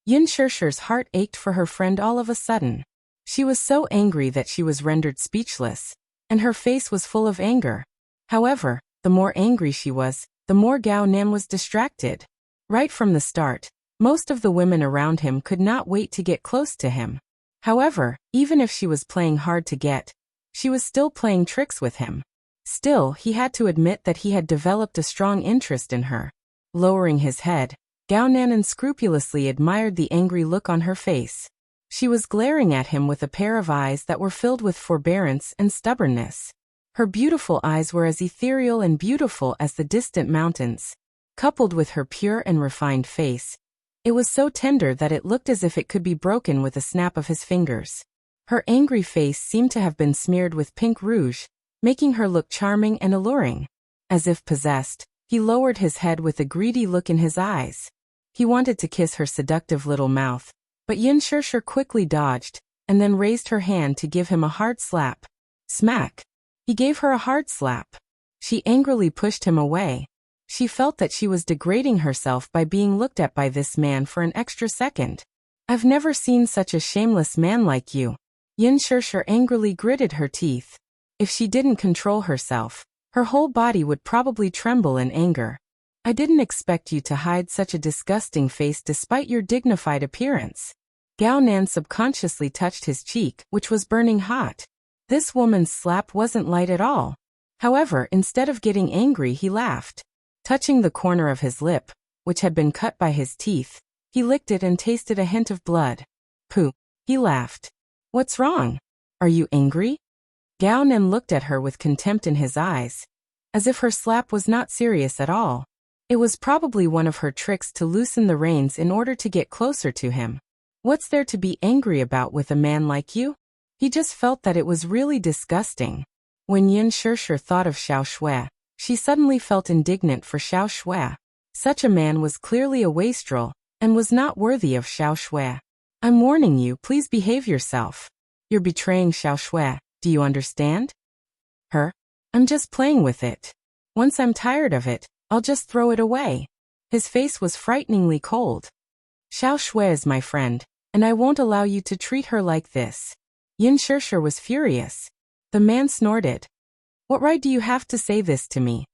Yun Shirshir's heart ached for her friend all of a sudden. She was so angry that she was rendered speechless, and her face was full of anger. However, the more angry she was, the more Gao Nan was distracted. Right from the start, most of the women around him could not wait to get close to him. However, even if she was playing hard to get, she was still playing tricks with him. Still, he had to admit that he had developed a strong interest in her. Lowering his head, Gao Nan unscrupulously admired the angry look on her face. She was glaring at him with a pair of eyes that were filled with forbearance and stubbornness. Her beautiful eyes were as ethereal and beautiful as the distant mountains. Coupled with her pure and refined face, it was so tender that it looked as if it could be broken with a snap of his fingers. Her angry face seemed to have been smeared with pink rouge, making her look charming and alluring. As if possessed, he lowered his head with a greedy look in his eyes. He wanted to kiss her seductive little mouth, but Yun Shirshir quickly dodged, and then raised her hand to give him a hard slap. Smack! He gave her a hard slap. She angrily pushed him away. She felt that she was degrading herself by being looked at by this man for an extra second. I've never seen such a shameless man like you. Yun Shirshir angrily gritted her teeth. If she didn't control herself, her whole body would probably tremble in anger. I didn't expect you to hide such a disgusting face despite your dignified appearance. Gao Nan subconsciously touched his cheek, which was burning hot. This woman's slap wasn't light at all. However, instead of getting angry, he laughed. Touching the corner of his lip, which had been cut by his teeth, he licked it and tasted a hint of blood. Pooh! He laughed. What's wrong? Are you angry? Gao Nan looked at her with contempt in his eyes, as if her slap was not serious at all. It was probably one of her tricks to loosen the reins in order to get closer to him. What's there to be angry about with a man like you? He just felt that it was really disgusting. When Yun Shirshir thought of Xiao Shui, she suddenly felt indignant for Xiao Shui. Such a man was clearly a wastrel, and was not worthy of Xiao Shui. I'm warning you, please behave yourself. You're betraying Xiao Shui, do you understand? Her? I'm just playing with it. Once I'm tired of it, I'll just throw it away. His face was frighteningly cold. Xiao Shui is my friend, and I won't allow you to treat her like this. Yun Shirshir was furious. The man snorted. What right do you have to say this to me?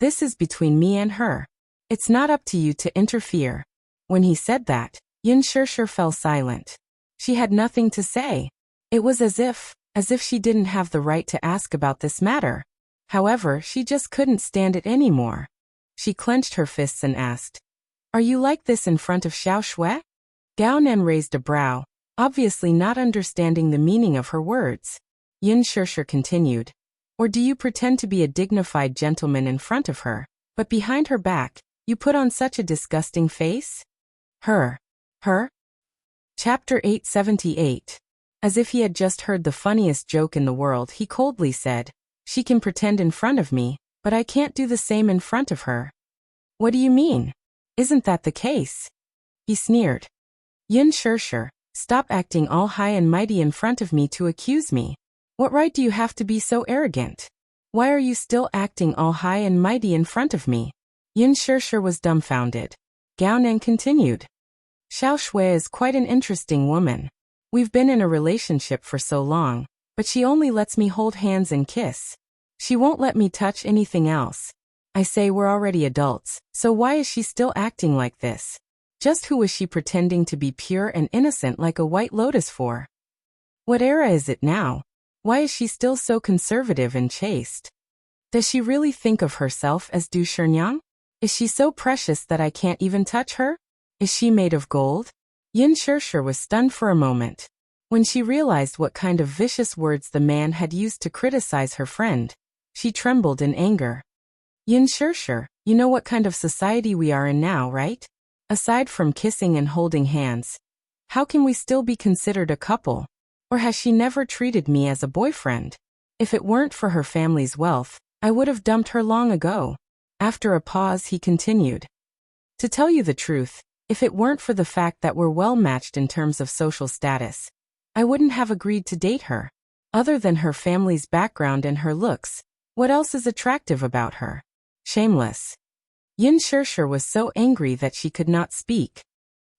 This is between me and her. It's not up to you to interfere. When he said that, Yin Shirshir fell silent. She had nothing to say. It was as if she didn't have the right to ask about this matter. However, she just couldn't stand it anymore. She clenched her fists and asked, "Are you like this in front of Xiao Shui?" Gao Nan raised a brow, obviously not understanding the meaning of her words. Yin Shirshir continued, "Or do you pretend to be a dignified gentleman in front of her, but behind her back, you put on such a disgusting face?" Her? Chapter 878. As if he had just heard the funniest joke in the world, he coldly said, "She can pretend in front of me, but I can't do the same in front of her." "What do you mean? Isn't that the case?" He sneered. "Yin Shirshir, stop acting all high and mighty in front of me to accuse me. What right do you have to be so arrogant? Why are you still acting all high and mighty in front of me?" Yin Shirshir was dumbfounded. Gao Nan continued, "Xiao Shui is quite an interesting woman. We've been in a relationship for so long, but she only lets me hold hands and kiss. She won't let me touch anything else. I say we're already adults, so why is she still acting like this? Just who is she pretending to be pure and innocent like a white lotus for? What era is it now? Why is she still so conservative and chaste? Does she really think of herself as Du Shernyan? Is she so precious that I can't even touch her? Is she made of gold?" Yin Shirshir was stunned for a moment. When she realized what kind of vicious words the man had used to criticize her friend, she trembled in anger. "Yin Shirshir, you know what kind of society we are in now, right? Aside from kissing and holding hands, how can we still be considered a couple? Or has she never treated me as a boyfriend? If it weren't for her family's wealth, I would have dumped her long ago." After a pause, he continued, "To tell you the truth, if it weren't for the fact that we're well matched in terms of social status, I wouldn't have agreed to date her. Other than her family's background and her looks, what else is attractive about her? Shameless." Yin Shirshir was so angry that she could not speak.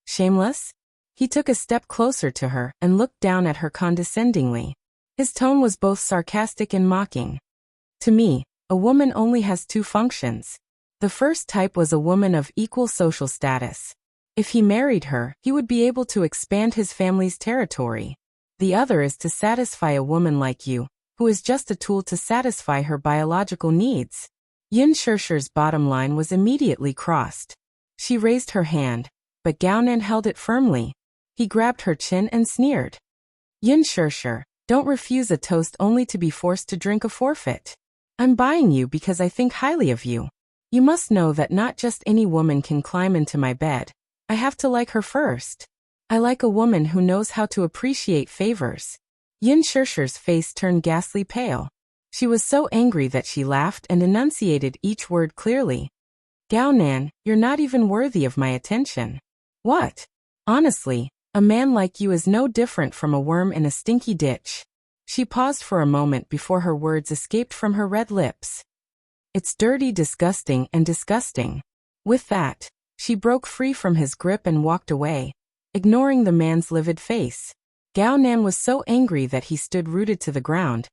"Shameless?" He took a step closer to her and looked down at her condescendingly. His tone was both sarcastic and mocking. "To me, a woman only has two functions. The first type was a woman of equal social status. If he married her, he would be able to expand his family's territory. The other is to satisfy a woman like you, who is just a tool to satisfy her biological needs." Yin Shirshir's bottom line was immediately crossed. She raised her hand, but Gao Nan held it firmly. He grabbed her chin and sneered. "Yin Shirshir, don't refuse a toast only to be forced to drink a forfeit. I'm buying you because I think highly of you. You must know that not just any woman can climb into my bed. I have to like her first. I like a woman who knows how to appreciate favors." Yin Shirshir's face turned ghastly pale. She was so angry that she laughed and enunciated each word clearly. "Gao Nan, you're not even worthy of my attention. What? Honestly, a man like you is no different from a worm in a stinky ditch." She paused for a moment before her words escaped from her red lips. "It's dirty, disgusting, and disgusting." With that, she broke free from his grip and walked away, ignoring the man's livid face. Gao Nan was so angry that he stood rooted to the ground,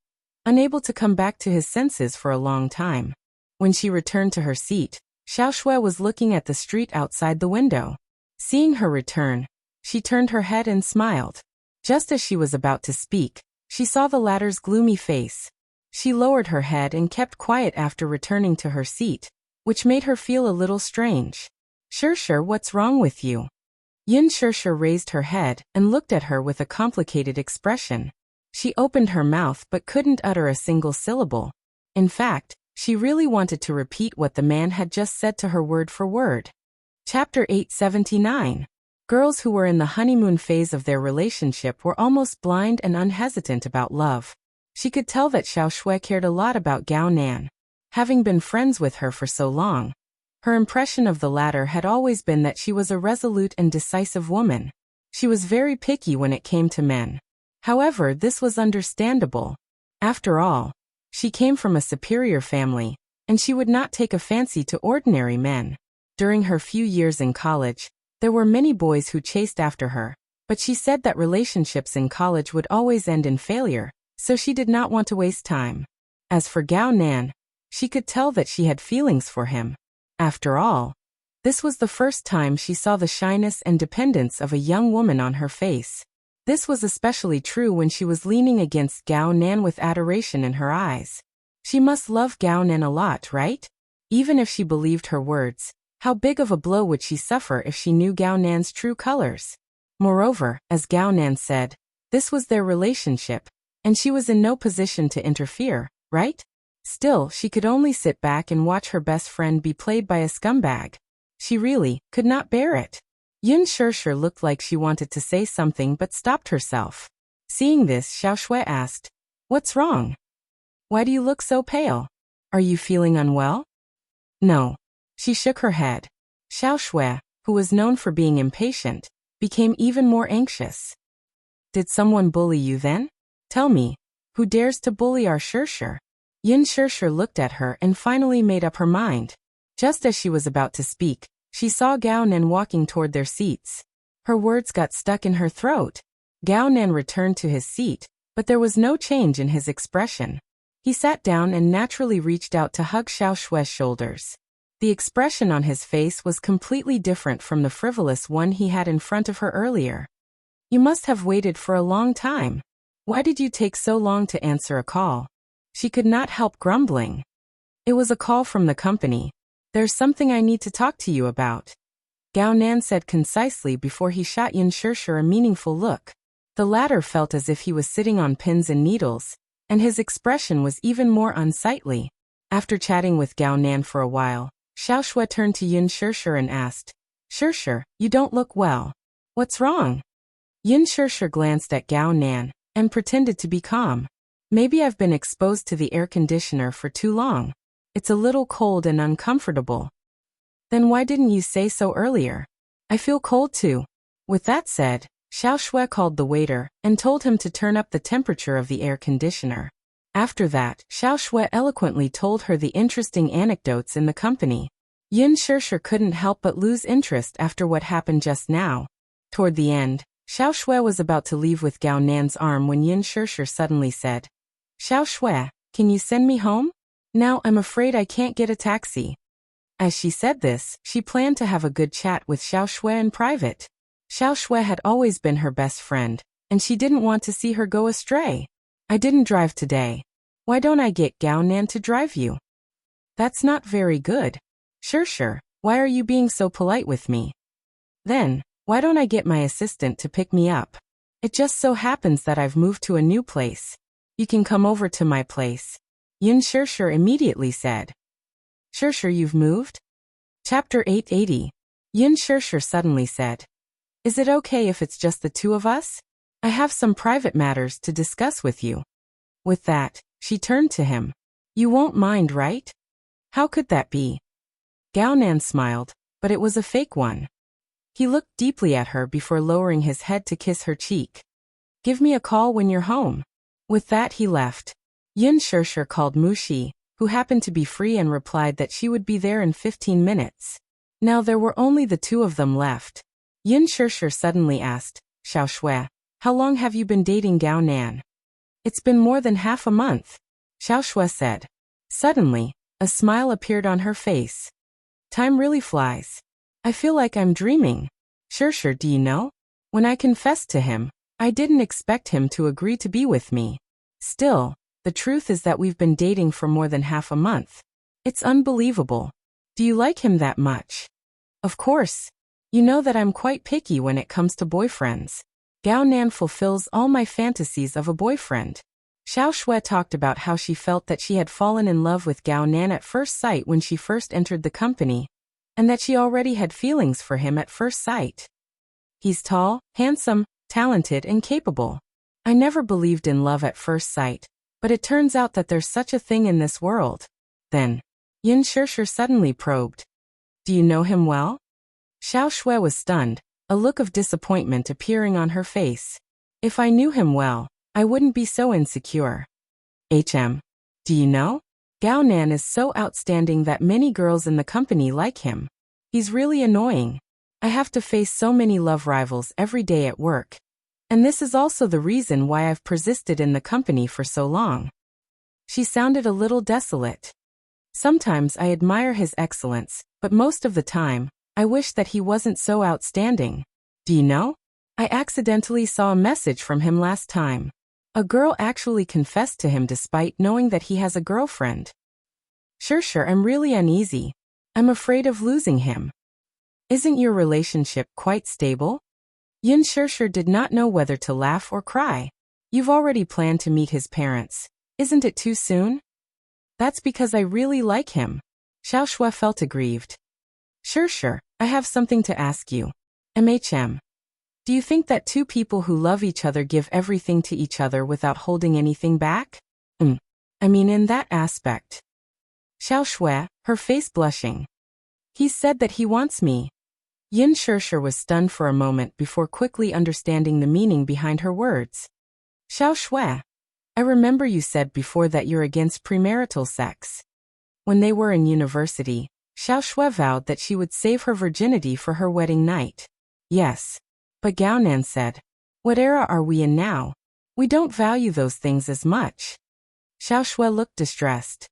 unable to come back to his senses for a long time. When she returned to her seat, Xiao Shui was looking at the street outside the window. Seeing her return, she turned her head and smiled. Just as she was about to speak, she saw the latter's gloomy face. She lowered her head and kept quiet after returning to her seat, which made her feel a little strange. "Shirshir, what's wrong with you?" Yin Shirshir raised her head and looked at her with a complicated expression. She opened her mouth but couldn't utter a single syllable. In fact, she really wanted to repeat what the man had just said to her word for word. Chapter 879. Girls who were in the honeymoon phase of their relationship were almost blind and unhesitant about love. She could tell that Xiao Shui cared a lot about Gao Nan. Having been friends with her for so long, her impression of the latter had always been that she was a resolute and decisive woman. She was very picky when it came to men. However, this was understandable. After all, she came from a superior family, and she would not take a fancy to ordinary men. During her few years in college, there were many boys who chased after her, but she said that relationships in college would always end in failure, so she did not want to waste time. As for Gao Nan, she could tell that she had feelings for him. After all, this was the first time she saw the shyness and dependence of a young woman on her face. This was especially true when she was leaning against Gao Nan with adoration in her eyes. She must love Gao Nan a lot, right? Even if she believed her words, how big of a blow would she suffer if she knew Gao Nan's true colors? Moreover, as Gao Nan said, this was their relationship, and she was in no position to interfere, right? Still, she could only sit back and watch her best friend be played by a scumbag. She really could not bear it. Yun Shishir looked like she wanted to say something but stopped herself. Seeing this, Xiao Shui asked, "What's wrong? Why do you look so pale? Are you feeling unwell?" "No." She shook her head. Xiao Shui, who was known for being impatient, became even more anxious. "Did someone bully you then? Tell me, who dares to bully our Shishir?" Yun Shishir looked at her and finally made up her mind. Just as she was about to speak, she saw Gao Nan walking toward their seats. Her words got stuck in her throat. Gao Nan returned to his seat, but there was no change in his expression. He sat down and naturally reached out to hug Xiao Shui's shoulders. The expression on his face was completely different from the frivolous one he had in front of her earlier. "You must have waited for a long time. Why did you take so long to answer a call?" She could not help grumbling. "It was a call from the company. There's something I need to talk to you about," Gao Nan said concisely before he shot Yun Shishir a meaningful look. The latter felt as if he was sitting on pins and needles, and his expression was even more unsightly. After chatting with Gao Nan for a while, Xiao Shui turned to Yun Shishir and asked, "Shishir, you don't look well. What's wrong?" Yun Shishir glanced at Gao Nan and pretended to be calm. "Maybe I've been exposed to the air conditioner for too long. It's a little cold and uncomfortable." "Then why didn't you say so earlier? I feel cold too." With that said, Xiao Shui called the waiter and told him to turn up the temperature of the air conditioner. After that, Xiao Shui eloquently told her the interesting anecdotes in the company. Yun Shishir couldn't help but lose interest after what happened just now. Toward the end, Xiao Shui was about to leave with Gao Nan's arm when Yun Shishir suddenly said, "Xiao Shui, can you send me home? Now I'm afraid I can't get a taxi." As she said this, she planned to have a good chat with Xiao Shui in private. Xiao Shui had always been her best friend, and she didn't want to see her go astray. "I didn't drive today. Why don't I get Gao Nan to drive you?" "That's not very good. Shishir, why are you being so polite with me?" "Then, why don't I get my assistant to pick me up? It just so happens that I've moved to a new place. You can come over to my place," Yun Shishir immediately said. "Shishir, you've moved?" Chapter 880. Yun Shishir suddenly said, "Is it okay if it's just the two of us? I have some private matters to discuss with you." With that, she turned to him. "You won't mind, right?" "How could that be?" Gao Nan smiled, but it was a fake one. He looked deeply at her before lowering his head to kiss her cheek. "Give me a call when you're home." With that he left. Yun Shishir called Mu Shi, who happened to be free, and replied that she would be there in 15 minutes. Now there were only the two of them left. Yun Shishir suddenly asked, "Xiao Shui, how long have you been dating Gao Nan?" "It's been more than half a month," Xiao Shui said. Suddenly, a smile appeared on her face. "Time really flies. I feel like I'm dreaming. Shishir, do you know? When I confessed to him, I didn't expect him to agree to be with me. Still, the truth is that we've been dating for more than half a month. It's unbelievable. Do you like him that much?" "Of course. You know that I'm quite picky when it comes to boyfriends. Gao Nan fulfills all my fantasies of a boyfriend." Xiao Shui talked about how she felt that she had fallen in love with Gao Nan at first sight when she first entered the company, and that she already had feelings for him at first sight. "He's tall, handsome, talented, and capable. I never believed in love at first sight, but it turns out that there's such a thing in this world." Then, Yun Shishir suddenly probed, "Do you know him well?" Xiao Shui was stunned, a look of disappointment appearing on her face. "If I knew him well, I wouldn't be so insecure." Do you know? Gao Nan is so outstanding that many girls in the company like him. He's really annoying. I have to face so many love rivals every day at work. And this is also the reason why I've persisted in the company for so long. She sounded a little desolate. Sometimes I admire his excellence, but most of the time, I wish that he wasn't so outstanding. Do you know? I accidentally saw a message from him last time. A girl actually confessed to him despite knowing that he has a girlfriend. Sure, I'm really uneasy. I'm afraid of losing him. Isn't your relationship quite stable? Yin Sure did not know whether to laugh or cry. You've already planned to meet his parents. Isn't it too soon? That's because I really like him. Xiao Shui felt aggrieved. Sure, I have something to ask you. Do you think that two people who love each other give everything to each other without holding anything back? I mean in that aspect. Xiao Shui, her face blushing. He said that he wants me. Yin Sure was stunned for a moment before quickly understanding the meaning behind her words. Xiao Shui, I remember you said before that you're against premarital sex. When they were in university, Xiao Shui vowed that she would save her virginity for her wedding night. Yes. But Gao Nan said, what era are we in now? We don't value those things as much. Xiao Shui looked distressed.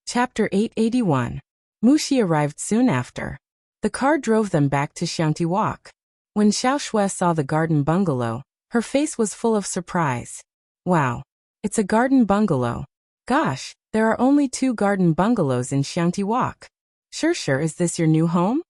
Chapter 881. Muxi arrived soon after. The car drove them back to Xiangti Walk. When Xiao Shui saw the garden bungalow, her face was full of surprise. Wow. It's a garden bungalow. Gosh, there are only 2 garden bungalows in Xiangti Walk. Sure, is this your new home?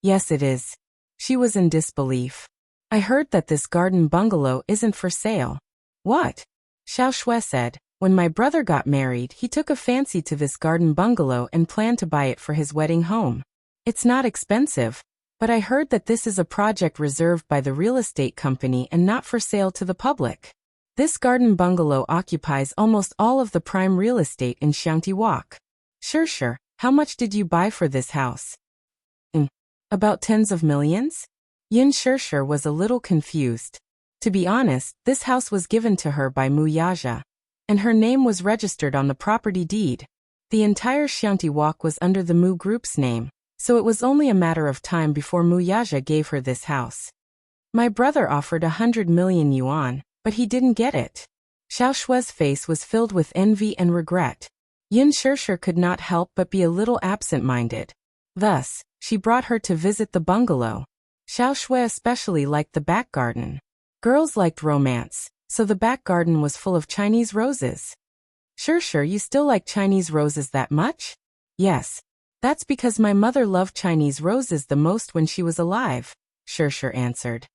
Yes, it is. She was in disbelief. I heard that this garden bungalow isn't for sale. What? Xiao Shui said, when my brother got married, he took a fancy to this garden bungalow and planned to buy it for his wedding home. It's not expensive, but I heard that this is a project reserved by the real estate company and not for sale to the public. This garden bungalow occupies almost all of the prime real estate in Xiangti Walk. Sure, how much did you buy for this house? About tens of millions? Yin Sure was a little confused. To be honest, this house was given to her by Mu Yaja, and her name was registered on the property deed. The entire Xiangti Walk was under the Mu Group's name, so it was only a matter of time before Mu Yaja gave her this house. My brother offered 100 million yuan, but he didn't get it. Xiao Shui's face was filled with envy and regret. Yin Sure could not help but be a little absent-minded. Thus, she brought her to visit the bungalow. Xiao Shui especially liked the back garden. Girls liked romance, so the back garden was full of Chinese roses. Sure, you still like Chinese roses that much? Yes. That's because my mother loved Chinese roses the most when she was alive, Sure answered.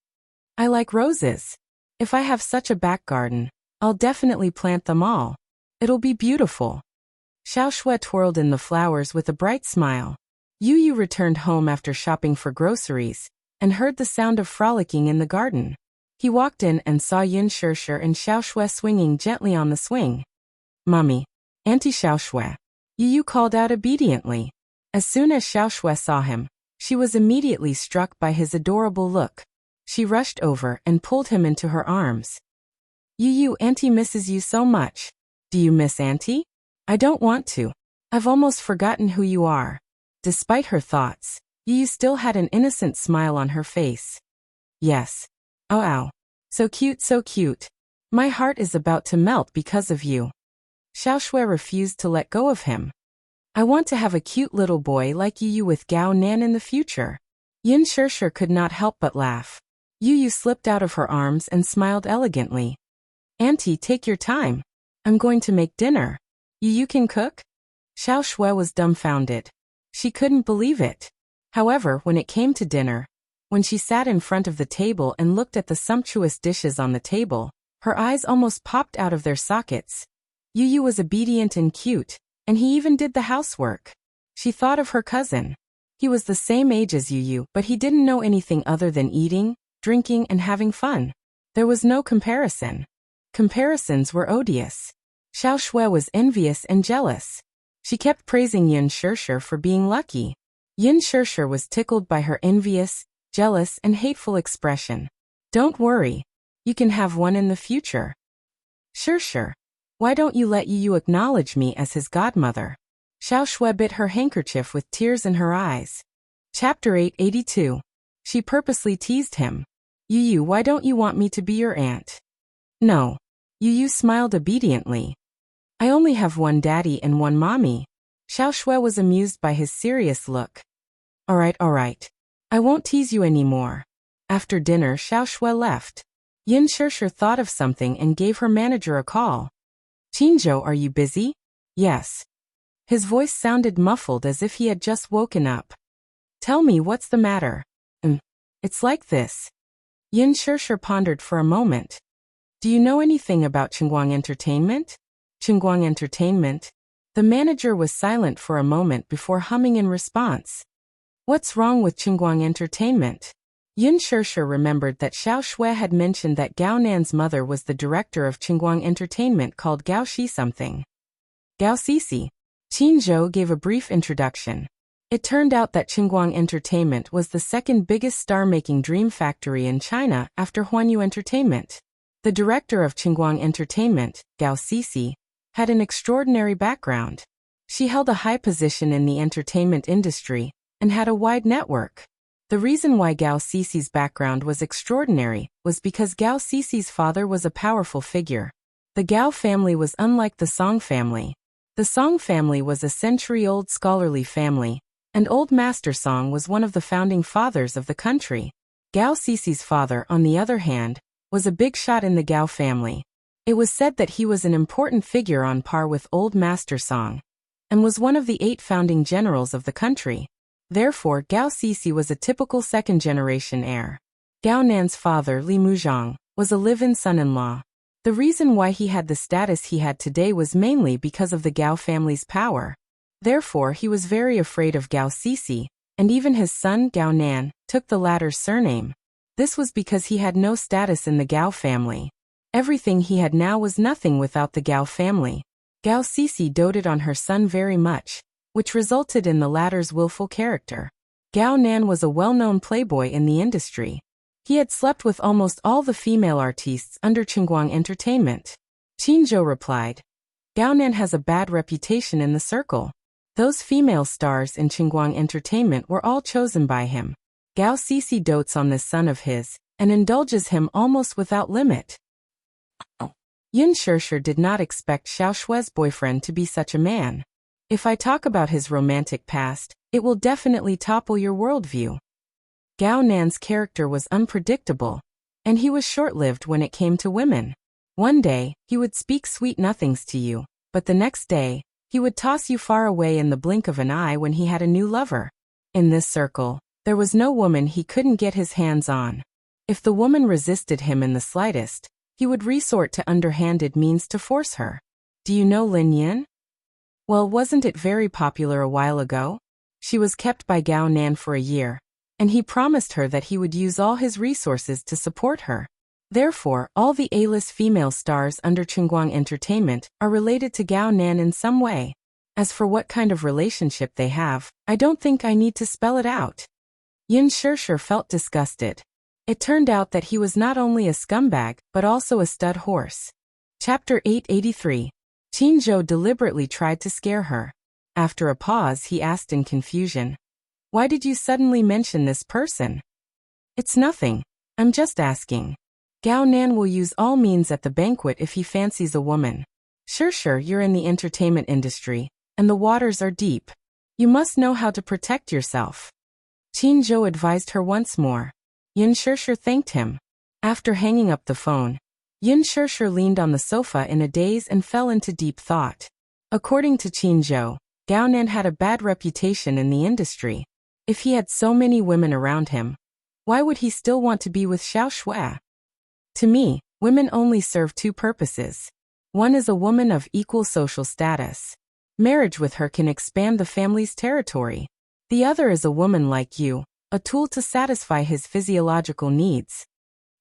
I like roses. If I have such a back garden, I'll definitely plant them all. It'll be beautiful. Xiao Shui twirled in the flowers with a bright smile. Yu returned home after shopping for groceries, and heard the sound of frolicking in the garden. He walked in and saw Yin Sure and Xiao Shui swinging gently on the swing. Mommy. Auntie Xiao Shui. Yu called out obediently. As soon as Xiao Shui saw him, she was immediately struck by his adorable look. She rushed over and pulled him into her arms. Yu, Auntie misses you so much. Do you miss Auntie? I don't want to. I've almost forgotten who you are. Despite her thoughts, Yu still had an innocent smile on her face. Yes. Oh. So cute. My heart is about to melt because of you. Xiao Shui refused to let go of him. I want to have a cute little boy like Yu with Gao Nan in the future. Yin Sure could not help but laugh. Yu slipped out of her arms and smiled elegantly. Auntie, take your time. I'm going to make dinner. Yu can cook? Xiao Shui was dumbfounded. She couldn't believe it. However, when it came to dinner, when she sat in front of the table and looked at the sumptuous dishes on the table, her eyes almost popped out of their sockets. Yu was obedient and cute, and he even did the housework. She thought of her cousin. He was the same age as Yu, but he didn't know anything other than eating, drinking, and having fun. There was no comparison. Comparisons were odious. Xiao Shui was envious and jealous. She kept praising Yin Sure for being lucky. Yin Sure was tickled by her envious, jealous, and hateful expression. Don't worry. You can have one in the future. Sure. Why don't you let Yu acknowledge me as his godmother? Xiao Shui bit her handkerchief with tears in her eyes. Chapter 882. She purposely teased him. Yu, why don't you want me to be your aunt? No. Yu smiled obediently. I only have one daddy and one mommy. Xiao Shui was amused by his serious look. All right. I won't tease you anymore. After dinner, Xiao Shui left. Yin Shishir thought of something and gave her manager a call. Qingzhou, are you busy? Yes. His voice sounded muffled as if he had just woken up. Tell me, what's the matter? It's like this. Yin Shishir pondered for a moment. Do you know anything about Qingguang Entertainment? Qingguang Entertainment? The manager was silent for a moment before humming in response. What's wrong with Qingguang Entertainment? Yin Shishir remembered that Xiao Shui had mentioned that Gao Nan's mother was the director of Qingguang Entertainment called Gao Shi something. Gao Sisi. Qingzhou gave a brief introduction. It turned out that Qingguang Entertainment was the second biggest star-making dream factory in China after Huanyu Entertainment. The director of Qingguang Entertainment, Gao Sisi, had an extraordinary background. She held a high position in the entertainment industry and had a wide network. The reason why Gao Sisi's background was extraordinary was because Gao Sisi's father was a powerful figure. The Gao family was unlike the Song family. The Song family was a century-old scholarly family, and Old Master Song was one of the founding fathers of the country. Gao Sisi's father, on the other hand, was a big shot in the Gao family. It was said that he was an important figure on par with Old Master Song, and was one of the 8 founding generals of the country. Therefore, Gao Sisi was a typical second-generation heir. Gao Nan's father, Li Muzhang, was a live-in son-in-law. The reason why he had the status he had today was mainly because of the Gao family's power. Therefore, he was very afraid of Gao Sisi, and even his son, Gao Nan, took the latter's surname. This was because he had no status in the Gao family. Everything he had now was nothing without the Gao family. Gao Sisi doted on her son very much, which resulted in the latter's willful character. Gao Nan was a well-known playboy in the industry. He had slept with almost all the female artists under Qingguang Entertainment. Qingzhou replied, Gao Nan has a bad reputation in the circle. Those female stars in Qingguang Entertainment were all chosen by him. Gao Sisi dotes on this son of his, and indulges him almost without limit. Yin Shishir did not expect Xiao Shui's boyfriend to be such a man. If I talk about his romantic past, it will definitely topple your worldview. Gao Nan's character was unpredictable, and he was short-lived when it came to women. One day, he would speak sweet nothings to you, but the next day, he would toss you far away in the blink of an eye when he had a new lover. In this circle, there was no woman he couldn't get his hands on. If the woman resisted him in the slightest, he would resort to underhanded means to force her. Do you know Lin Yin? Well, wasn't it very popular a while ago? She was kept by Gao Nan for a year, and he promised her that he would use all his resources to support her. Therefore, all the A-list female stars under Qingguang Entertainment are related to Gao Nan in some way. As for what kind of relationship they have, I don't think I need to spell it out. Yin Shishir felt disgusted. It turned out that he was not only a scumbag, but also a stud horse. Chapter 883. Qingzhou deliberately tried to scare her. After a pause, he asked in confusion, Why did you suddenly mention this person? It's nothing. I'm just asking. Gao Nan will use all means at the banquet if he fancies a woman. Sure, you're in the entertainment industry, and the waters are deep. You must know how to protect yourself. Qingzhou advised her once more. Yin Shishir thanked him. After hanging up the phone, Yin Shishir leaned on the sofa in a daze and fell into deep thought. According to Qingzhou, Gao Nan had a bad reputation in the industry. If he had so many women around him, why would he still want to be with Xiao Shui? To me, women only serve 2 purposes. One is a woman of equal social status. Marriage with her can expand the family's territory. The other is a woman like you, a tool to satisfy his physiological needs.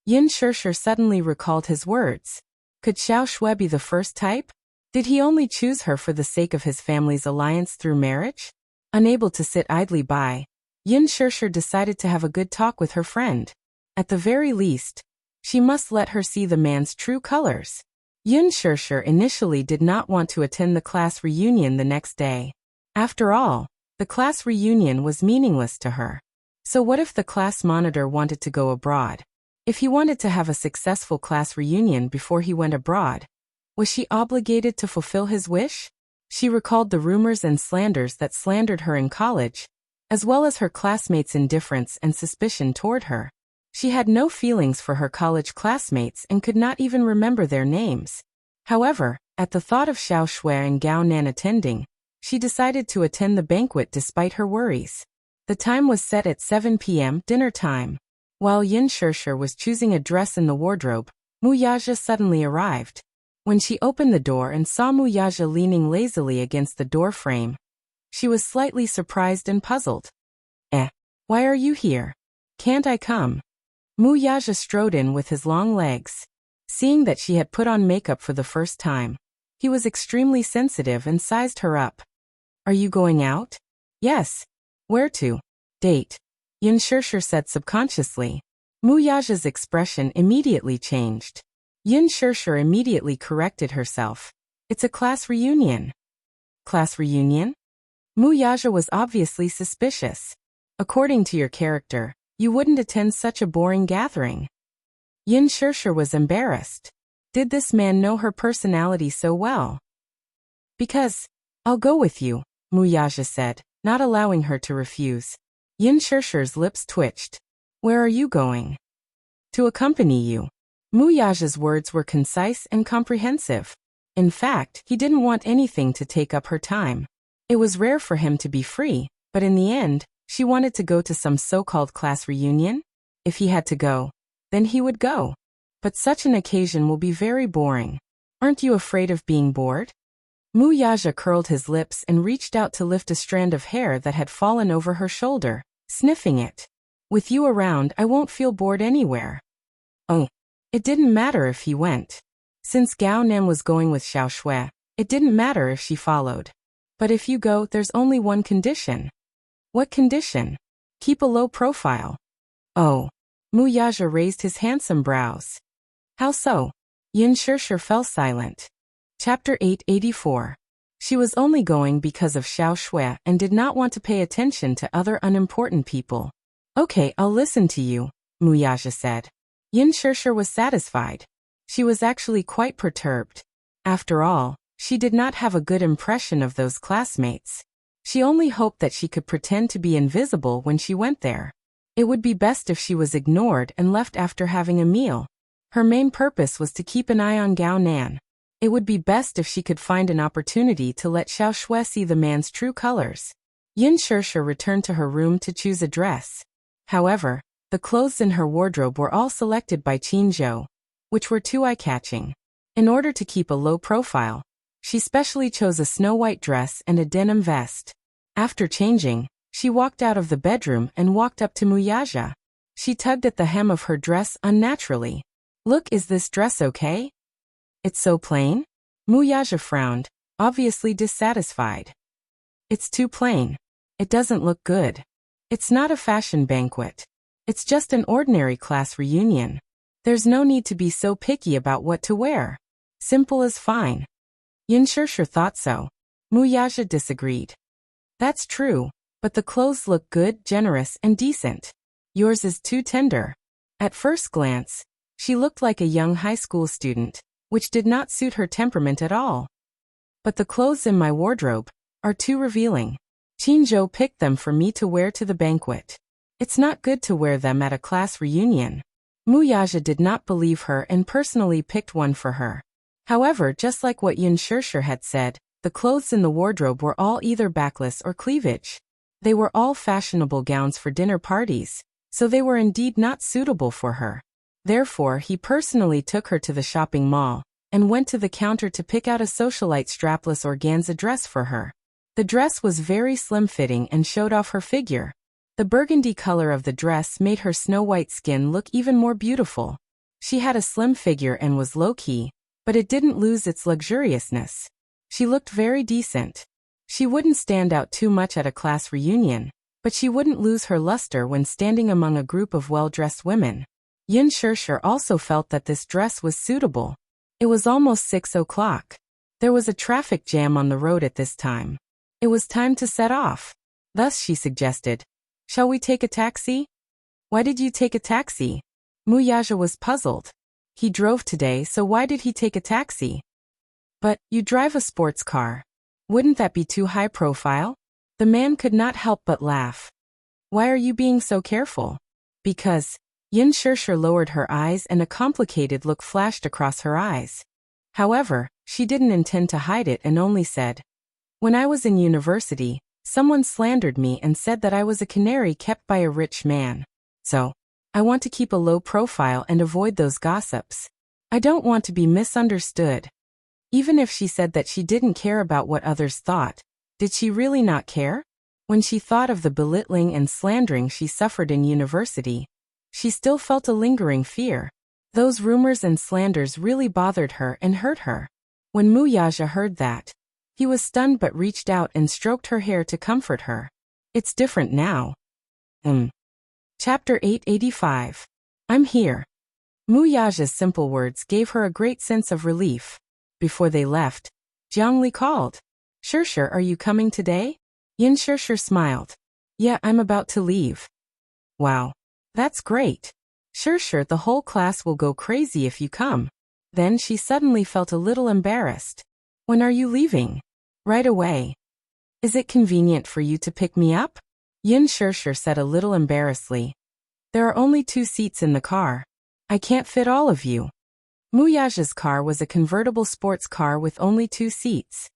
Yin Shishir suddenly recalled his words. Could Xiao Shui be the first type? Did he only choose her for the sake of his family's alliance through marriage? Unable to sit idly by, Yin Shishir decided to have a good talk with her friend. At the very least, she must let her see the man's true colors. Yin Shishir initially did not want to attend the class reunion the next day. After all, the class reunion was meaningless to her. So what if the class monitor wanted to go abroad? If he wanted to have a successful class reunion before he went abroad, was she obligated to fulfill his wish? She recalled the rumors and slanders that slandered her in college, as well as her classmates' indifference and suspicion toward her. She had no feelings for her college classmates and could not even remember their names. However, at the thought of Xiao Shui and Gao Nan attending, she decided to attend the banquet despite her worries. The time was set at 7 p.m. dinner time. While Yin Shishir was choosing a dress in the wardrobe, Mu Yaja suddenly arrived. When she opened the door and saw Mu Yaja leaning lazily against the door frame, she was slightly surprised and puzzled. Why are you here? Can't I come? Mu Yaja strode in with his long legs. Seeing that she had put on makeup for the first time, he was extremely sensitive and sized her up. Are you going out? Yes. Where to? Date. Yin Shishir said subconsciously. Mu Yaja's expression immediately changed. Yin Shishir immediately corrected herself. It's a class reunion. Class reunion? Mu Yaja was obviously suspicious. According to your character, you wouldn't attend such a boring gathering. Yin Shishir was embarrassed. Did this man know her personality so well? Because, I'll go with you, Mu Yaja said, not allowing her to refuse. Yin Shishir's lips twitched. Where are you going? To accompany you. Mu Yaja's words were concise and comprehensive. In fact, he didn't want anything to take up her time. It was rare for him to be free, but in the end, she wanted to go to some so-called class reunion. If he had to go, then he would go. But such an occasion will be very boring. Aren't you afraid of being bored? Mu Yaja curled his lips and reached out to lift a strand of hair that had fallen over her shoulder, sniffing it. With you around, I won't feel bored anywhere. Oh. It didn't matter if he went. Since Gao Nan was going with Xiao Shui, it didn't matter if she followed. But if you go, there's only one condition. What condition? Keep a low profile. Oh. Mu Yaja raised his handsome brows. How so? Yin Shishir fell silent. Chapter 884. She was only going because of Xiao Shui and did not want to pay attention to other unimportant people. Okay, I'll listen to you, Mu Yaja said. Yin Shishir was satisfied. She was actually quite perturbed. After all, she did not have a good impression of those classmates. She only hoped that she could pretend to be invisible when she went there. It would be best if she was ignored and left after having a meal. Her main purpose was to keep an eye on Gao Nan. It would be best if she could find an opportunity to let Xiao Shui see the man's true colors. Yin Shishir returned to her room to choose a dress. However, the clothes in her wardrobe were all selected by Qin Zhou, which were too eye-catching. In order to keep a low profile, she specially chose a snow-white dress and a denim vest. After changing, she walked out of the bedroom and walked up to Mu Yaja. She tugged at the hem of her dress unnaturally. Look, is this dress okay? It's so plain? Mu Yaja frowned, obviously dissatisfied. It's too plain. It doesn't look good. It's not a fashion banquet. It's just an ordinary class reunion. There's no need to be so picky about what to wear. Simple is fine. Yin Shishir thought so. Mu Yaja disagreed. That's true, but the clothes look good, generous, and decent. Yours is too tender. At first glance, she looked like a young high school student, which did not suit her temperament at all. But the clothes in my wardrobe are too revealing. Qin Zhou picked them for me to wear to the banquet. It's not good to wear them at a class reunion. Mu Yaja did not believe her and personally picked one for her. However, just like what Yin Shishir had said, the clothes in the wardrobe were all either backless or cleavage. They were all fashionable gowns for dinner parties, so they were indeed not suitable for her. Therefore, he personally took her to the shopping mall and went to the counter to pick out a socialite strapless organza dress for her. The dress was very slim-fitting and showed off her figure. The burgundy color of the dress made her snow-white skin look even more beautiful. She had a slim figure and was low-key, but it didn't lose its luxuriousness. She looked very decent. She wouldn't stand out too much at a class reunion, but she wouldn't lose her luster when standing among a group of well-dressed women. Yin Shishir also felt that this dress was suitable. It was almost 6 o'clock. There was a traffic jam on the road at this time. It was time to set off. Thus she suggested, "Shall we take a taxi?" "Why did you take a taxi?" Muyaja was puzzled. He drove today, so why did he take a taxi? But, you drive a sports car. Wouldn't that be too high profile? The man could not help but laugh. Why are you being so careful? Because, Yin Shirshir lowered her eyes and a complicated look flashed across her eyes. However, she didn't intend to hide it and only said, when I was in university, someone slandered me and said that I was a canary kept by a rich man. So, I want to keep a low profile and avoid those gossips. I don't want to be misunderstood. Even if she said that she didn't care about what others thought, did she really not care? When she thought of the belittling and slandering she suffered in university, she still felt a lingering fear. Those rumors and slanders really bothered her and hurt her. When Muyaja heard that, he was stunned but reached out and stroked her hair to comfort her. It's different now. Chapter 885. I'm here. Muyaja's simple words gave her a great sense of relief. Before they left, Jiangli called. Shirshir, are you coming today? Yin Shirshir smiled. Yeah, I'm about to leave. Wow. That's great. Shirshir, the whole class will go crazy if you come. Then she suddenly felt a little embarrassed. When are you leaving? Right away. Is it convenient for you to pick me up? Yin Shirshir said a little embarrassedly. There are only 2 seats in the car. I can't fit all of you. Muyaja's car was a convertible sports car with only 2 seats.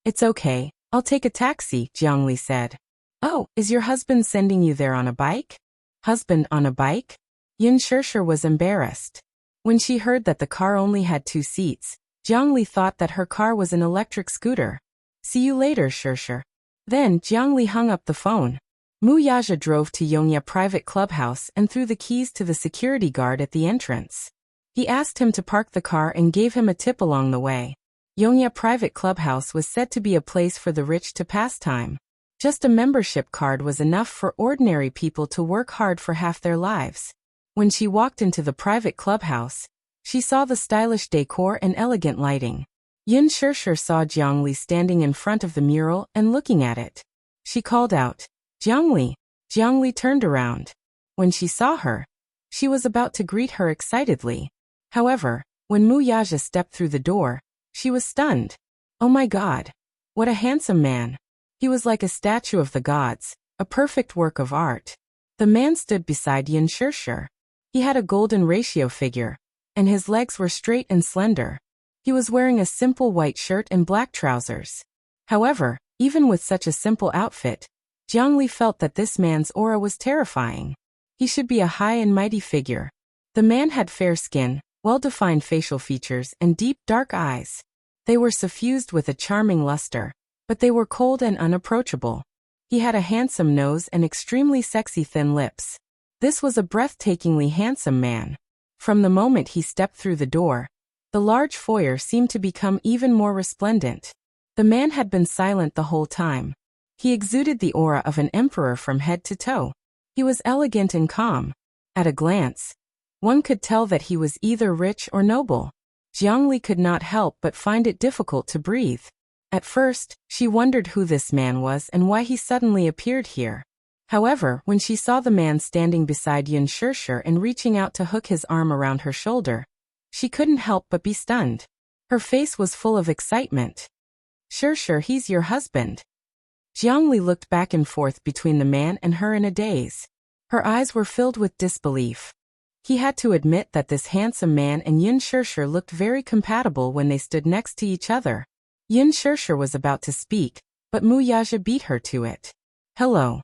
It's okay, I'll take a taxi, Jiangli said. Oh, is your husband sending you there on a bike? Husband on a bike? Yin Shirshir was embarrassed. When she heard that the car only had 2 seats, Jiangli thought that her car was an electric scooter. See you later, Shirshir. Then Jiangli hung up the phone. Muyaja drove to Yongya private clubhouse and threw the keys to the security guard at the entrance. He asked him to park the car and gave him a tip along the way. Yongya private clubhouse was said to be a place for the rich to pass time. Just a membership card was enough for ordinary people to work hard for half their lives. When she walked into the private clubhouse, she saw the stylish decor and elegant lighting. Yin Shirshir saw Jiangli standing in front of the mural and looking at it. She called out, Jiangli. Jiangli turned around. When she saw her, she was about to greet her excitedly. However, when Muyaja stepped through the door, she was stunned. Oh my God! What a handsome man! He was like a statue of the gods, a perfect work of art. The man stood beside Yin Shirshir. He had a golden ratio figure, and his legs were straight and slender. He was wearing a simple white shirt and black trousers. However, even with such a simple outfit, Jiangli felt that this man's aura was terrifying. He should be a high and mighty figure. The man had fair skin, well-defined facial features and deep, dark eyes. They were suffused with a charming luster, but they were cold and unapproachable. He had a handsome nose and extremely sexy thin lips. This was a breathtakingly handsome man. From the moment he stepped through the door, the large foyer seemed to become even more resplendent. The man had been silent the whole time. He exuded the aura of an emperor from head to toe. He was elegant and calm. At a glance, one could tell that he was either rich or noble. Jiangli could not help but find it difficult to breathe. At first, she wondered who this man was and why he suddenly appeared here. However, when she saw the man standing beside Yin Shirshir and reaching out to hook his arm around her shoulder, she couldn't help but be stunned. Her face was full of excitement. Shirshir, he's your husband. Jiangli looked back and forth between the man and her in a daze. Her eyes were filled with disbelief. He had to admit that this handsome man and Yin Shirshir looked very compatible when they stood next to each other. Yin Shirshir was about to speak, but Muyaja beat her to it. Hello.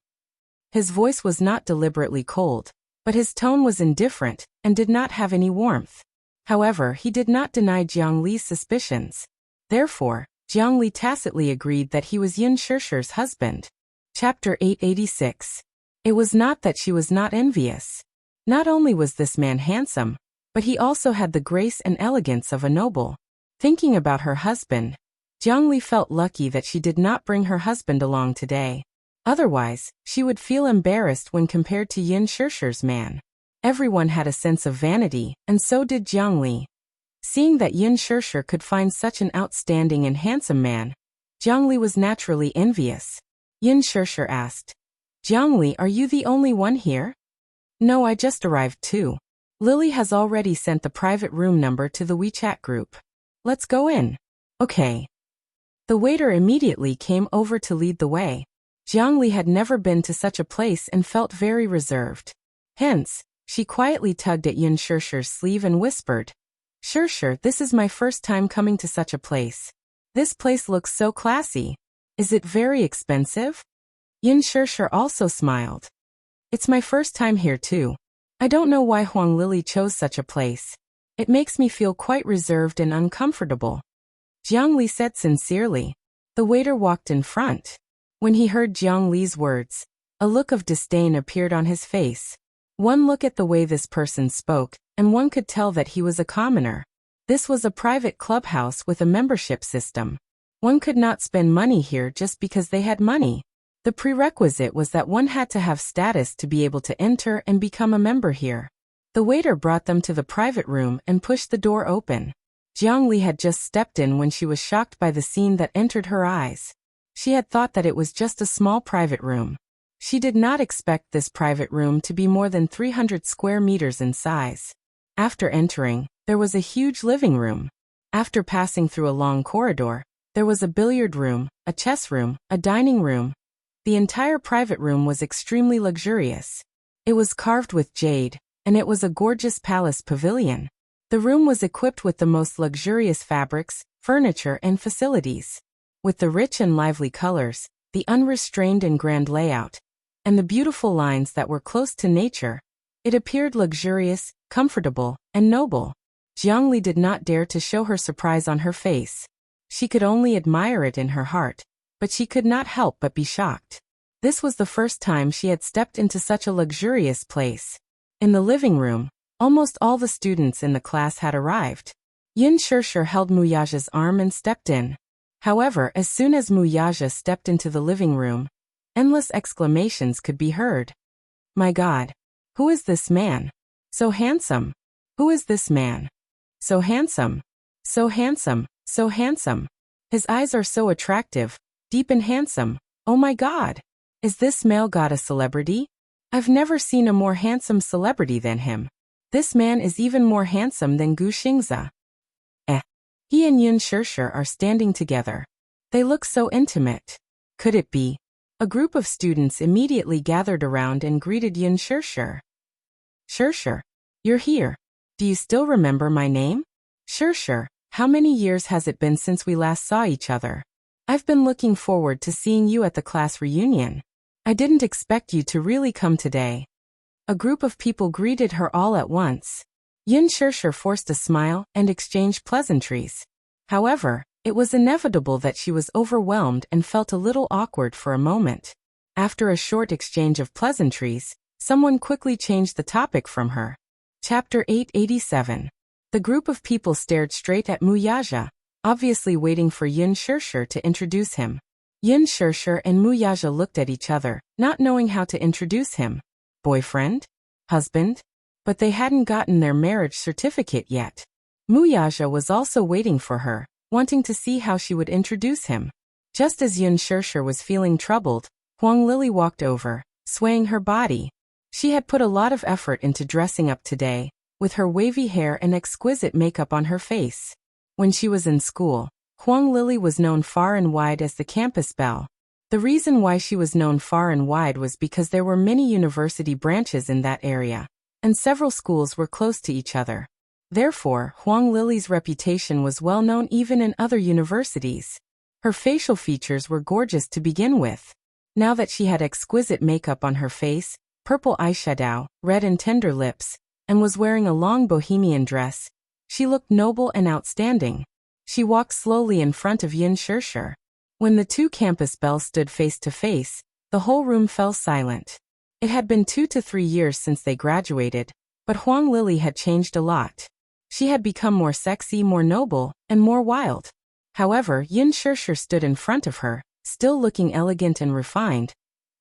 His voice was not deliberately cold, but his tone was indifferent and did not have any warmth. However, he did not deny Jiangli's suspicions. Therefore, Jiangli tacitly agreed that he was Yin Shirshir's husband. Chapter 886. It was not that she was not envious. Not only was this man handsome, but he also had the grace and elegance of a noble. Thinking about her husband, Jiangli felt lucky that she did not bring her husband along today. Otherwise, she would feel embarrassed when compared to Yin Shirshir's man. Everyone had a sense of vanity, and so did Jiangli. Seeing that Yin Shirshir could find such an outstanding and handsome man, Jiangli was naturally envious. Yin Shirshir asked, Jiangli, are you the only one here? No, I just arrived too. Lily has already sent the private room number to the WeChat group. Let's go in. Okay. The waiter immediately came over to lead the way. Jiangli had never been to such a place and felt very reserved. Hence, she quietly tugged at Yun Shishir's sleeve and whispered, "Shishir, this is my first time coming to such a place. This place looks so classy. Is it very expensive?" Yun Shishir also smiled. "It's my first time here too. I don't know why Huang Lili chose such a place. It makes me feel quite reserved and uncomfortable." Jiang Li said sincerely. The waiter walked in front. When he heard Jiang Li's words, a look of disdain appeared on his face. One look at the way this person spoke, and one could tell that he was a commoner. This was a private clubhouse with a membership system. One could not spend money here just because they had money. The prerequisite was that one had to have status to be able to enter and become a member here. The waiter brought them to the private room and pushed the door open. Jiang Li had just stepped in when she was shocked by the scene that entered her eyes. She had thought that it was just a small private room. She did not expect this private room to be more than 300 square meters in size. After entering, there was a huge living room. After passing through a long corridor, there was a billiard room, a chess room, a dining room. The entire private room was extremely luxurious. It was carved with jade, and it was a gorgeous palace pavilion. The room was equipped with the most luxurious fabrics, furniture, and facilities. With the rich and lively colors, the unrestrained and grand layout, and the beautiful lines that were close to nature, it appeared luxurious, comfortable, and noble. Jiang Li did not dare to show her surprise on her face. She could only admire it in her heart, but she could not help but be shocked. This was the first time she had stepped into such a luxurious place. In the living room, almost all the students in the class had arrived. Yun Shishir held Muyaja's arm and stepped in. However, as soon as Muyaja stepped into the living room, endless exclamations could be heard. "My God! Who is this man? So handsome! Who is this man? So handsome! So handsome! So handsome! His eyes are so attractive, deep and handsome. Oh my God! Is this male god a celebrity? I've never seen a more handsome celebrity than him. This man is even more handsome than Gu Xingzi. He and Yun Shishir are standing together. They look so intimate. Could it be?" A group of students immediately gathered around and greeted Yun Shishir. "Shishir, you're here. Do you still remember my name?" "Shishir, how many years has it been since we last saw each other? I've been looking forward to seeing you at the class reunion. I didn't expect you to really come today." A group of people greeted her all at once. Yun Shishir forced a smile and exchanged pleasantries. However, it was inevitable that she was overwhelmed and felt a little awkward for a moment. After a short exchange of pleasantries, someone quickly changed the topic from her. Chapter 887. The group of people stared straight at Muyaja, obviously waiting for Yun Shishir to introduce him. Yun Shishir and Muyaja looked at each other, not knowing how to introduce him. Boyfriend? Husband? But they hadn't gotten their marriage certificate yet. Muyaja was also waiting for her, wanting to see how she would introduce him. Just as Yun Shishir was feeling troubled, Huang Lili walked over, swaying her body. She had put a lot of effort into dressing up today, with her wavy hair and exquisite makeup on her face. When she was in school, Huang Lili was known far and wide as the campus belle. The reason why she was known far and wide was because there were many university branches in that area, and several schools were close to each other. Therefore, Huang Lili's reputation was well known even in other universities. Her facial features were gorgeous to begin with. Now that she had exquisite makeup on her face, purple eyeshadow, red and tender lips, and was wearing a long bohemian dress, she looked noble and outstanding. She walked slowly in front of Yun Shishir. When the two campus belles stood face to face, the whole room fell silent. It had been 2 to 3 years since they graduated, but Huang Lili had changed a lot. She had become more sexy, more noble, and more wild. However, Yun Shishir stood in front of her, still looking elegant and refined,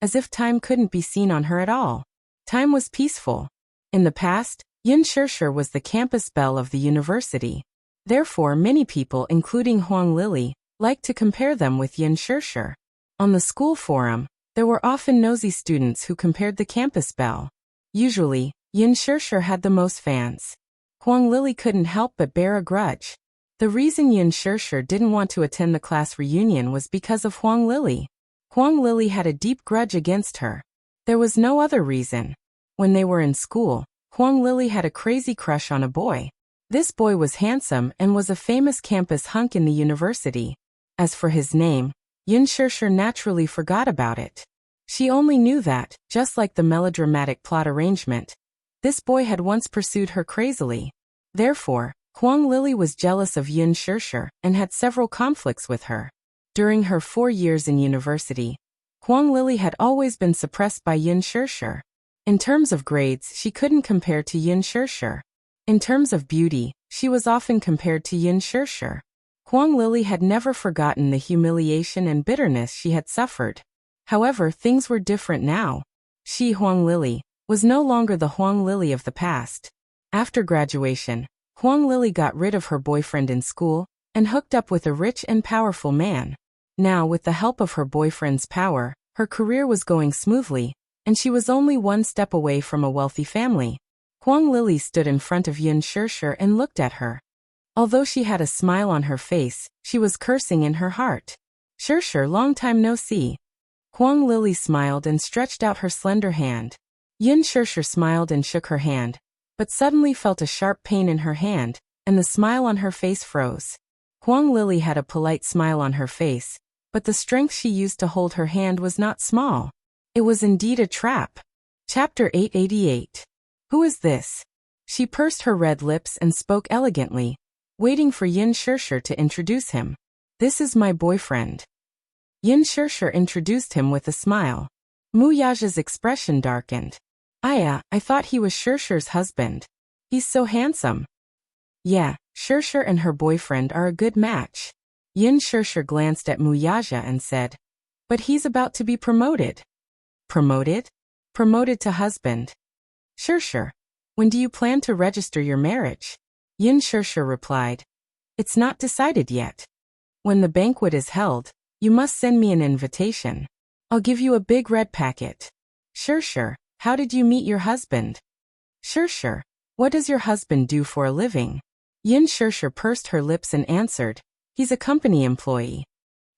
as if time couldn't be seen on her at all. Time was peaceful. In the past, Yun Shishir was the campus belle of the university. Therefore, many people, including Huang Lili, liked to compare them with Yun Shishir. On the school forum, there were often nosy students who compared the campus belle. Usually, Yin Shishir had the most fans. Huang Lili couldn't help but bear a grudge. The reason Yin Shishir didn't want to attend the class reunion was because of Huang Lili. Huang Lili had a deep grudge against her. There was no other reason. When they were in school, Huang Lili had a crazy crush on a boy. This boy was handsome and was a famous campus hunk in the university. As for his name, Yin Shishir naturally forgot about it. She only knew that, just like the melodramatic plot arrangement, this boy had once pursued her crazily. Therefore, Huang Lili was jealous of Yin Shishir and had several conflicts with her. During her 4 years in university, Huang Lili had always been suppressed by Yin Shishir. In terms of grades, she couldn't compare to Yin Shishir. In terms of beauty, she was often compared to Yin Shishir. Huang Lili had never forgotten the humiliation and bitterness she had suffered. However, things were different now. She, Huang Lili, was no longer the Huang Lili of the past. After graduation, Huang Lili got rid of her boyfriend in school and hooked up with a rich and powerful man. Now, with the help of her boyfriend's power, her career was going smoothly, and she was only one step away from a wealthy family. Huang Lili stood in front of Yin Shishir and looked at her. Although she had a smile on her face, she was cursing in her heart. Shishir, long time no see. Huang Lili smiled and stretched out her slender hand. Yin Shishir smiled and shook her hand, but suddenly felt a sharp pain in her hand, and the smile on her face froze. Huang Lili had a polite smile on her face, but the strength she used to hold her hand was not small. It was indeed a trap. Chapter 888. Who is this? She pursed her red lips and spoke elegantly, waiting for Yin Shishir to introduce him. This is my boyfriend. Yin Shishir introduced him with a smile. Mu Yaja's expression darkened. I thought he was Shishir's husband. He's so handsome. Yeah, Shishir and her boyfriend are a good match. Yin Shishir glanced at Mu Yaja and said, but he's about to be promoted. Promoted? Promoted to husband. Shishir, when do you plan to register your marriage? Yin Shishir replied, it's not decided yet. When the banquet is held, you must send me an invitation. I'll give you a big red packet. Shishir, how did you meet your husband? Shishir, what does your husband do for a living? Yin Shishir pursed her lips and answered, he's a company employee.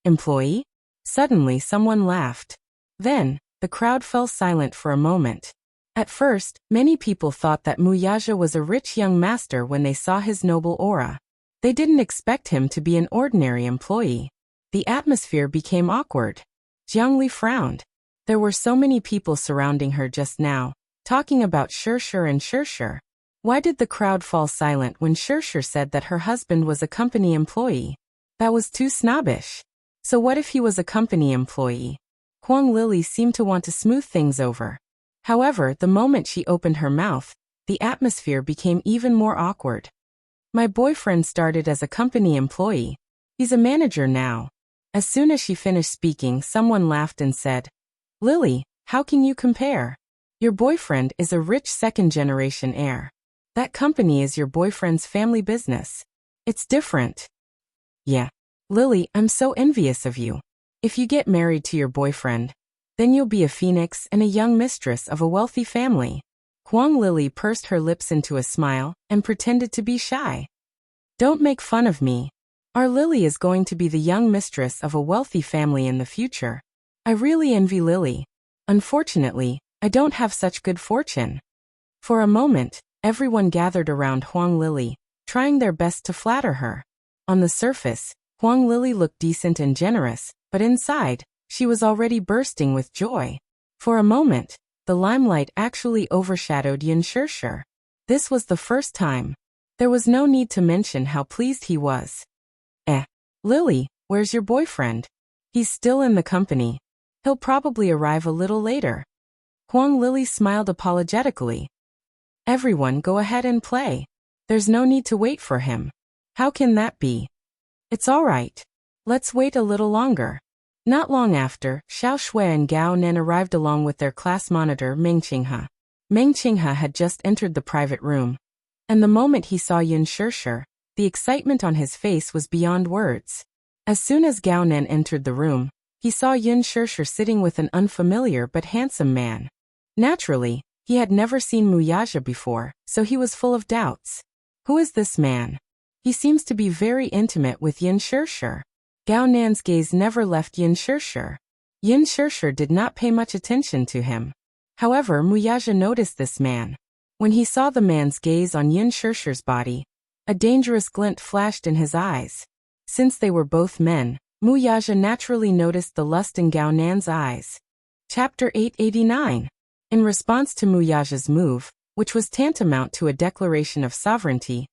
Employee? Suddenly someone laughed. Then, the crowd fell silent for a moment. At first, many people thought that Mu Yaja was a rich young master when they saw his noble aura. They didn't expect him to be an ordinary employee. The atmosphere became awkward. Jiang Li frowned. There were so many people surrounding her just now, talking about Shishir and Shishir. Why did the crowd fall silent when Shishir said that her husband was a company employee? That was too snobbish. So what if he was a company employee? Huang Lili seemed to want to smooth things over. However, the moment she opened her mouth, the atmosphere became even more awkward. My boyfriend started as a company employee. He's a manager now. As soon as she finished speaking, someone laughed and said, Lily, how can you compare? Your boyfriend is a rich second-generation heir. That company is your boyfriend's family business. It's different. Yeah. Lily, I'm so envious of you. If you get married to your boyfriend, then you'll be a phoenix and a young mistress of a wealthy family. Huang Lili pursed her lips into a smile and pretended to be shy. Don't make fun of me. Our Lily is going to be the young mistress of a wealthy family in the future. I really envy Lily. Unfortunately, I don't have such good fortune. For a moment, everyone gathered around Huang Lili, trying their best to flatter her. On the surface, Huang Lili looked decent and generous, but inside, she was already bursting with joy. For a moment, the limelight actually overshadowed Yin Shishir. This was the first time. There was no need to mention how pleased he was. Lily, where's your boyfriend? He's still in the company. He'll probably arrive a little later. Huang Lili smiled apologetically. Everyone go ahead and play. There's no need to wait for him. How can that be? It's all right. Let's wait a little longer. Not long after, Xiao Shui and Gao Nen arrived along with their class monitor Meng Qinghe. Meng Qinghe had just entered the private room. And the moment he saw Yin Shishir, the excitement on his face was beyond words. As soon as Gao Nen entered the room, he saw Yin Shishir sitting with an unfamiliar but handsome man. Naturally, He had never seen Muyaja before, so he was full of doubts. Who is this man? He seems to be very intimate with Yin Shirshir. Gao Nan's gaze never left Yin Shirshir. Yin Shirshir did not pay much attention to him. However, Muyaja noticed this man. When he saw the man's gaze on Yin Shirshir's body, a dangerous glint flashed in his eyes. Since they were both men, Muyaja naturally noticed the lust in Gao Nan's eyes. Chapter 889. In response to Muyaja's move, which was tantamount to a declaration of sovereignty,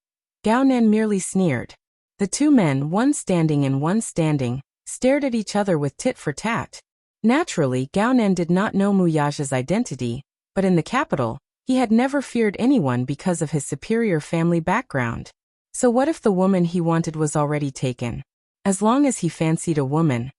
Gao Nan merely sneered. The two men, one standing and one standing, stared at each other with tit for tat. Naturally, Gao Nan did not know Muyaja's identity, but in the capital, he had never feared anyone because of his superior family background. So what if the woman he wanted was already taken? As long as he fancied a woman,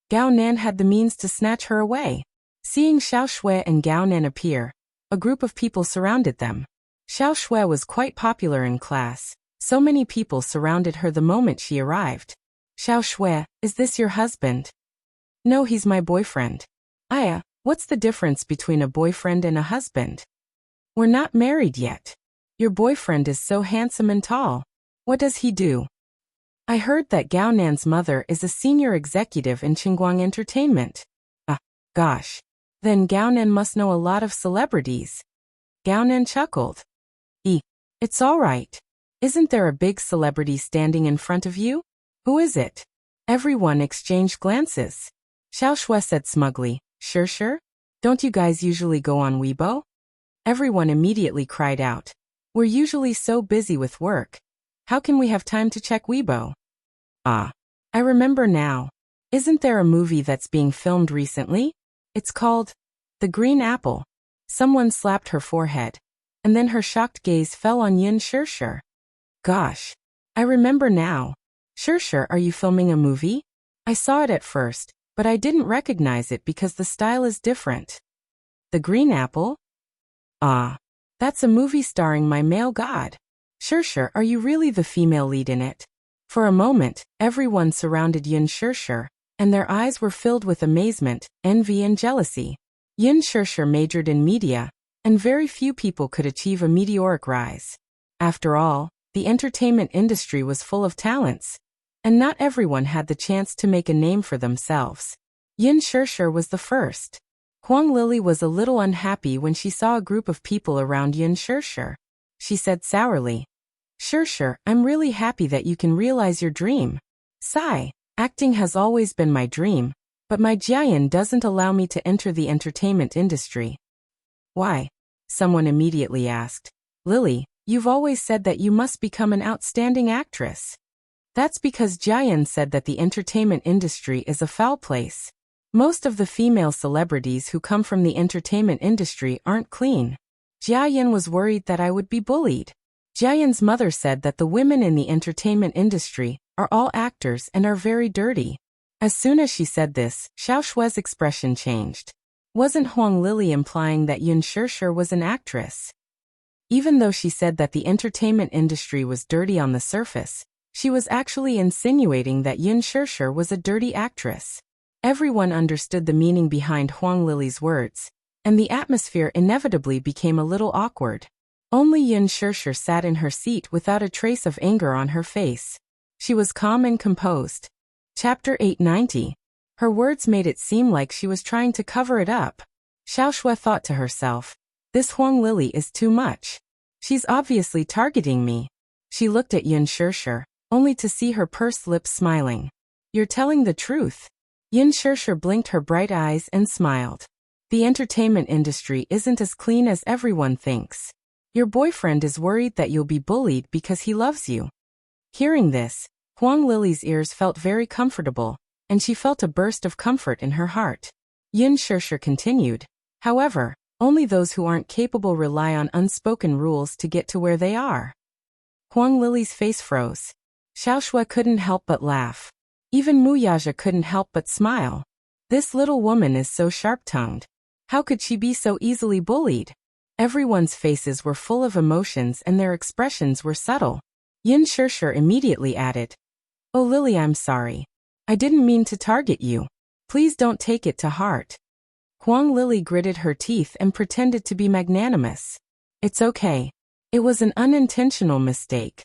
Gao Nan had the means to snatch her away. Seeing Xiao Shui and Gao Nan appear, a group of people surrounded them. Xiao Shui was quite popular in class. So many people surrounded her the moment she arrived. Xiao Shui, is this your husband? No, he's my boyfriend. Aya, what's the difference between a boyfriend and a husband? We're not married yet. Your boyfriend is so handsome and tall. What does he do? I heard that Gao Nan's mother is a senior executive in Qingguang Entertainment. Gosh. Then Gao Nan must know a lot of celebrities. Gao Nan chuckled. It's all right. Isn't there a big celebrity standing in front of you? Who is it? Everyone exchanged glances. Xiao Shui said smugly, Sure. Don't you guys usually go on Weibo? Everyone immediately cried out. We're usually so busy with work. How can we have time to check Weibo? I remember now. Isn't there a movie that's being filmed recently? It's called The Green Apple. Someone slapped her forehead, and then her shocked gaze fell on Yin Shirshir. Gosh, I remember now. Shirshir, are you filming a movie? I saw it at first, but I didn't recognize it because the style is different. The Green Apple? That's a movie starring my male god. Shirshir, are you really the female lead in it? For a moment, everyone surrounded Yin Shirshir, and their eyes were filled with amazement, envy and jealousy. Yin Shirshir majored in media, and very few people could achieve a meteoric rise. After all, the entertainment industry was full of talents, and not everyone had the chance to make a name for themselves. Yin Shirshir was the first. Huang Lili was a little unhappy when she saw a group of people around Yin Shirshir. She said sourly, Shirshir, I'm really happy that you can realize your dream. Sigh, acting has always been my dream, but my Jiayan doesn't allow me to enter the entertainment industry. Why? Someone immediately asked. Lily, you've always said that you must become an outstanding actress. That's because Jiayan said that the entertainment industry is a foul place. Most of the female celebrities who come from the entertainment industry aren't clean. Jiayan was worried that I would be bullied. Jiayan's mother said that the women in the entertainment industry are all actors and are very dirty. As soon as she said this, Xiao Shui's expression changed. Wasn't Huang Lili implying that Yin Shirshir was an actress? Even though she said that the entertainment industry was dirty on the surface, she was actually insinuating that Yin Shirshir was a dirty actress. Everyone understood the meaning behind Huang Lili's words, and the atmosphere inevitably became a little awkward. Only Yin Shirshir sat in her seat without a trace of anger on her face. She was calm and composed. Chapter 890. Her words made it seem like she was trying to cover it up. Xiao Shui thought to herself, this Huang Lili is too much. She's obviously targeting me. She looked at Yin Shirshir, only to see her pursed lips smiling. You're telling the truth. Yin Shirshir blinked her bright eyes and smiled. The entertainment industry isn't as clean as everyone thinks. Your boyfriend is worried that you'll be bullied because he loves you. Hearing this, Huang Lili's ears felt very comfortable, and she felt a burst of comfort in her heart. Yin Shirshir continued, however, only those who aren't capable rely on unspoken rules to get to where they are. Huang Lili's face froze. Xiao Shui couldn't help but laugh. Even Muyaja couldn't help but smile. This little woman is so sharp-tongued. How could she be so easily bullied? Everyone's faces were full of emotions and their expressions were subtle. Yin Shirshir immediately added, Oh Lily, I'm sorry. I didn't mean to target you. Please don't take it to heart. Huang Lili gritted her teeth and pretended to be magnanimous. It's okay. It was an unintentional mistake.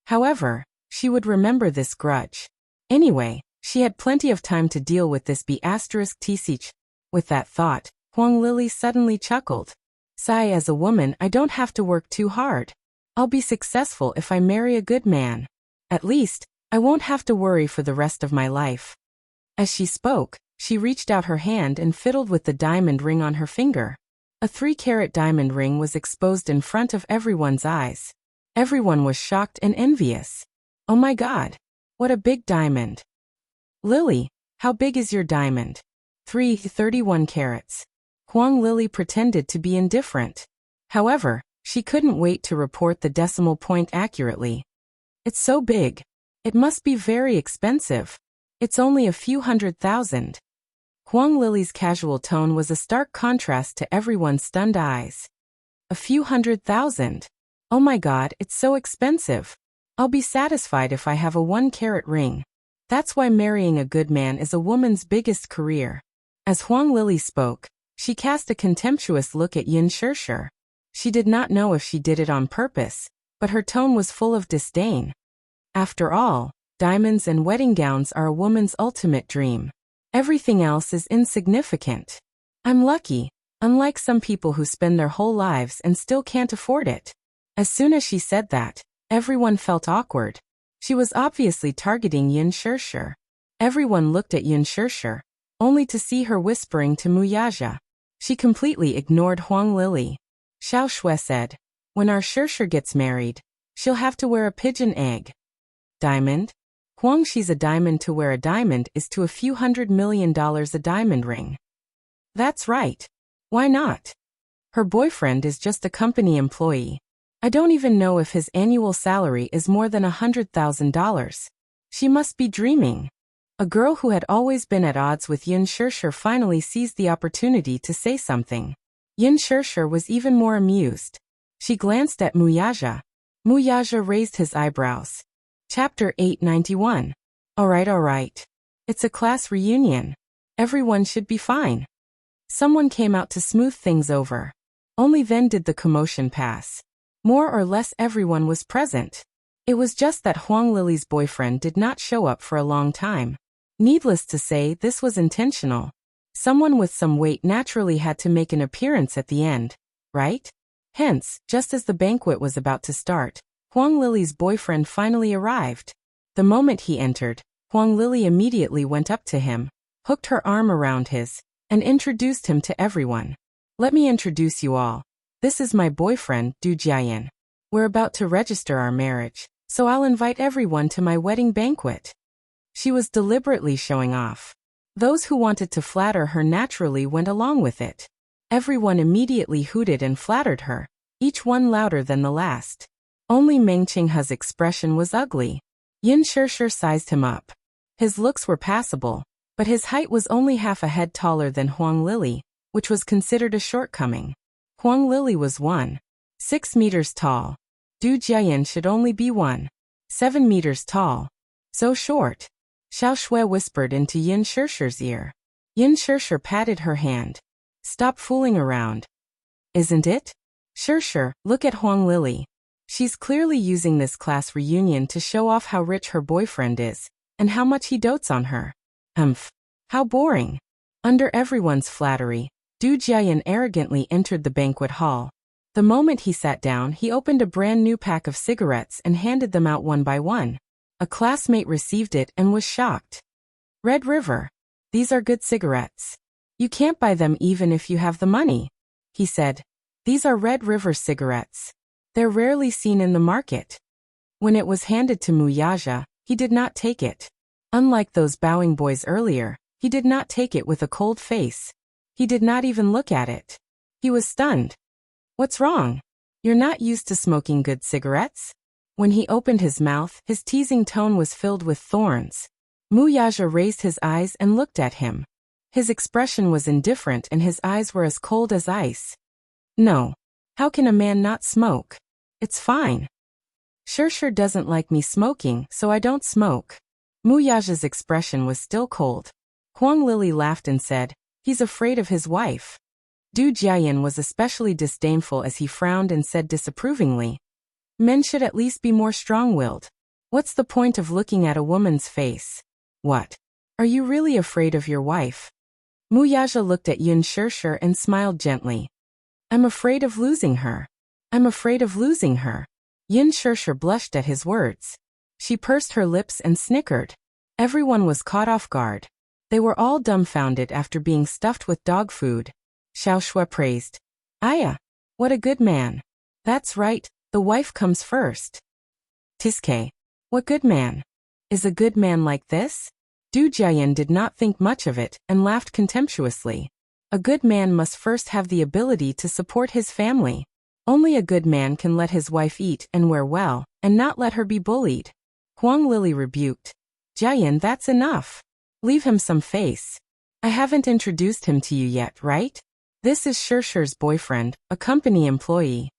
However, she would remember this grudge. Anyway, she had plenty of time to deal with this B*TCH. With that thought, Huang Lili suddenly chuckled. Sigh, as a woman, I don't have to work too hard. I'll be successful if I marry a good man. At least, I won't have to worry for the rest of my life. As she spoke, she reached out her hand and fiddled with the diamond ring on her finger. A 3-carat diamond ring was exposed in front of everyone's eyes. Everyone was shocked and envious. Oh my God! What a big diamond! Lily, how big is your diamond? 31 carats. Huang Lili pretended to be indifferent. However, she couldn't wait to report the decimal point accurately. It's so big. It must be very expensive. It's only a few $100,000. Huang Lili's casual tone was a stark contrast to everyone's stunned eyes. A few $100,000. Oh my God, it's so expensive. I'll be satisfied if I have a 1-carat ring. That's why marrying a good man is a woman's biggest career. As Huang Lili spoke, she cast a contemptuous look at Yin Shirshir. She did not know if she did it on purpose, but her tone was full of disdain. After all, diamonds and wedding gowns are a woman's ultimate dream. Everything else is insignificant. I'm lucky, unlike some people who spend their whole lives and still can't afford it. As soon as she said that, everyone felt awkward. She was obviously targeting Yin Shirshir. Everyone looked at Yin Shirshir, only to see her whispering to Muyaja. She completely ignored Huang Lili. Xiao Shui said, when our Shirshir gets married, she'll have to wear a pigeon egg. Diamond? Huang, she's a diamond. To wear a diamond is to a few $100 million a diamond ring. That's right. Why not? Her boyfriend is just a company employee. I don't even know if his annual salary is more than $100,000. She must be dreaming. A girl who had always been at odds with Yin Shirshir finally seized the opportunity to say something. Yin Shirshir was even more amused. She glanced at Muyaja. Muyaja raised his eyebrows. Chapter 891. Alright. It's a class reunion. Everyone should be fine. Someone came out to smooth things over. Only then did the commotion pass. More or less everyone was present. It was just that Huang Lili's boyfriend did not show up for a long time. Needless to say, this was intentional. Someone with some weight naturally had to make an appearance at the end, right? Hence, just as the banquet was about to start, Huang Lili's boyfriend finally arrived. The moment he entered, Huang Lili immediately went up to him, hooked her arm around his, and introduced him to everyone. Let me introduce you all. This is my boyfriend, Du Jiayan. We're about to register our marriage, so I'll invite everyone to my wedding banquet. She was deliberately showing off. Those who wanted to flatter her naturally went along with it. Everyone immediately hooted and flattered her, each one louder than the last. Only Meng Qinghe's expression was ugly. Yin Shirshir sized him up. His looks were passable, but his height was only half a head taller than Huang Lili, which was considered a shortcoming. Huang Lili was 1.6 meters tall. Du Jiayan should only be 1.7 meters tall. So short. Xiao Shui whispered into Yin Shirshir's ear. Yin Shirshir patted her hand. Stop fooling around. Isn't it? Shirshir, look at Huang Lili. She's clearly using this class reunion to show off how rich her boyfriend is, and how much he dotes on her. How boring. Under everyone's flattery, Du Jiayan arrogantly entered the banquet hall. The moment he sat down, he opened a brand new pack of cigarettes and handed them out one by one. A classmate received it and was shocked. Red River. These are good cigarettes. You can't buy them even if you have the money, he said. These are Red River cigarettes. They're rarely seen in the market. When it was handed to Muyaja, he did not take it. Unlike those bowing boys earlier, he did not take it with a cold face. He did not even look at it. He was stunned. What's wrong? You're not used to smoking good cigarettes? When he opened his mouth, his teasing tone was filled with thorns. Muyaja raised his eyes and looked at him. His expression was indifferent and his eyes were as cold as ice. No. How can a man not smoke? It's fine. Shirshir doesn't like me smoking, so I don't smoke. Muyaja's expression was still cold. Huang Lili laughed and said, He's afraid of his wife. Du Jiayan was especially disdainful as he frowned and said disapprovingly, "Men should at least be more strong-willed. What's the point of looking at a woman's face? What? Are you really afraid of your wife?" Mu Yaja looked at Yin Shishir and smiled gently. "I'm afraid of losing her. I'm afraid of losing her." Yin Shishir blushed at his words. She pursed her lips and snickered. Everyone was caught off guard. They were all dumbfounded after being stuffed with dog food. Xiao Shui praised. "Aya, what a good man. That's right, the wife comes first." Tiske, what good man? Is a good man like this? Du Jiayan did not think much of it and laughed contemptuously. A good man must first have the ability to support his family. Only a good man can let his wife eat and wear well, and not let her be bullied. Huang Lili rebuked. "Jiayan, that's enough. Leave him some face. I haven't introduced him to you yet, right? This is Shishir's boyfriend, a company employee."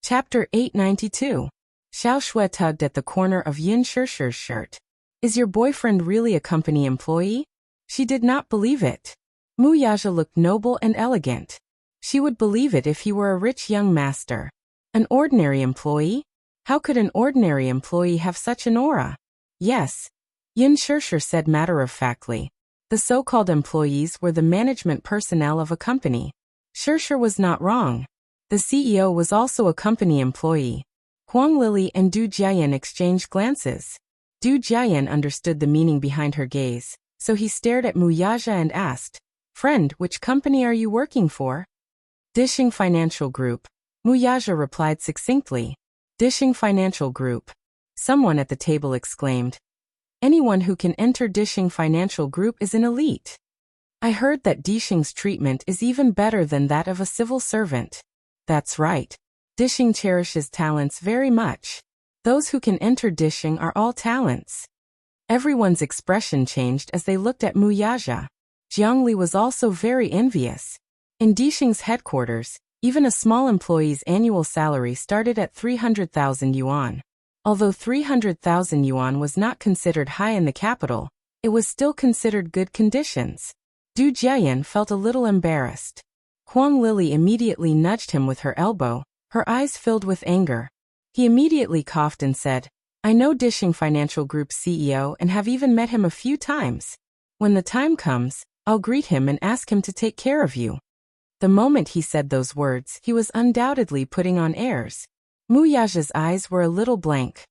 Chapter 892. Xiao Shui tugged at the corner of Yin Shishir's shirt. "Is your boyfriend really a company employee?" She did not believe it. Mu Yaja looked noble and elegant. She would believe it if he were a rich young master. An ordinary employee? How could an ordinary employee have such an aura? Yes. Yin Shishir said matter-of-factly. The so-called employees were the management personnel of a company. Shishir was not wrong. The CEO was also a company employee. Huang Lili and Du Jiayan exchanged glances. Du Jiayan understood the meaning behind her gaze, so he stared at Mu Yaja and asked, "Friend, which company are you working for?" "Dishing Financial Group." Mu Yaja replied succinctly. "Dishing Financial Group." Someone at the table exclaimed. "Anyone who can enter Dishing Financial Group is an elite. I heard that Dishing's treatment is even better than that of a civil servant." That's right. Dishing cherishes talents very much. Those who can enter Dishing are all talents. Everyone's expression changed as they looked at Mu Yaja. Jiangli was also very envious. In Dishing's headquarters, even a small employee's annual salary started at 300,000 yuan. Although 300,000 yuan was not considered high in the capital, it was still considered good conditions. Du Jiayan felt a little embarrassed. Huang Lili immediately nudged him with her elbow, her eyes filled with anger. He immediately coughed and said, "I know Dishing Financial Group's CEO and have even met him a few times. When the time comes, I'll greet him and ask him to take care of you." The moment he said those words, he was undoubtedly putting on airs. Mu Yaja's eyes were a little blank.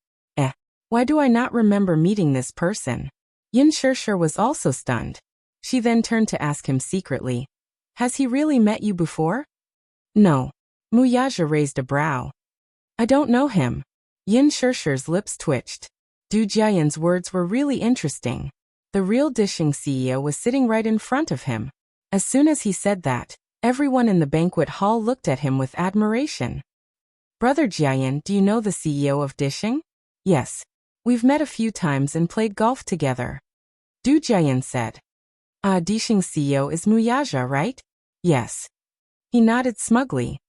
Why do I not remember meeting this person? Yin Shishir was also stunned. She then turned to ask him secretly, "Has he really met you before?" "No." Mu Yaja raised a brow. "I don't know him." Yin Shishir's lips twitched. Du Jiayan's words were really interesting. The real Dishing CEO was sitting right in front of him. As soon as he said that, everyone in the banquet hall looked at him with admiration. "Brother Jiayan, do you know the CEO of Dishing?" "Yes. We've met a few times and played golf together." Du Jiayan said. Dishing's CEO is Mu Yaja, right?" "Yes." He nodded smugly.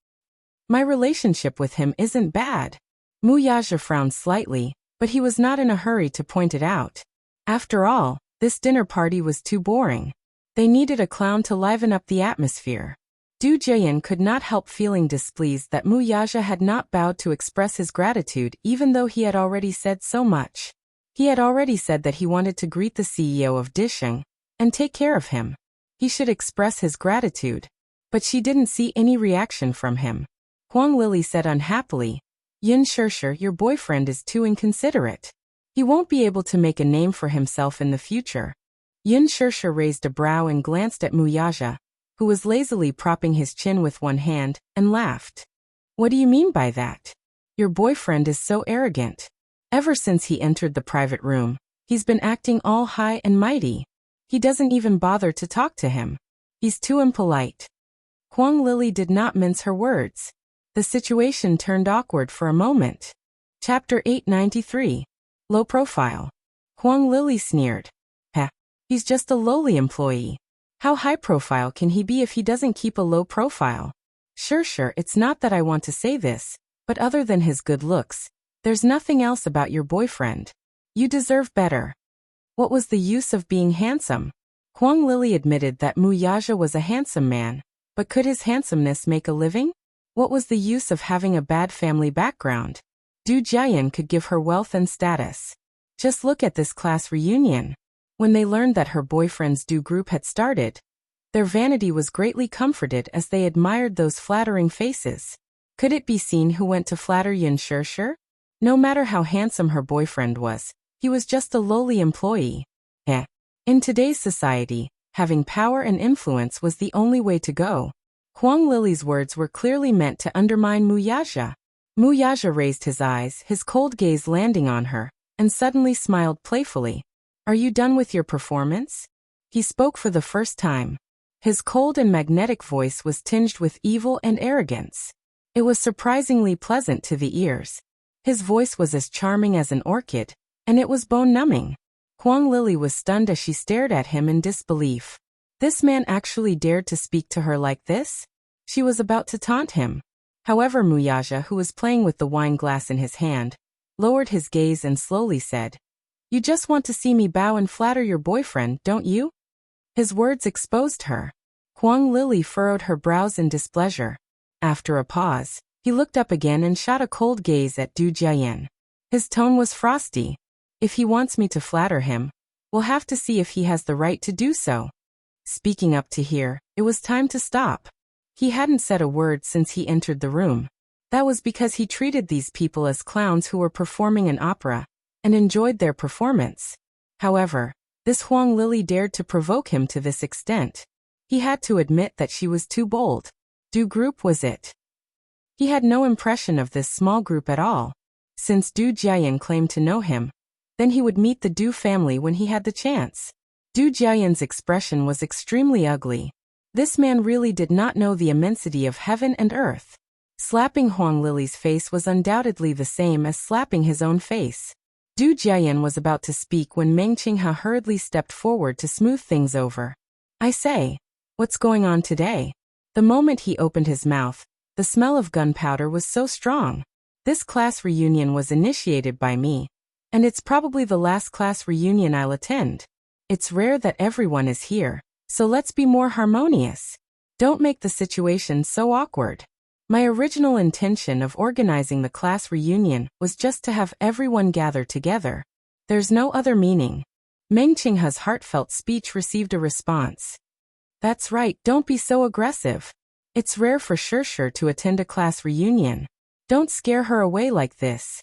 "My relationship with him isn't bad." Mu Yaja frowned slightly, but he was not in a hurry to point it out. After all, this dinner party was too boring. They needed a clown to liven up the atmosphere. Du Jiayan could not help feeling displeased that Mu Yaja had not bowed to express his gratitude even though he had already said so much. He had already said that he wanted to greet the CEO of Dishing and take care of him. He should express his gratitude. But she didn't see any reaction from him. Huang Lili said unhappily, "Yin Shishir, your boyfriend is too inconsiderate. He won't be able to make a name for himself in the future." Yin Shishir raised a brow and glanced at Mu Yaja, who was lazily propping his chin with one hand, and laughed. "What do you mean by that? Your boyfriend is so arrogant. Ever since he entered the private room, he's been acting all high and mighty. He doesn't even bother to talk to him. He's too impolite." Huang Lili did not mince her words. The situation turned awkward for a moment. Chapter 893. Low Profile. Huang Lili sneered. He's just a lowly employee. How high profile can he be if he doesn't keep a low profile? Sure, it's not that I want to say this, but other than his good looks, there's nothing else about your boyfriend. You deserve better. What was the use of being handsome? Huang Lili admitted that Mu Yaja was a handsome man, but could his handsomeness make a living? What was the use of having a bad family background? Du Jiayan could give her wealth and status. Just look at this class reunion. When they learned that her boyfriend's Du group had started, their vanity was greatly comforted as they admired those flattering faces. Could it be seen who went to flatter Yin Shishir? No matter how handsome her boyfriend was, he was just a lowly employee. In today's society, having power and influence was the only way to go. Huang Lili's words were clearly meant to undermine Mu Yaja. Mu Yaja raised his eyes, his cold gaze landing on her, and suddenly smiled playfully. Are you done with your performance? He spoke for the first time. His cold and magnetic voice was tinged with evil and arrogance. It was surprisingly pleasant to the ears. His voice was as charming as an orchid, and it was bone-numbing. Huang Lili was stunned as she stared at him in disbelief. This man actually dared to speak to her like this? She was about to taunt him. However, Mu Yaja, who was playing with the wine glass in his hand, lowered his gaze and slowly said, "You just want to see me bow and flatter your boyfriend, don't you?" His words exposed her. Huang Lili furrowed her brows in displeasure. After a pause, he looked up again and shot a cold gaze at Du Jiayan. His tone was frosty. If he wants me to flatter him, we'll have to see if he has the right to do so. Speaking up to here, it was time to stop. He hadn't said a word since he entered the room. That was because he treated these people as clowns who were performing an opera, and enjoyed their performance. However, this Huang Lili dared to provoke him to this extent. He had to admit that she was too bold. Du group was it. He had no impression of this small group at all. Since Du Jiayan claimed to know him, then he would meet the Du family when he had the chance. Du Jiayan's expression was extremely ugly. This man really did not know the immensity of heaven and earth. Slapping Huang Lili's face was undoubtedly the same as slapping his own face. Du Jiayan was about to speak when Meng Qinghe hurriedly stepped forward to smooth things over. "I say, what's going on today?" The moment he opened his mouth, the smell of gunpowder was so strong. This class reunion was initiated by me, and it's probably the last class reunion I'll attend. It's rare that everyone is here, so let's be more harmonious. Don't make the situation so awkward. My original intention of organizing the class reunion was just to have everyone gather together. There's no other meaning. Meng Qinghe's heartfelt speech received a response. That's right, don't be so aggressive. It's rare for Shishir to attend a class reunion. Don't scare her away like this.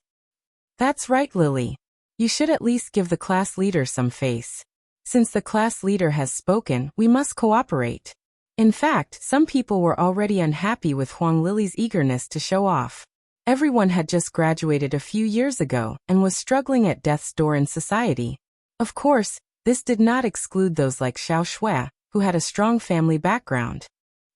That's right, Lily. You should at least give the class leader some face. Since the class leader has spoken, we must cooperate. In fact, some people were already unhappy with Huang Lili's eagerness to show off. Everyone had just graduated a few years ago and was struggling at death's door in society. Of course, this did not exclude those like Xiao Shui, who had a strong family background.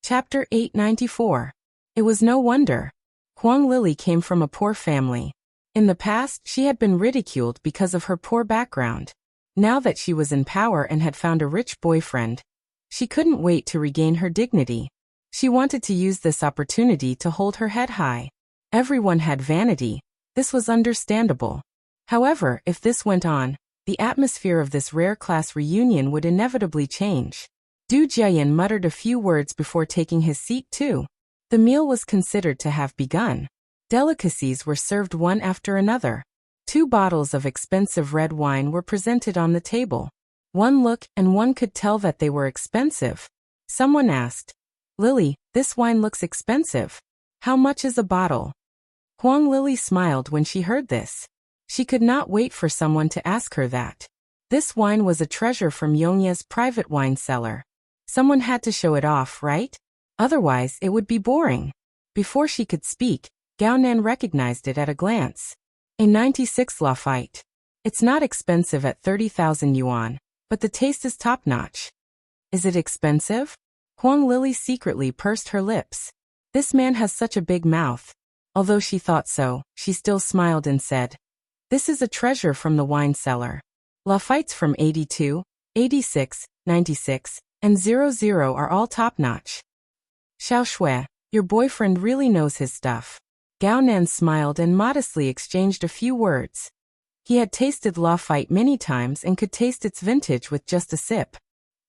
Chapter 894. It was no wonder. Huang Lili came from a poor family. In the past, she had been ridiculed because of her poor background. Now that she was in power and had found a rich boyfriend, she couldn't wait to regain her dignity. She wanted to use this opportunity to hold her head high. Everyone had vanity. This was understandable. However, if this went on, the atmosphere of this rare class reunion would inevitably change. Du Jiayan muttered a few words before taking his seat too. The meal was considered to have begun. Delicacies were served one after another. 2 bottles of expensive red wine were presented on the table. One look and one could tell that they were expensive. Someone asked, "Lily, this wine looks expensive. How much is a bottle?" Huang Lili smiled when she heard this. She could not wait for someone to ask her that. This wine was a treasure from Yongya's private wine cellar. Someone had to show it off, right? Otherwise, it would be boring. Before she could speak, Gao Nan recognized it at a glance. A 96 Lafite. It's not expensive at 30,000 yuan, but the taste is top-notch. Is it expensive? Huang Lili secretly pursed her lips. This man has such a big mouth. Although she thought so, she still smiled and said, "This is a treasure from the wine cellar. Lafites from 82, 86, 96, and 00 are all top-notch." Xiao Shui, your boyfriend really knows his stuff. Gao Nan smiled and modestly exchanged a few words. He had tasted Lafite many times and could taste its vintage with just a sip.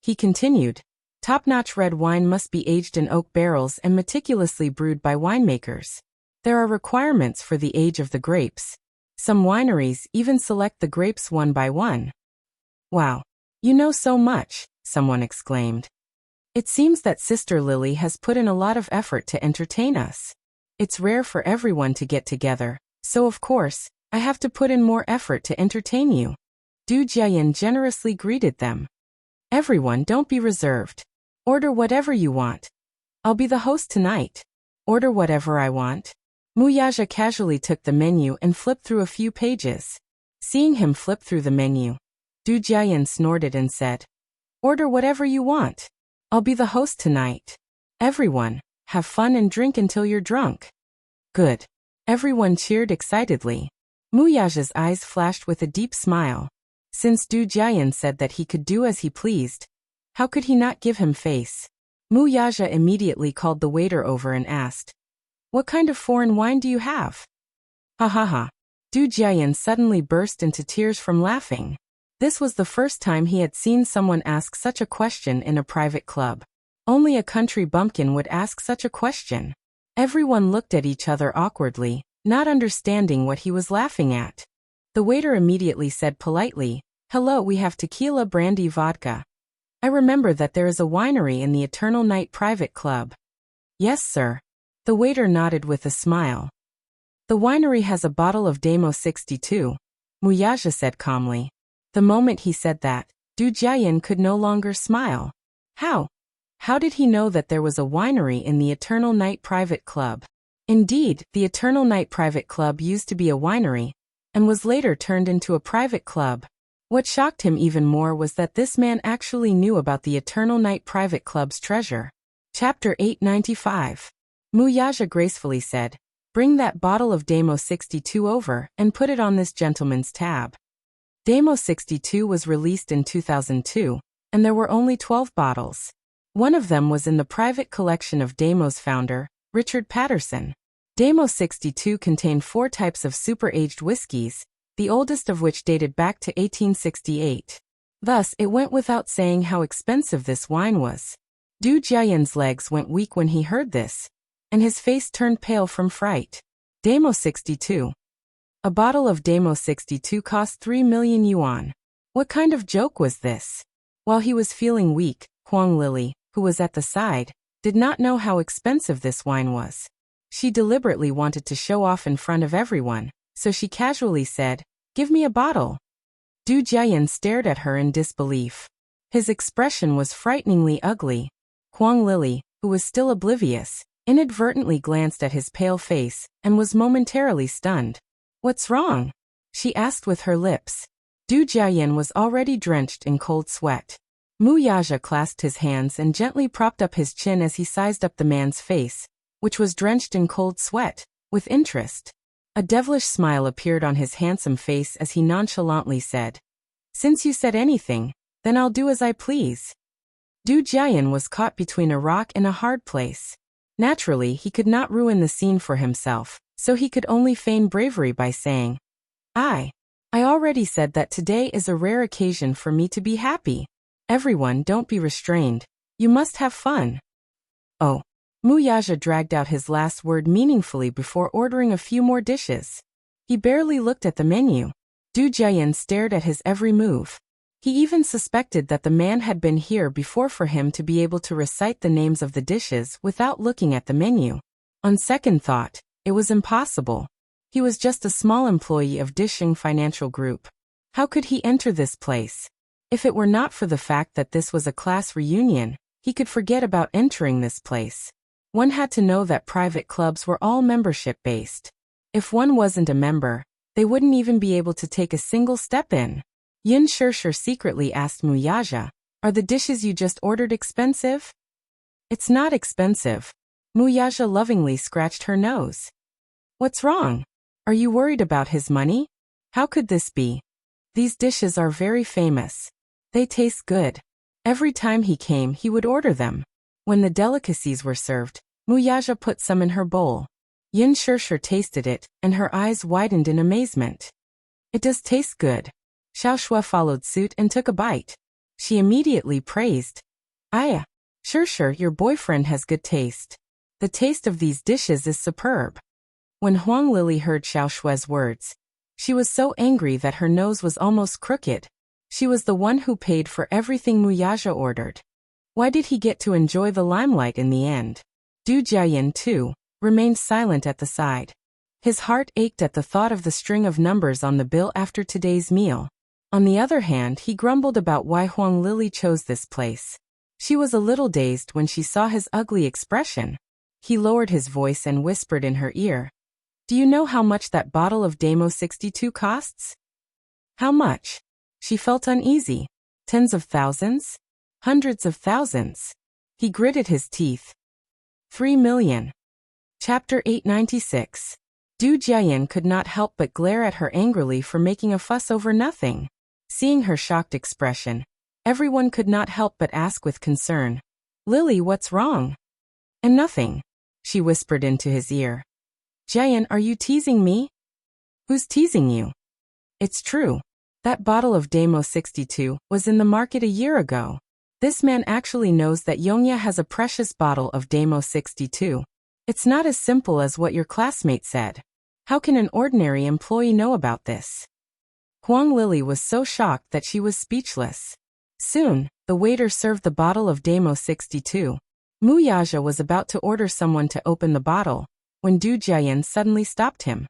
He continued. Top-notch red wine must be aged in oak barrels and meticulously brewed by winemakers. There are requirements for the age of the grapes. Some wineries even select the grapes one by one. Wow. You know so much, someone exclaimed. It seems that Sister Lily has put in a lot of effort to entertain us. It's rare for everyone to get together, so of course, I have to put in more effort to entertain you. Du Jiayin generously greeted them. Everyone, don't be reserved. Order whatever you want. I'll be the host tonight. Order whatever I want. Muyaja casually took the menu and flipped through a few pages. Seeing him flip through the menu, Du Jiayin snorted and said, Order whatever you want. I'll be the host tonight. Everyone, have fun and drink until you're drunk. Good. Everyone cheered excitedly. Muyaja's eyes flashed with a deep smile. Since Du Jiayin said that he could do as he pleased, how could he not give him face? Muyaja immediately called the waiter over and asked, What kind of foreign wine do you have? Ha ha ha. Du Jiayin suddenly burst into tears from laughing. This was the first time he had seen someone ask such a question in a private club. Only a country bumpkin would ask such a question. Everyone looked at each other awkwardly, not understanding what he was laughing at. The waiter immediately said politely, Hello, we have tequila, brandy, vodka. I remember that there is a winery in the Eternal Night Private Club. Yes, sir. The waiter nodded with a smile. The winery has a bottle of Demo 62, Muyaja said calmly. The moment he said that, Du Jiayin could no longer smile. How? How did he know that there was a winery in the Eternal Night Private Club? Indeed, the Eternal Night Private Club used to be a winery, and was later turned into a private club. What shocked him even more was that this man actually knew about the Eternal Night Private Club's treasure. Chapter 895. Muyaja gracefully said, Bring that bottle of Demo 62 over and put it on this gentleman's tab. Demo 62 was released in 2002, and there were only 12 bottles. One of them was in the private collection of Damo's founder, Richard Patterson. Demo 62 contained 4 types of super-aged whiskeys, the oldest of which dated back to 1868. Thus, it went without saying how expensive this wine was. Du Jiayin's legs went weak when he heard this, and his face turned pale from fright. Demo 62. A bottle of Demo 62 cost 3 million yuan. What kind of joke was this? While he was feeling weak, Huang Lily, who was at the side, did not know how expensive this wine was. She deliberately wanted to show off in front of everyone, so she casually said, Give me a bottle. Du Jiayin stared at her in disbelief. His expression was frighteningly ugly. Huang Lily, who was still oblivious, inadvertently glanced at his pale face and was momentarily stunned. What's wrong? She asked with her lips. Du Jiayin was already drenched in cold sweat. Muyaja clasped his hands and gently propped up his chin as he sized up the man's face, which was drenched in cold sweat, with interest. A devilish smile appeared on his handsome face as he nonchalantly said, Since you said anything, then I'll do as I please. Du Jiayin was caught between a rock and a hard place. Naturally, he could not ruin the scene for himself, so he could only feign bravery by saying, I already said that today is a rare occasion for me to be happy. Everyone, don't be restrained. You must have fun. Oh. Muyaja dragged out his last word meaningfully before ordering a few more dishes. He barely looked at the menu. Du Jiayin stared at his every move. He even suspected that the man had been here before for him to be able to recite the names of the dishes without looking at the menu. On second thought, it was impossible. He was just a small employee of Disheng Financial Group. How could he enter this place? If it were not for the fact that this was a class reunion, he could forget about entering this place. One had to know that private clubs were all membership-based. If one wasn't a member, they wouldn't even be able to take a single step in. Yin Shirshir secretly asked Muyaja, Are the dishes you just ordered expensive? It's not expensive. Muyaja lovingly scratched her nose. What's wrong? Are you worried about his money? How could this be? These dishes are very famous. They taste good. Every time he came, he would order them. When the delicacies were served, Muyaja put some in her bowl. Yin Shirshir tasted it, and her eyes widened in amazement. It does taste good. Xiao Shuo followed suit and took a bite. She immediately praised. Aya, sure, your boyfriend has good taste. The taste of these dishes is superb. When Huang Lili heard Xiao Shue's words, she was so angry that her nose was almost crooked. She was the one who paid for everything Muyaja ordered. Why did he get to enjoy the limelight in the end? Du Jiayan, too, remained silent at the side. His heart ached at the thought of the string of numbers on the bill after today's meal. On the other hand, he grumbled about why Huang Lili chose this place. She was a little dazed when she saw his ugly expression. He lowered his voice and whispered in her ear. Do you know how much that bottle of Damo 62 costs? How much? She felt uneasy. Tens of thousands? Hundreds of thousands. He gritted his teeth. 3 million. Chapter 896. Du Jiayan could not help but glare at her angrily for making a fuss over nothing. Seeing her shocked expression, everyone could not help but ask with concern. Lily, what's wrong? And nothing, she whispered into his ear. Jiayan, are you teasing me? Who's teasing you? It's true. That bottle of Damo 62 was in the market a year ago. This man actually knows that Yongya has a precious bottle of Damo 62. It's not as simple as what your classmate said. How can an ordinary employee know about this? Huang Lili was so shocked that she was speechless. Soon, the waiter served the bottle of Damo 62. Muyaja was about to order someone to open the bottle, when Du Jiayan suddenly stopped him.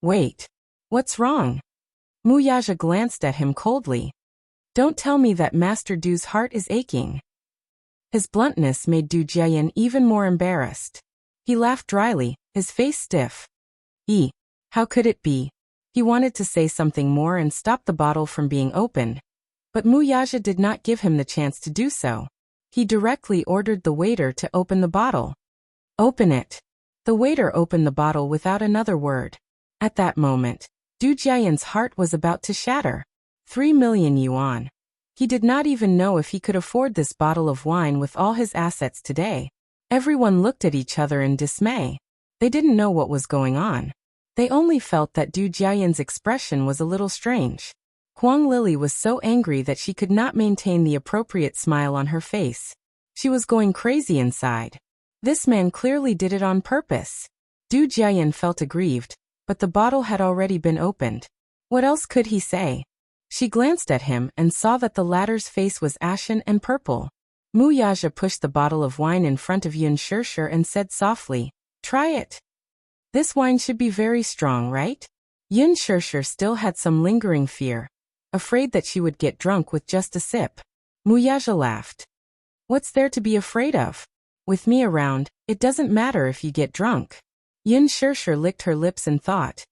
Wait. What's wrong? Muyaja glanced at him coldly. Don't tell me that Master Du's heart is aching. His bluntness made Du Jiayan even more embarrassed. He laughed dryly, his face stiff. How could it be? He wanted to say something more and stop the bottle from being opened, but Muyaja did not give him the chance to do so. He directly ordered the waiter to open the bottle. Open it. The waiter opened the bottle without another word. At that moment, Du Jiayan's heart was about to shatter. 3 million yuan. He did not even know if he could afford this bottle of wine with all his assets today. Everyone looked at each other in dismay. They didn't know what was going on. They only felt that Du Jiayan's expression was a little strange. Huang Lili was so angry that she could not maintain the appropriate smile on her face. She was going crazy inside. This man clearly did it on purpose. Du Jiayan felt aggrieved, but the bottle had already been opened. What else could he say? She glanced at him and saw that the latter's face was ashen and purple. Muyaja pushed the bottle of wine in front of Yun Shishir and said softly, "Try it. This wine should be very strong, right?" Yun Shishir still had some lingering fear, afraid that she would get drunk with just a sip. Muyaja laughed. "What's there to be afraid of? With me around, it doesn't matter if you get drunk." Yun Shishir licked her lips and thought,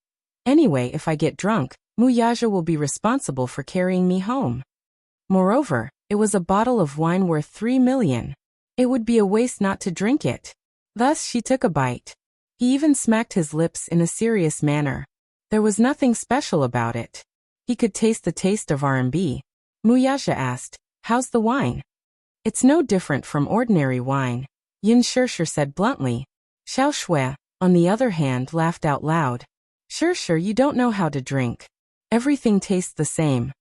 "Anyway, if I get drunk, Muyaja will be responsible for carrying me home. Moreover, it was a bottle of wine worth 3 million. It would be a waste not to drink it." Thus she took a bite. He even smacked his lips in a serious manner. There was nothing special about it. He could taste the taste of RMB. Muyaja asked, "How's the wine?" "It's no different from ordinary wine," Yun Shishir said bluntly. Xiao Shui, on the other hand, laughed out loud. Sure, you don't know how to drink. Everything tastes the same."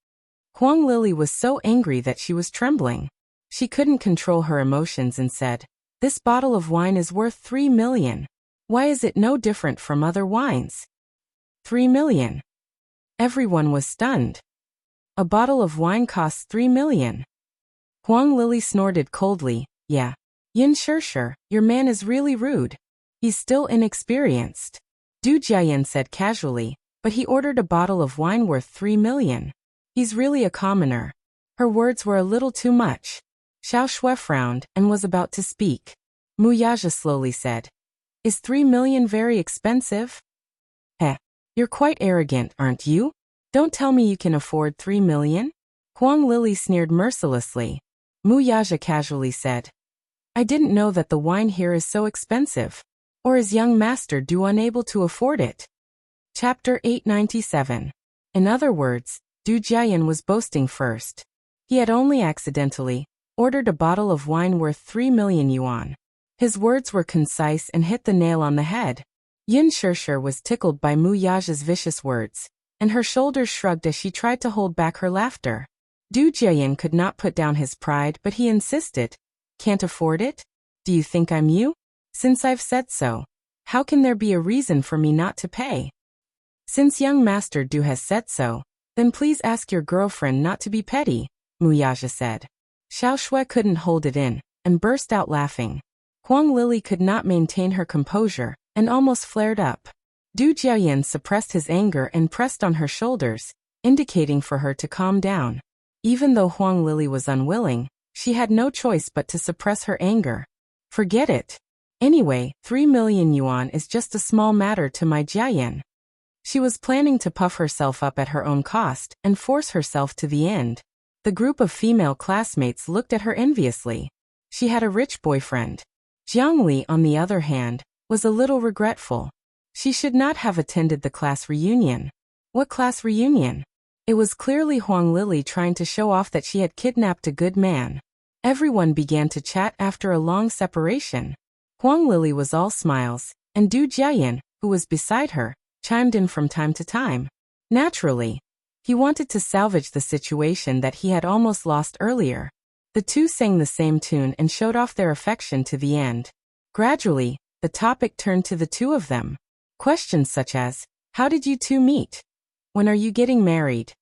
Huang Lili was so angry that she was trembling. She couldn't control her emotions and said, "This bottle of wine is worth 3 million. Why is it no different from other wines?" 3 million. Everyone was stunned. A bottle of wine costs 3 million. Huang Lili snorted coldly, "Yeah. Yun Shishir, your man is really rude. He's still inexperienced." Du Jiayan said casually, "But he ordered a bottle of wine worth 3 million. He's really a commoner." Her words were a little too much. Xiao Shui frowned and was about to speak. Muyaja slowly said, "Is 3 million very expensive?" You're quite arrogant, aren't you? Don't tell me you can afford 3 million? Huang Lili sneered mercilessly. Muyaja casually said, "I didn't know that the wine here is so expensive. Or is young Master Du unable to afford it?" Chapter 897. In other words, Du Jiayan was boasting first. He had only accidentally ordered a bottle of wine worth 3 million yuan. His words were concise and hit the nail on the head. Yun Shishir was tickled by Muyaja's vicious words, and her shoulders shrugged as she tried to hold back her laughter. Du Jiayan could not put down his pride, but he insisted. Can't afford it? Do you think I'm you? Since I've said so, how can there be a reason for me not to pay? Since young Master Du has said so, then please ask your girlfriend not to be petty, Muyaja said. Xiao Shui couldn't hold it in, and burst out laughing. Huang Lili could not maintain her composure, and almost flared up. Du Jiayan suppressed his anger and pressed on her shoulders, indicating for her to calm down. Even though Huang Lili was unwilling, she had no choice but to suppress her anger. Forget it. Anyway, 3 million yuan is just a small matter to my Jiayan. She was planning to puff herself up at her own cost and force herself to the end. The group of female classmates looked at her enviously. She had a rich boyfriend. Jiang Li, on the other hand, was a little regretful. She should not have attended the class reunion. What class reunion? It was clearly Huang Lili trying to show off that she had kidnapped a good man. Everyone began to chat after a long separation. Huang Lili was all smiles, and Du Jiayan, who was beside her, chimed in from time to time. Naturally, he wanted to salvage the situation that he had almost lost earlier. The two sang the same tune and showed off their affection to the end. Gradually, the topic turned to the two of them. Questions such as, how did you two meet? When are you getting married?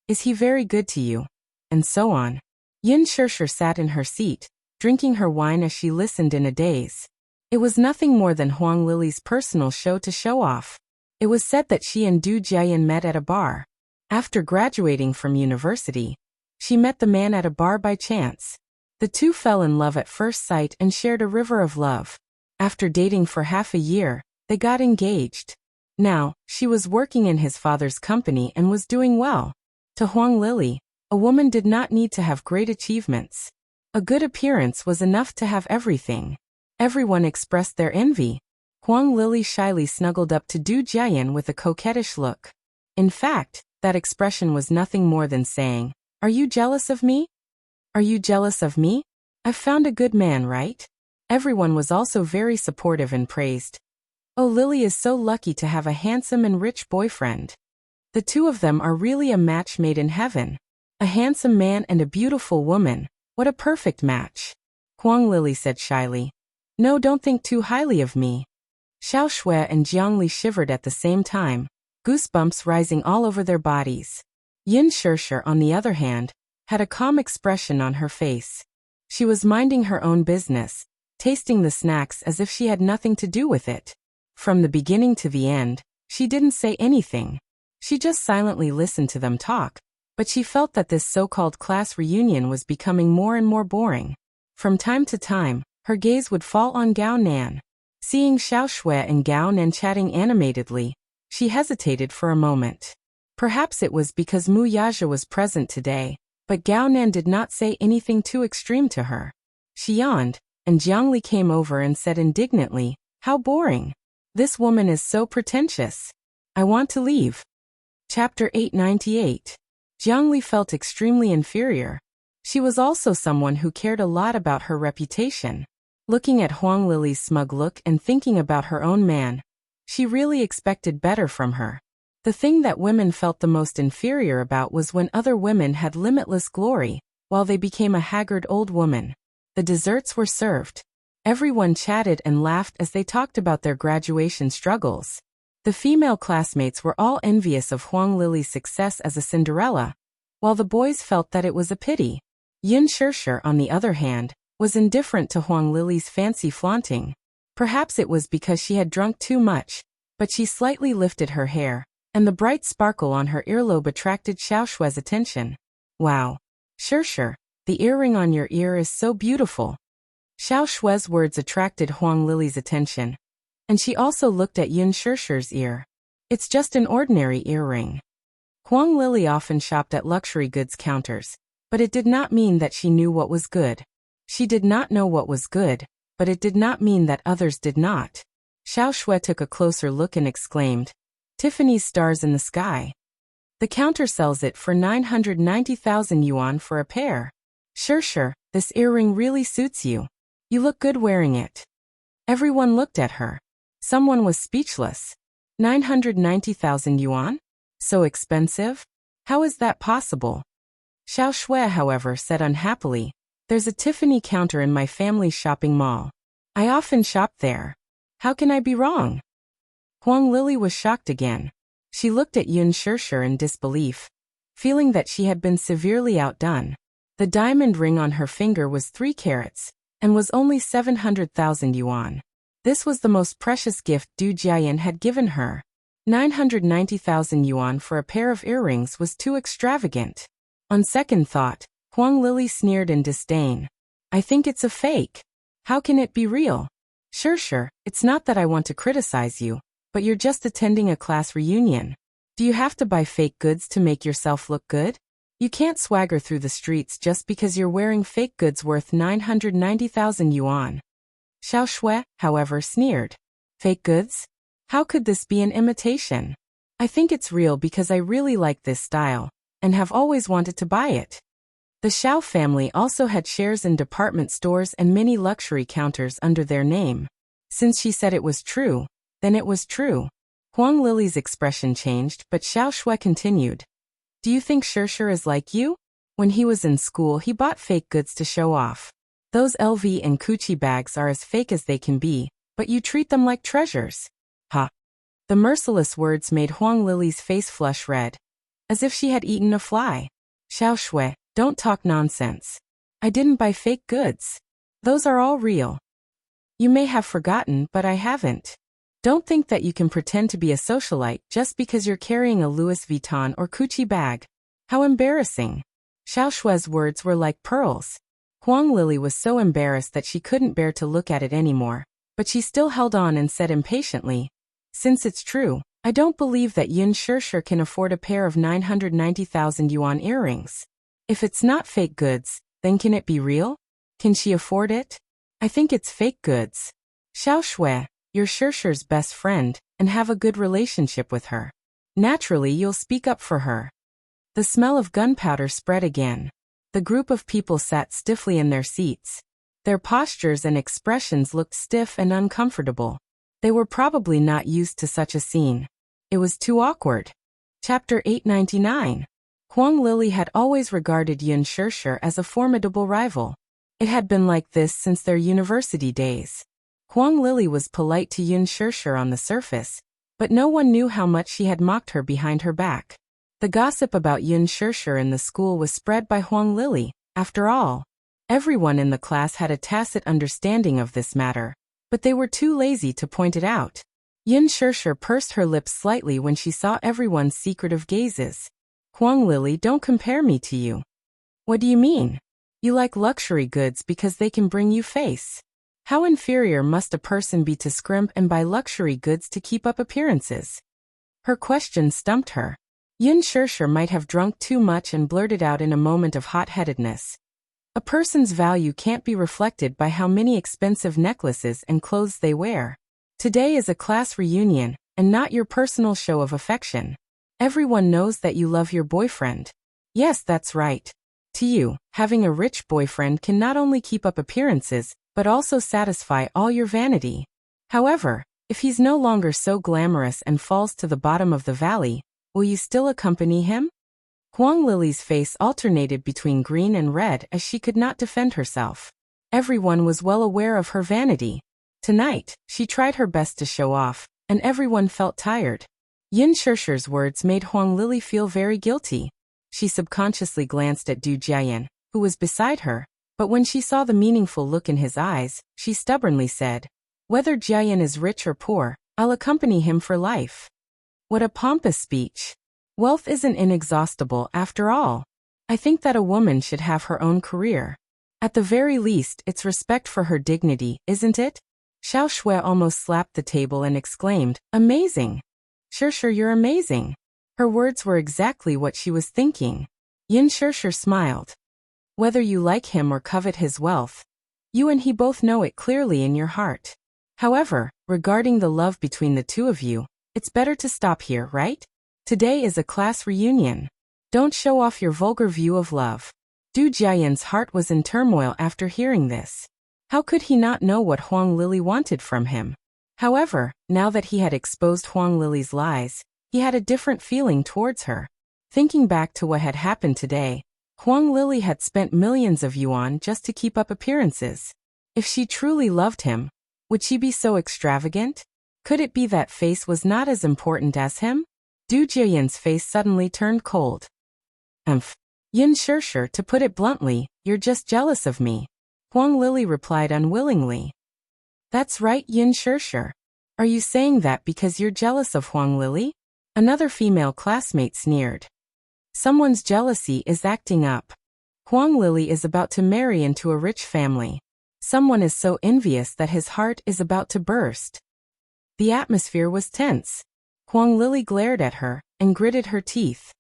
Is he very good to you? And so on. Yin Shishir sat in her seat, drinking her wine as she listened in a daze. It was nothing more than Huang Lili's personal show to show off. It was said that she and Du Jiayan met at a bar. After graduating from university, she met the man at a bar by chance. The two fell in love at first sight and shared a river of love. After dating for half a year, they got engaged. Now, she was working in his father's company and was doing well. To Huang Lili, a woman did not need to have great achievements. A good appearance was enough to have everything. Everyone expressed their envy. Huang Lili shyly snuggled up to Du Jiayan with a coquettish look. In fact, that expression was nothing more than saying, "Are you jealous of me? Are you jealous of me? I've found a good man, right?" Everyone was also very supportive and praised. Oh, Lily is so lucky to have a handsome and rich boyfriend. The two of them are really a match made in heaven. A handsome man and a beautiful woman. What a perfect match. Huang Lili said shyly. No, don't think too highly of me. Xiao Shui and Jiang Li shivered at the same time, goosebumps rising all over their bodies. Yin Shishir, on the other hand, had a calm expression on her face. She was minding her own business, tasting the snacks as if she had nothing to do with it. From the beginning to the end, she didn't say anything. She just silently listened to them talk, but she felt that this so-called class reunion was becoming more and more boring. From time to time, her gaze would fall on Gao Nan. Seeing Xiao Shui and Gao Nan chatting animatedly, she hesitated for a moment. Perhaps it was because Mu Yaja was present today, but Gao Nan did not say anything too extreme to her. She yawned, and Jiang Li came over and said indignantly, "How boring. This woman is so pretentious. I want to leave." Chapter 898. Jiang Li felt extremely inferior. She was also someone who cared a lot about her reputation. Looking at Huang Lili's smug look and thinking about her own man, she really expected better from her. The thing that women felt the most inferior about was when other women had limitless glory, while they became a haggard old woman. The desserts were served. Everyone chatted and laughed as they talked about their graduation struggles. The female classmates were all envious of Huang Lili's success as a Cinderella, while the boys felt that it was a pity. Yin Shishir, on the other hand, was indifferent to Huang Lili's fancy flaunting. Perhaps it was because she had drunk too much, but she slightly lifted her hair, and the bright sparkle on her earlobe attracted Xiao Shui's attention. Wow. Shishir, the earring on your ear is so beautiful. Xiao Shui's words attracted Huang Lili's attention, and she also looked at Yin Shishir's ear. It's just an ordinary earring. Huang Lili often shopped at luxury goods counters, but it did not mean that she knew what was good. She did not know what was good, but it did not mean that others did not. Xiao Shui took a closer look and exclaimed, "Tiffany's stars in the sky. The counter sells it for 990,000 yuan for a pair. Sure, this earring really suits you. You look good wearing it." Everyone looked at her. Someone was speechless. 990,000 yuan? So expensive? How is that possible? Xiao Shui, however, said unhappily, "There's a Tiffany counter in my family's shopping mall. I often shop there. How can I be wrong?" Huang Lili was shocked again. She looked at Yun Shirshir in disbelief, feeling that she had been severely outdone. The diamond ring on her finger was 3 carats, and was only 700,000 yuan. This was the most precious gift Du Jiayan had given her. 990,000 yuan for a pair of earrings was too extravagant. On second thought, Huang Lili sneered in disdain. "I think it's a fake. How can it be real? Shirshir, it's not that I want to criticize you, but you're just attending a class reunion. Do you have to buy fake goods to make yourself look good? You can't swagger through the streets just because you're wearing fake goods worth 990,000 yuan. Xiao Shui, however, sneered. "Fake goods? How could this be an imitation? I think it's real because I really like this style, and have always wanted to buy it." The Xiao family also had shares in department stores and many luxury counters under their name. Since she said it was true, then it was true. Huang Lili's expression changed, but Xiao Shui continued. "Do you think Shirshir is like you? When he was in school, he bought fake goods to show off. Those LV and Gucci bags are as fake as they can be, but you treat them like treasures." Ha! The merciless words made Huang Lili's face flush red, as if she had eaten a fly. "Xiao Shui, don't talk nonsense. I didn't buy fake goods. Those are all real. You may have forgotten, but I haven't. Don't think that you can pretend to be a socialite just because you're carrying a Louis Vuitton or Gucci bag. How embarrassing." Xiao Shui's words were like pearls. Huang Lili was so embarrassed that she couldn't bear to look at it anymore, but she still held on and said impatiently, "Since it's true, I don't believe that Yun Shirshir can afford a pair of 990,000 yuan earrings. If it's not fake goods, then can it be real? Can she afford it? I think it's fake goods. Xiao Shui, you're Shirshir's best friend, and have a good relationship with her. Naturally, you'll speak up for her." The smell of gunpowder spread again. The group of people sat stiffly in their seats. Their postures and expressions looked stiff and uncomfortable. They were probably not used to such a scene. It was too awkward. Chapter 899. Huang Lili had always regarded Yun Shirshir as a formidable rival. It had been like this since their university days. Huang Lili was polite to Yun Shirshir on the surface, but no one knew how much she had mocked her behind her back. The gossip about Yun Shirshir in the school was spread by Huang Lili. After all, everyone in the class had a tacit understanding of this matter, but they were too lazy to point it out. Yun Shirshir pursed her lips slightly when she saw everyone's secretive gazes. "Huang Lili, don't compare me to you." "What do you mean? You like luxury goods because they can bring you face. How inferior must a person be to scrimp and buy luxury goods to keep up appearances?" Her question stumped her. Yun Shirshir might have drunk too much and blurted out in a moment of hot-headedness. A person's value can't be reflected by how many expensive necklaces and clothes they wear. Today is a class reunion, and not your personal show of affection. Everyone knows that you love your boyfriend. Yes, that's right. To you, having a rich boyfriend can not only keep up appearances, but also satisfy all your vanity. However, if he's no longer so glamorous and falls to the bottom of the valley, will you still accompany him? Huang Lili's face alternated between green and red as she could not defend herself. Everyone was well aware of her vanity. Tonight, she tried her best to show off, and everyone felt tired. Yun Shirshir's words made Huang Lili feel very guilty. She subconsciously glanced at Du Jiayan, who was beside her, but when she saw the meaningful look in his eyes, she stubbornly said, "Whether Jiayan is rich or poor, I'll accompany him for life." What a pompous speech. Wealth isn't inexhaustible after all. I think that a woman should have her own career. At the very least, it's respect for her dignity, isn't it? Xiao Shui almost slapped the table and exclaimed, "Amazing! Shirshir, you're amazing." Her words were exactly what she was thinking. Yun Shirshir smiled. "Whether you like him or covet his wealth, you and he both know it clearly in your heart. However, regarding the love between the two of you, it's better to stop here, right? Today is a class reunion. Don't show off your vulgar view of love." Du Jiayan's heart was in turmoil after hearing this. How could he not know what Huang Lili wanted from him? However, now that he had exposed Huang Lili's lies, he had a different feeling towards her. Thinking back to what had happened today, Huang Lili had spent millions of yuan just to keep up appearances. If she truly loved him, would she be so extravagant? Could it be that face was not as important as him? Du Jiayan's face suddenly turned cold. Yin Shishir, to put it bluntly, you're just jealous of me. Huang Lili replied unwillingly. That's right, Yin Shishir. Are you saying that because you're jealous of Huang Lili? Another female classmate sneered. Someone's jealousy is acting up. Huang Lili is about to marry into a rich family. Someone is so envious that his heart is about to burst. The atmosphere was tense. Huang Lili glared at her and gritted her teeth.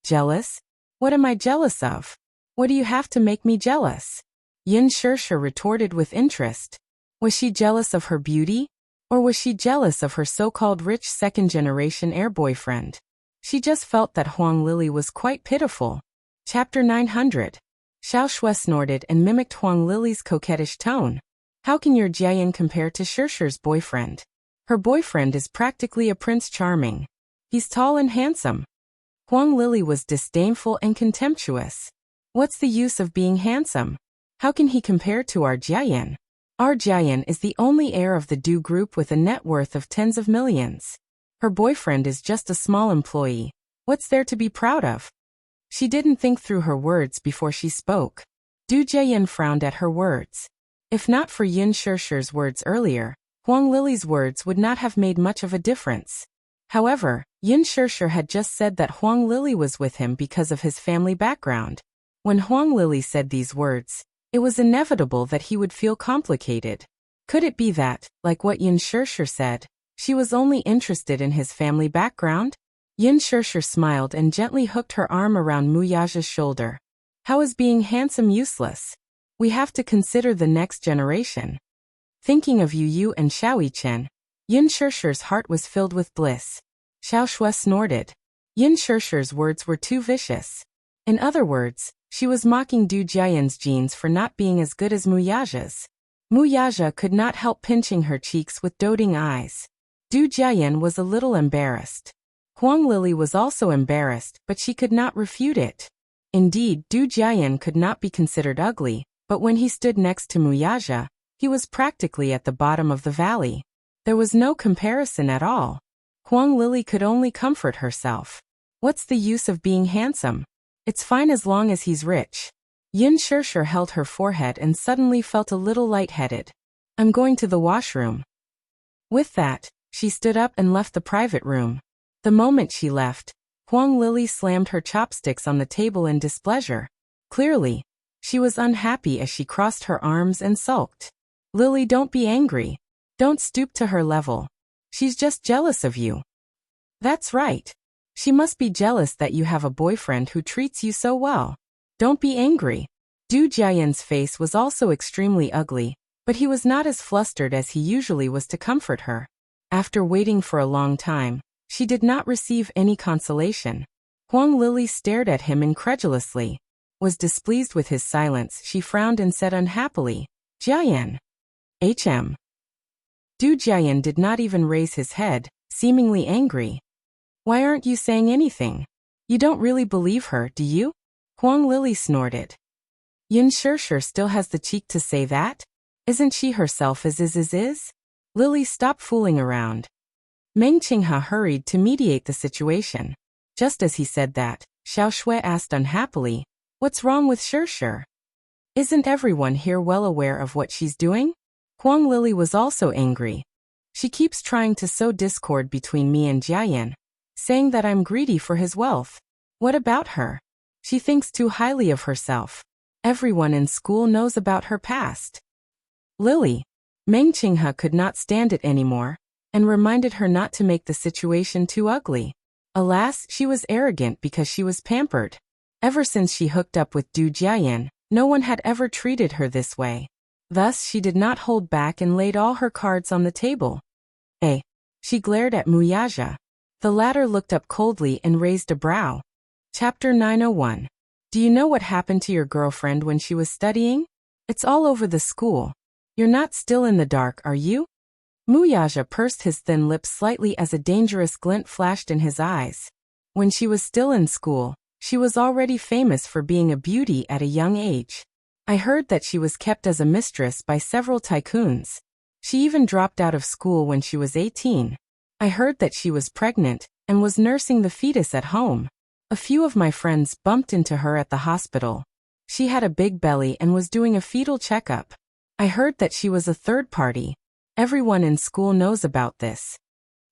Jealous? What am I jealous of? What do you have to make me jealous? Yin Shishir retorted with interest. Was she jealous of her beauty? Or was she jealous of her so-called rich second-generation heir boyfriend? She just felt that Huang Lili was quite pitiful. Chapter 900. Xiao Shui snorted and mimicked Huang Lili's coquettish tone. How can your Jiayan compare to Shishir's boyfriend? Her boyfriend is practically a prince charming. He's tall and handsome. Huang Lili was disdainful and contemptuous. What's the use of being handsome? How can he compare to our Jiayan? Our Jiayan is the only heir of the Du group with a net worth of tens of millions. Her boyfriend is just a small employee. What's there to be proud of? She didn't think through her words before she spoke. Du Jiayan frowned at her words. If not for Yin Shishir's words earlier, Huang Lili's words would not have made much of a difference. However, Yin Shishir had just said that Huang Lili was with him because of his family background. When Huang Lili said these words, it was inevitable that he would feel complicated. Could it be that, like what Yin Shishir said, she was only interested in his family background? Yin Shishir smiled and gently hooked her arm around Muyaja's shoulder. How is being handsome useless? We have to consider the next generation. Thinking of Yu and Xiao Chen, Yin Shishir's heart was filled with bliss. Xiao Shui snorted. Yin Shishir's words were too vicious. In other words, she was mocking Du Jiayan's genes for not being as good as Muyaja's. Muyaja could not help pinching her cheeks with doting eyes. Du Jiayan was a little embarrassed. Huang Lili was also embarrassed, but she could not refute it. Indeed, Du Jiayan could not be considered ugly, but when he stood next to Muyaja, he was practically at the bottom of the valley. There was no comparison at all. Huang Lili could only comfort herself. What's the use of being handsome? It's fine as long as he's rich. Yin Shishir held her forehead and suddenly felt a little lightheaded. I'm going to the washroom. With that, she stood up and left the private room. The moment she left, Huang Lili slammed her chopsticks on the table in displeasure. Clearly, she was unhappy as she crossed her arms and sulked. Lili, don't be angry. Don't stoop to her level. She's just jealous of you. That's right. She must be jealous that you have a boyfriend who treats you so well. Don't be angry. Du Jiayan's face was also extremely ugly, but he was not as flustered as he usually was to comfort her. After waiting for a long time, she did not receive any consolation. Huang Lili stared at him incredulously. Was displeased with his silence, she frowned and said unhappily, Jiayan. Du Jiayan did not even raise his head, seemingly angry. Why aren't you saying anything? You don't really believe her, do you? Huang Lili snorted. Yin Shishir still has the cheek to say that? Isn't she herself as is? Lili, stop fooling around. Meng Qinghe hurried to mediate the situation. Just as he said that, Xiao Shui asked unhappily, what's wrong with Shishir? Isn't everyone here well aware of what she's doing? Huang Lili was also angry. She keeps trying to sow discord between me and Jiayan, saying that I'm greedy for his wealth. What about her? She thinks too highly of herself. Everyone in school knows about her past. Lili. Meng Qinghe could not stand it anymore, and reminded her not to make the situation too ugly. Alas, she was arrogant because she was pampered. Ever since she hooked up with Du Jiayan, no one had ever treated her this way. Thus, she did not hold back and laid all her cards on the table. She glared at Muyaja. The latter looked up coldly and raised a brow. Chapter 901. Do you know what happened to your girlfriend when she was studying? It's all over the school. You're not still in the dark, are you? Muyaja pursed his thin lips slightly as a dangerous glint flashed in his eyes. When she was still in school, She was already famous for being a beauty at a young age. I heard that she was kept as a mistress by several tycoons. She even dropped out of school when she was 18. I heard that she was pregnant and was nursing the fetus at home. A few of my friends bumped into her at the hospital. She had a big belly and was doing a fetal checkup. I heard that she was a third party. Everyone in school knows about this.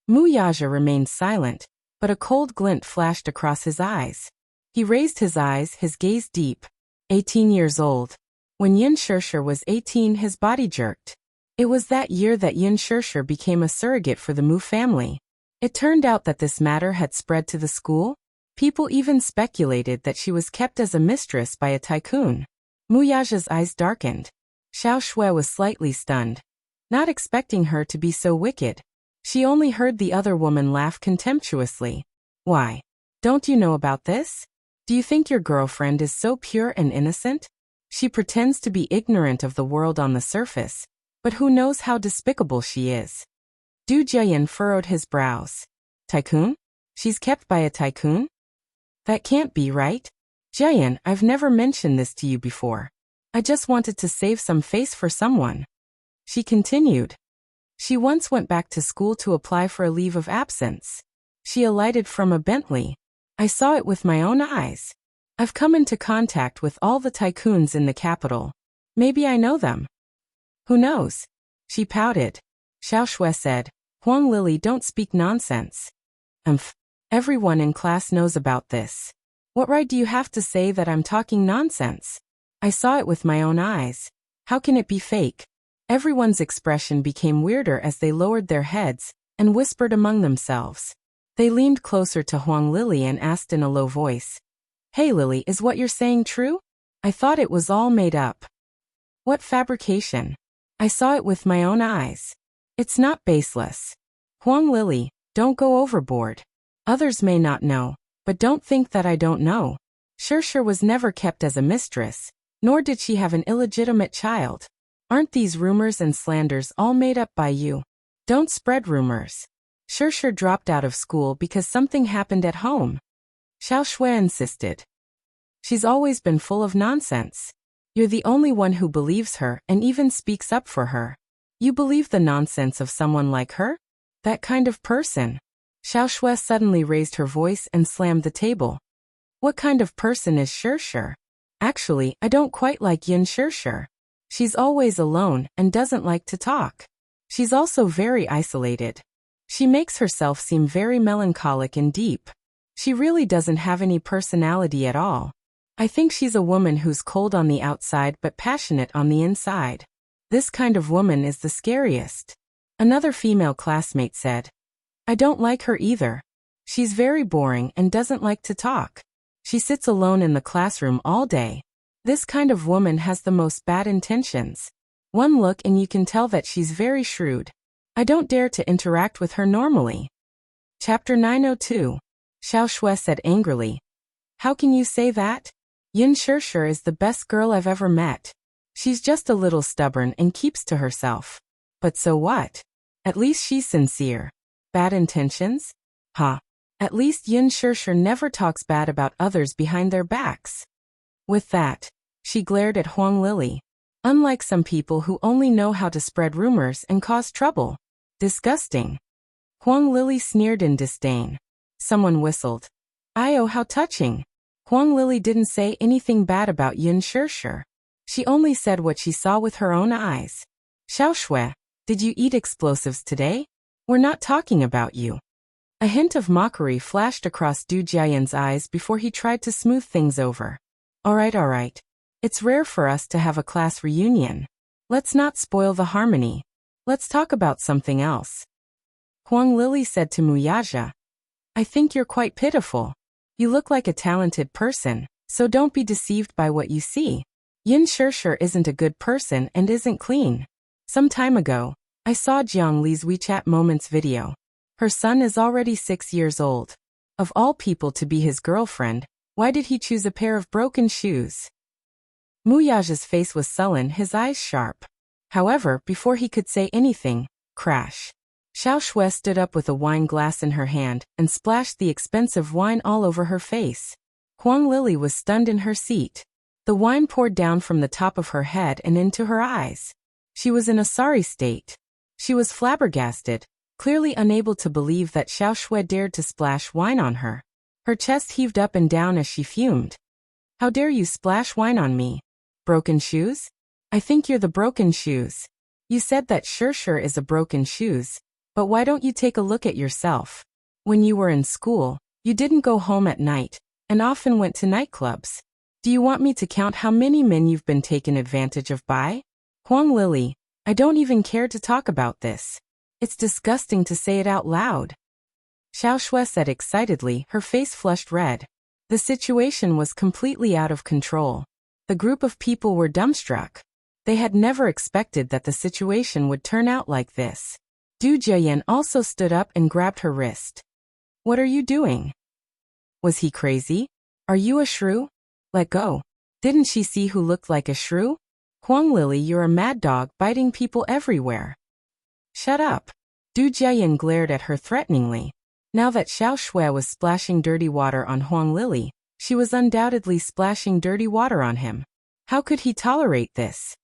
Muyaja remained silent, but a cold glint flashed across his eyes. He raised his eyes, his gaze deep. 18 years old. When Yin Shirshir was 18, his body jerked. It was that year that Yin Shirshir became a surrogate for the Mu family. It turned out that this matter had spread to the school. People even speculated that she was kept as a mistress by a tycoon. Muyaja's eyes darkened. Xiao Shui was slightly stunned, not expecting her to be so wicked. She only heard the other woman laugh contemptuously. Why? Don't you know about this? Do you think your girlfriend is so pure and innocent? She pretends to be ignorant of the world on the surface, but who knows how despicable she is? Du Jiayan furrowed his brows. Tycoon? She's kept by a tycoon? That can't be right. Jiayan, I've never mentioned this to you before. I just wanted to save some face for someone. She continued. She once went back to school to apply for a leave of absence. She alighted from a Bentley. I saw it with my own eyes. I've come into contact with all the tycoons in the capital. Maybe I know them. Who knows? She pouted. Xiao Shui said, Huang Lily, don't speak nonsense. Everyone in class knows about this. What right do you have to say that I'm talking nonsense? I saw it with my own eyes. How can it be fake? Everyone's expression became weirder as they lowered their heads and whispered among themselves. They leaned closer to Huang Lily and asked in a low voice, Hey Lily, is what you're saying true? I thought it was all made up. What fabrication? I saw it with my own eyes. It's not baseless. Huang Lily, don't go overboard. Others may not know, but don't think that I don't know. Shirshir was never kept as a mistress, nor did she have an illegitimate child. Aren't these rumors and slanders all made up by you? Don't spread rumors. Shirshir dropped out of school because something happened at home. Xiao Shui insisted. She's always been full of nonsense. You're the only one who believes her and even speaks up for her. You believe the nonsense of someone like her? That kind of person. Xiao Shui suddenly raised her voice and slammed the table. What kind of person is Shirshir? Actually, I don't quite like Yin Shirshir. She's always alone and doesn't like to talk. She's also very isolated. She makes herself seem very melancholic and deep. She really doesn't have any personality at all. I think she's a woman who's cold on the outside but passionate on the inside. This kind of woman is the scariest. Another female classmate said. I don't like her either. She's very boring and doesn't like to talk. She sits alone in the classroom all day. This kind of woman has the most bad intentions. One look and you can tell that she's very shrewd. I don't dare to interact with her normally. Chapter 902. Xiao Shui said angrily. How can you say that? Yin Shirshir is the best girl I've ever met. She's just a little stubborn and keeps to herself. But so what? At least she's sincere. Bad intentions? At least Yin Shirshir never talks bad about others behind their backs. With that, she glared at Huang Lily. Unlike some people who only know how to spread rumors and cause trouble. Disgusting. Huang Lily sneered in disdain. Someone whistled. Oh, how touching. Huang Lily didn't say anything bad about Yin Shirshir. She only said what she saw with her own eyes. Xiao Shui, did you eat explosives today? We're not talking about you. A hint of mockery flashed across Du Jiayan's eyes before he tried to smooth things over. All right. It's rare for us to have a class reunion. Let's not spoil the harmony. Let's talk about something else. Huang Lily said to Muyaja. I think you're quite pitiful. You look like a talented person, so don't be deceived by what you see. Yin Shirshir isn't a good person and isn't clean. Some time ago, I saw Jiang Li's WeChat Moments video. Her son is already 6 years old. Of all people to be his girlfriend, why did he choose a pair of broken shoes? Muyaja's face was sullen, his eyes sharp. However, before he could say anything, crash. Xiao Shui stood up with a wine glass in her hand and splashed the expensive wine all over her face. Huang Lili was stunned in her seat. The wine poured down from the top of her head and into her eyes. She was in a sorry state. She was flabbergasted, clearly unable to believe that Xiao Shui dared to splash wine on her. Her chest heaved up and down as she fumed. How dare you splash wine on me? Broken shoes? I think you're the broken shoes. You said that Sure is a broken shoes, but why don't you take a look at yourself? When you were in school, you didn't go home at night, and often went to nightclubs. Do you want me to count how many men you've been taken advantage of by? Huang Lili, I don't even care to talk about this. It's disgusting to say it out loud. Xiao Shui said excitedly, her face flushed red. The situation was completely out of control. The group of people were dumbstruck. They had never expected that the situation would turn out like this. Du Jiayan also stood up and grabbed her wrist. What are you doing? Was he crazy? Are you a shrew? Let go. Didn't she see who looked like a shrew? Huang Lili, you're a mad dog biting people everywhere. Shut up. Du Jiayan glared at her threateningly. Now that Xiao Shui was splashing dirty water on Huang Lili, she was undoubtedly splashing dirty water on him. How could he tolerate this?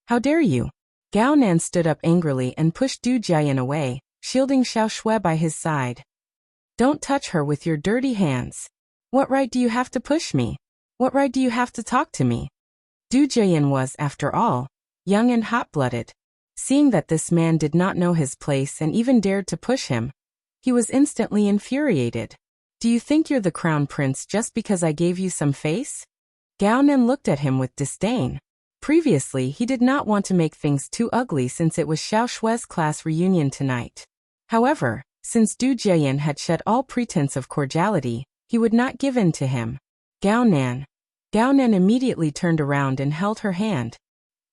How dare you? Gao Nan stood up angrily and pushed Du Jiayan away, shielding Xiao Shui by his side. Don't touch her with your dirty hands. What right do you have to push me? What right do you have to talk to me? Du Jiayan was, after all, young and hot-blooded. Seeing that this man did not know his place and even dared to push him, he was instantly infuriated. Do you think you're the crown prince just because I gave you some face? Gao Nan looked at him with disdain. Previously, he did not want to make things too ugly since it was Xiao Shui's class reunion tonight. However, since Du Jiayan had shed all pretense of cordiality, he would not give in to him. Gao Nan immediately turned around and held her hand.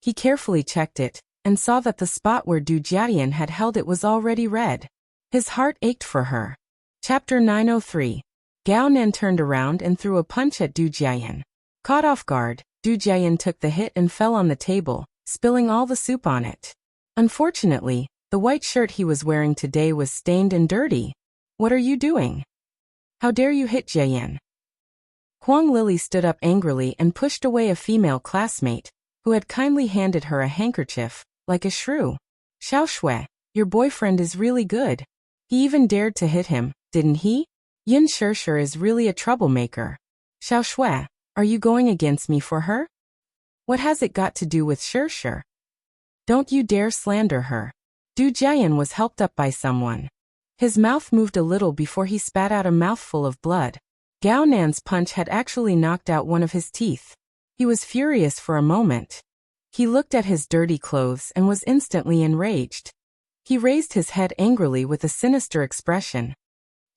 He carefully checked it, and saw that the spot where Du Jiayan had held it was already red. His heart ached for her. Chapter 903. Gao Nan turned around and threw a punch at Du Jiayan. Caught off guard, Du Jiayan took the hit and fell on the table, spilling all the soup on it. Unfortunately, the white shirt he was wearing today was stained and dirty. What are you doing? How dare you hit Jiayan? Huang Lili stood up angrily and pushed away a female classmate, who had kindly handed her a handkerchief, like a shrew. Xiao Shui, your boyfriend is really good. He even dared to hit him, didn't he? Yin Sure is really a troublemaker. Xiao Shui, are you going against me for her? What has it got to do with Sure? Don't you dare slander her. Du Jiayan was helped up by someone. His mouth moved a little before he spat out a mouthful of blood. Gao Nan's punch had actually knocked out one of his teeth. He was furious for a moment. He looked at his dirty clothes and was instantly enraged. He raised his head angrily with a sinister expression.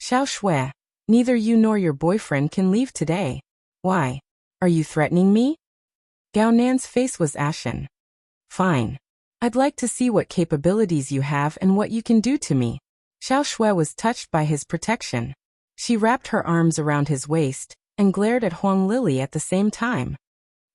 Xiao Shui, neither you nor your boyfriend can leave today. Why? Are you threatening me? Gao Nan's face was ashen. Fine. I'd like to see what capabilities you have and what you can do to me. Xiao Shui was touched by his protection. She wrapped her arms around his waist and glared at Huang Lili at the same time.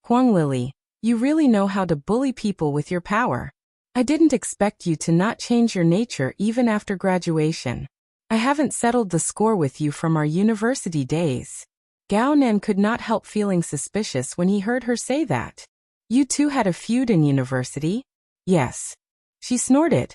Huang Lili, you really know how to bully people with your power. I didn't expect you to not change your nature even after graduation. I haven't settled the score with you from our university days. Gao Nan could not help feeling suspicious when he heard her say that. You two had a feud in university? Yes. She snorted.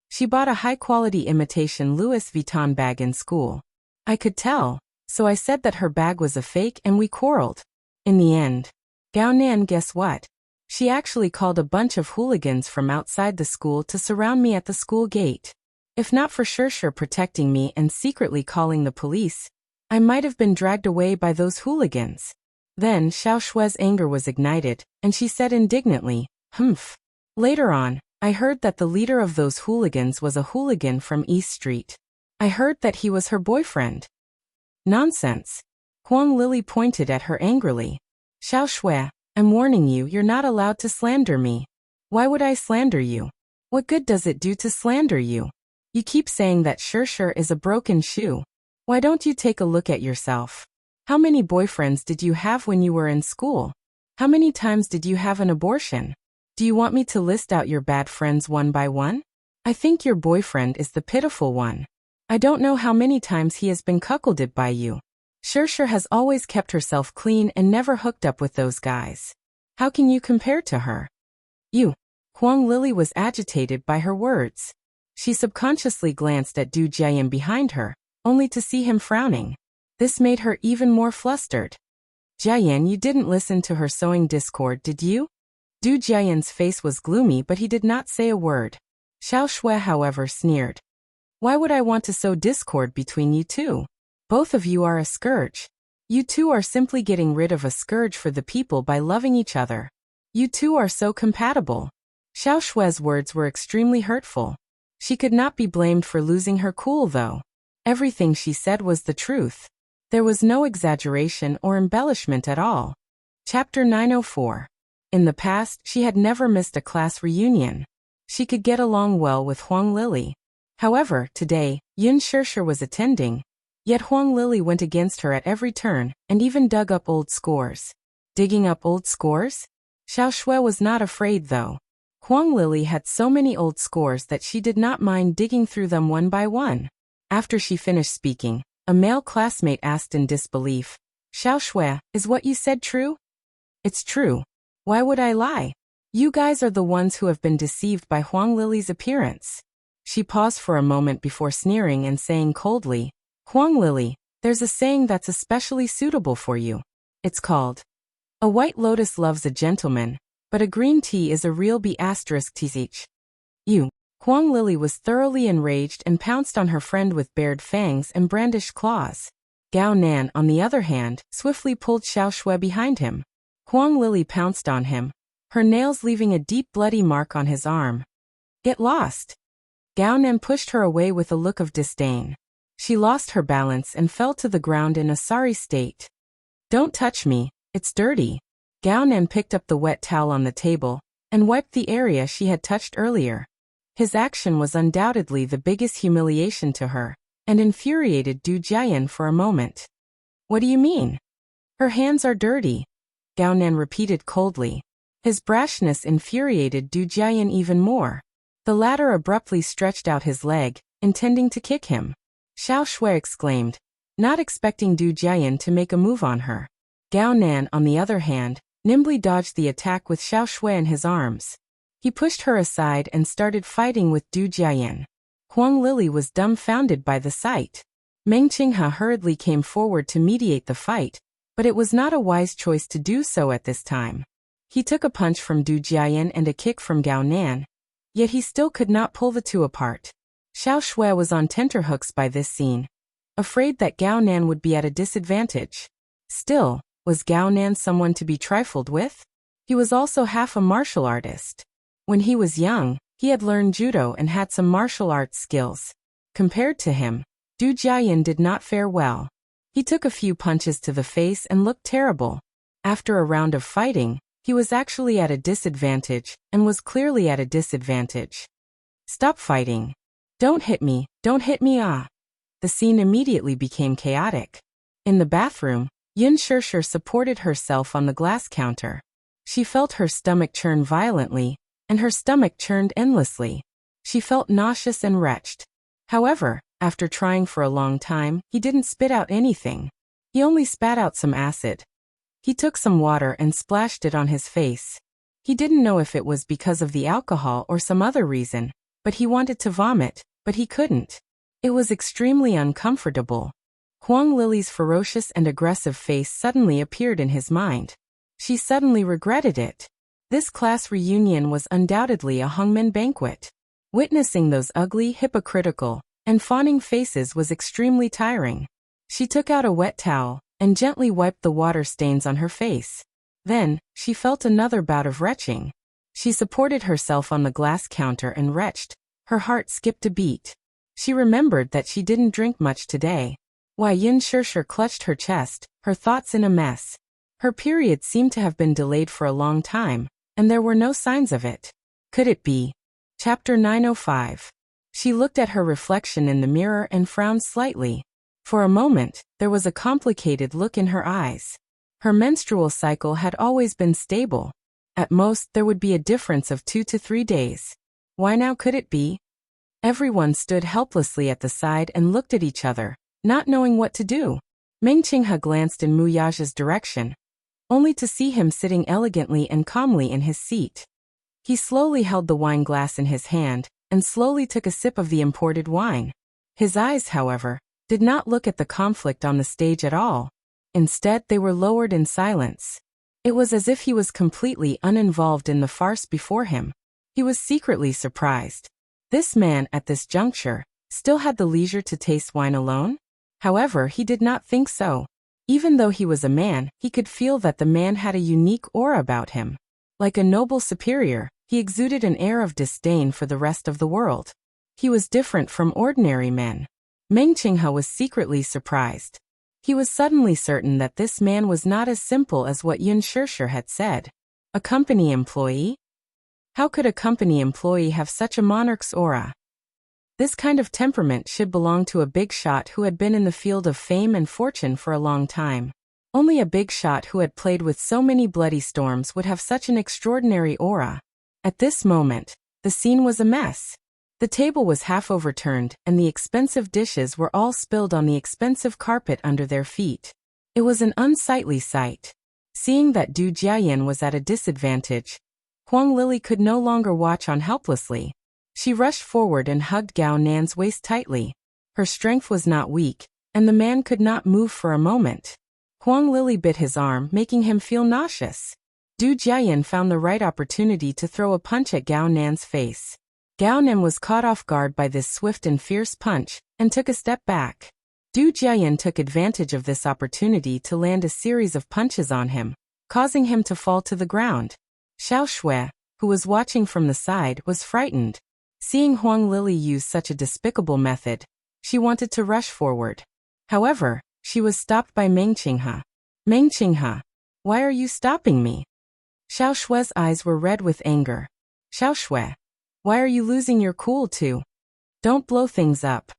She bought a high-quality imitation Louis Vuitton bag in school. I could tell, so I said that her bag was a fake and we quarreled. In the end, Gao Nan, guess what? She actually called a bunch of hooligans from outside the school to surround me at the school gate. If not for Sure protecting me and secretly calling the police, I might have been dragged away by those hooligans. Then Xiao Shui's anger was ignited, and she said indignantly, Humph. Later on, I heard that the leader of those hooligans was a hooligan from East Street. I heard that he was her boyfriend. Nonsense. Huang Lili pointed at her angrily. Xiao Shui, I'm warning you, you're not allowed to slander me. Why would I slander you? What good does it do to slander you? You keep saying that Sure is a broken shoe. Why don't you take a look at yourself? How many boyfriends did you have when you were in school? How many times did you have an abortion? Do you want me to list out your bad friends one by one? I think your boyfriend is the pitiful one. I don't know how many times he has been cuckolded by you. Sure has always kept herself clean and never hooked up with those guys. How can you compare to her? You. Huang Lili was agitated by her words. She subconsciously glanced at Du Jiayan behind her, only to see him frowning. This made her even more flustered. Jiayan, you didn't listen to her sowing discord, did you? Du Jiayan's face was gloomy, but he did not say a word. Xiao Shui, however, sneered. Why would I want to sow discord between you two? Both of you are a scourge. You two are simply getting rid of a scourge for the people by loving each other. You two are so compatible. Xiao Shui's words were extremely hurtful. She could not be blamed for losing her cool, though. Everything she said was the truth. There was no exaggeration or embellishment at all. Chapter 904. In the past, she had never missed a class reunion. She could get along well with Huang Lili. However, today, Yun Shirshir was attending. Yet Huang Lili went against her at every turn, and even dug up old scores. Digging up old scores? Xiao Shui was not afraid, though. Huang Lili had so many old scores that she did not mind digging through them one by one. After she finished speaking, a male classmate asked in disbelief, Xiao Shui, is what you said true? It's true. Why would I lie? You guys are the ones who have been deceived by Huang Lili's appearance. She paused for a moment before sneering and saying coldly, Huang Lili, there's a saying that's especially suitable for you. It's called, a white lotus loves a gentleman, but a green tea is a real **th. You. Huang Lili was thoroughly enraged and pounced on her friend with bared fangs and brandished claws. Gao Nan, on the other hand, swiftly pulled Xiao Shui behind him. Huang Lili pounced on him, her nails leaving a deep bloody mark on his arm. Get lost. Gao Nan pushed her away with a look of disdain. She lost her balance and fell to the ground in a sorry state. Don't touch me, it's dirty. Gao Nan picked up the wet towel on the table and wiped the area she had touched earlier. His action was undoubtedly the biggest humiliation to her, and infuriated Du Jiayan for a moment. What do you mean? Her hands are dirty, Gao Nan repeated coldly. His brashness infuriated Du Jiayan even more. The latter abruptly stretched out his leg, intending to kick him. Xiao Shui exclaimed, not expecting Du Jiayan to make a move on her. Gao Nan, on the other hand, nimbly dodged the attack with Xiao Shui in his arms. He pushed her aside and started fighting with Du Jiayan. Huang Lili was dumbfounded by the sight. Meng Qinghe hurriedly came forward to mediate the fight, but it was not a wise choice to do so at this time. He took a punch from Du Jiayan and a kick from Gao Nan, yet he still could not pull the two apart. Xiao Shui was on tenterhooks by this scene, afraid that Gao Nan would be at a disadvantage. Still, was Gao Nan someone to be trifled with? He was also half a martial artist. When he was young, he had learned judo and had some martial arts skills. Compared to him, Du Jiayan did not fare well. He took a few punches to the face and looked terrible. After a round of fighting, he was actually at a disadvantage, and was clearly at a disadvantage. Stop fighting. Don't hit me, ah. The scene immediately became chaotic. In the bathroom, Yun Shirshir supported herself on the glass counter. She felt her stomach churn violently, and her stomach churned endlessly. She felt nauseous and retched. However, after trying for a long time, he didn't spit out anything. He only spat out some acid. He took some water and splashed it on his face. He didn't know if it was because of the alcohol or some other reason, but he wanted to vomit, but he couldn't. It was extremely uncomfortable. Huang Lili's ferocious and aggressive face suddenly appeared in his mind. She suddenly regretted it. This class reunion was undoubtedly a hangmen banquet. Witnessing those ugly, hypocritical, and fawning faces was extremely tiring. She took out a wet towel and gently wiped the water stains on her face. Then, she felt another bout of retching. She supported herself on the glass counter and retched. Her heart skipped a beat. She remembered that she didn't drink much today. Why, Yun Shirshir clutched her chest, her thoughts in a mess. Her period seemed to have been delayed for a long time, and there were no signs of it. Could it be? Chapter 905. She looked at her reflection in the mirror and frowned slightly. For a moment, there was a complicated look in her eyes. Her menstrual cycle had always been stable. At most, there would be a difference of 2 to 3 days. Why now could it be? Everyone stood helplessly at the side and looked at each other, not knowing what to do. Meng Qinghe glanced in Mu Yaja's direction, only to see him sitting elegantly and calmly in his seat. He slowly held the wine glass in his hand, and slowly took a sip of the imported wine. His eyes, however, did not look at the conflict on the stage at all. Instead, they were lowered in silence. It was as if he was completely uninvolved in the farce before him. He was secretly surprised. This man, at this juncture, still had the leisure to taste wine alone? However, he did not think so. Even though he was a man, he could feel that the man had a unique aura about him. Like a noble superior, he exuded an air of disdain for the rest of the world. He was different from ordinary men. Meng Qinghe was secretly surprised. He was suddenly certain that this man was not as simple as what Yun Shishir had said. A company employee? How could a company employee have such a monarch's aura? This kind of temperament should belong to a big shot who had been in the field of fame and fortune for a long time. Only a big shot who had played with so many bloody storms would have such an extraordinary aura. At this moment, the scene was a mess. The table was half overturned, and the expensive dishes were all spilled on the expensive carpet under their feet. It was an unsightly sight. Seeing that Du Jiayan was at a disadvantage, Huang Lili could no longer watch on helplessly. She rushed forward and hugged Gao Nan's waist tightly. Her strength was not weak, and the man could not move for a moment. Huang Lili bit his arm, making him feel nauseous. Du Jiayan found the right opportunity to throw a punch at Gao Nan's face. Gao Nan was caught off guard by this swift and fierce punch, and took a step back. Du Jiayan took advantage of this opportunity to land a series of punches on him, causing him to fall to the ground. Xiao Shui, who was watching from the side, was frightened. Seeing Huang Lili use such a despicable method, she wanted to rush forward. However, she was stopped by Meng Qinghe. Meng Qinghe, why are you stopping me? Xiao Shui's eyes were red with anger. Xiao Shui, why are you losing your cool too? Don't blow things up.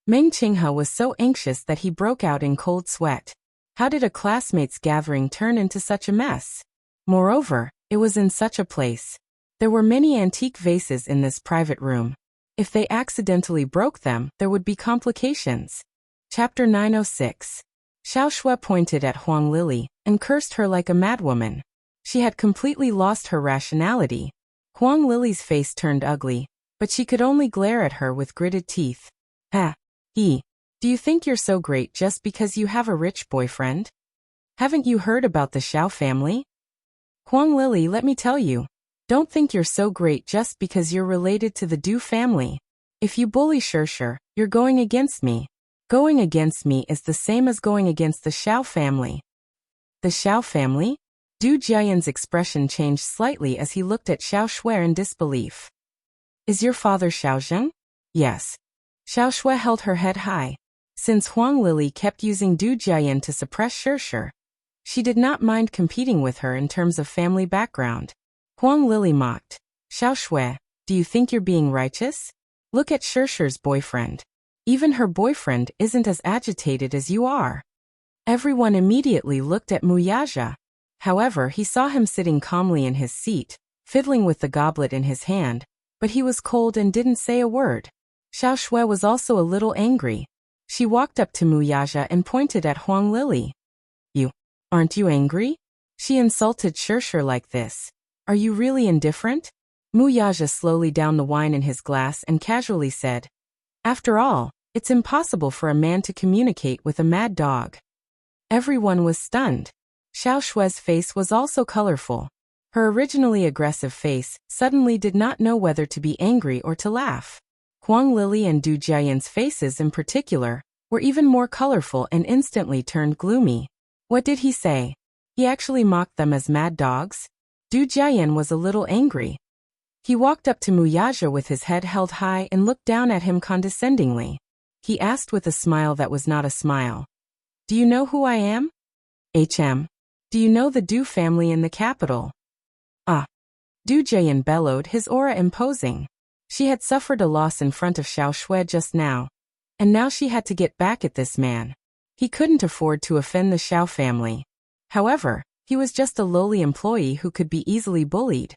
Meng Qinghe was so anxious that he broke out in cold sweat. How did a classmates' gathering turn into such a mess? Moreover, it was in such a place. There were many antique vases in this private room. If they accidentally broke them, there would be complications. Chapter 906. Xiao Shui pointed at Huang Lili and cursed her like a madwoman. She had completely lost her rationality. Huang Lili's face turned ugly, but she could only glare at her with gritted teeth. Ha! Do you think you're so great just because you have a rich boyfriend? Haven't you heard about the Xiao family? Huang Lili, let me tell you. Don't think you're so great just because you're related to the Du family. If you bully Shishir, you're going against me. Going against me is the same as going against the Xiao family. The Xiao family? Du Jiayan's expression changed slightly as he looked at Xiao Shui in disbelief. Is your father Xiao Zheng? Yes. Xiao Shui held her head high. Since Huang Lili kept using Du Jiayan to suppress Shishir, she did not mind competing with her in terms of family background. Huang Lili mocked. Xiao Shui, do you think you're being righteous? Look at Shishir's boyfriend. Even her boyfriend isn't as agitated as you are. Everyone immediately looked at Mu Yaja. However, he saw him sitting calmly in his seat, fiddling with the goblet in his hand, but he was cold and didn't say a word. Xiao Shui was also a little angry. She walked up to Mu Yaja and pointed at Huang Lili. Aren't you angry? She insulted Shishir like this. Are you really indifferent? Mu Yaja slowly downed the wine in his glass and casually said, After all, it's impossible for a man to communicate with a mad dog. Everyone was stunned. Xiao Shui's face was also colorful. Her originally aggressive face suddenly did not know whether to be angry or to laugh. Huang Lili and Du Jiayan's faces in particular were even more colorful and instantly turned gloomy. What did he say? He actually mocked them as mad dogs? Du Jiayan was a little angry. He walked up to Mu Yaja with his head held high and looked down at him condescendingly. He asked with a smile that was not a smile. Do you know who I am? Do you know the Du family in the capital? Ah. Du Jiayan bellowed, his aura imposing. She had suffered a loss in front of Xiao Shui just now, and now she had to get back at this man. He couldn't afford to offend the Xiao family. However, he was just a lowly employee who could be easily bullied.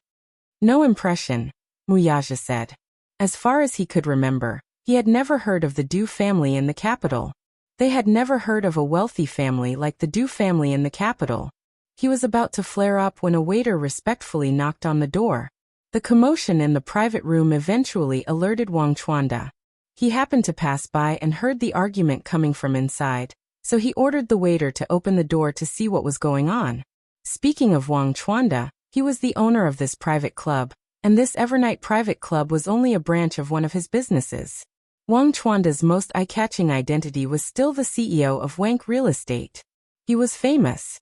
No impression, Mu Yaja said. As far as he could remember, he had never heard of the Du family in the capital. They had never heard of a wealthy family like the Du family in the capital. He was about to flare up when a waiter respectfully knocked on the door. The commotion in the private room eventually alerted Wang Chuanda. He happened to pass by and heard the argument coming from inside, so he ordered the waiter to open the door to see what was going on. Speaking of Wang Chuanda, he was the owner of this private club, and this Evernight private club was only a branch of one of his businesses. Wang Chuanda's most eye-catching identity was still the CEO of Wank Real Estate. He was famous.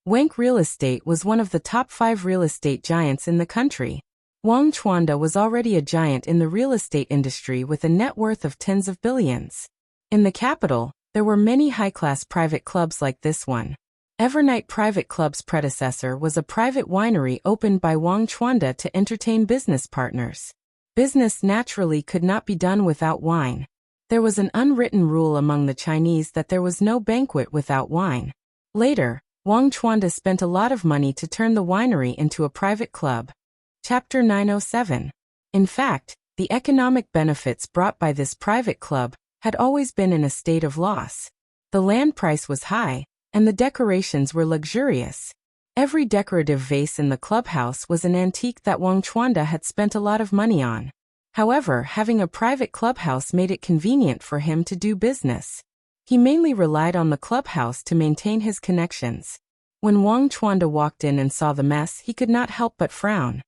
Wank Real Estate was one of the top 5 real estate giants in the country. Wang Chuanda was already a giant in the real estate industry with a net worth of tens of billions. In the capital, there were many high-class private clubs like this one. Evernight Private Club's predecessor was a private winery opened by Wang Chuanda to entertain business partners. Business naturally could not be done without wine. There was an unwritten rule among the Chinese that there was no banquet without wine. Later, Wang Chuanda spent a lot of money to turn the winery into a private club. Chapter 907. In fact, the economic benefits brought by this private club had always been in a state of loss. The land price was high, and the decorations were luxurious. Every decorative vase in the clubhouse was an antique that Wang Chuanda had spent a lot of money on. However, having a private clubhouse made it convenient for him to do business. He mainly relied on the clubhouse to maintain his connections. When Wang Chuanda walked in and saw the mess, he could not help but frown.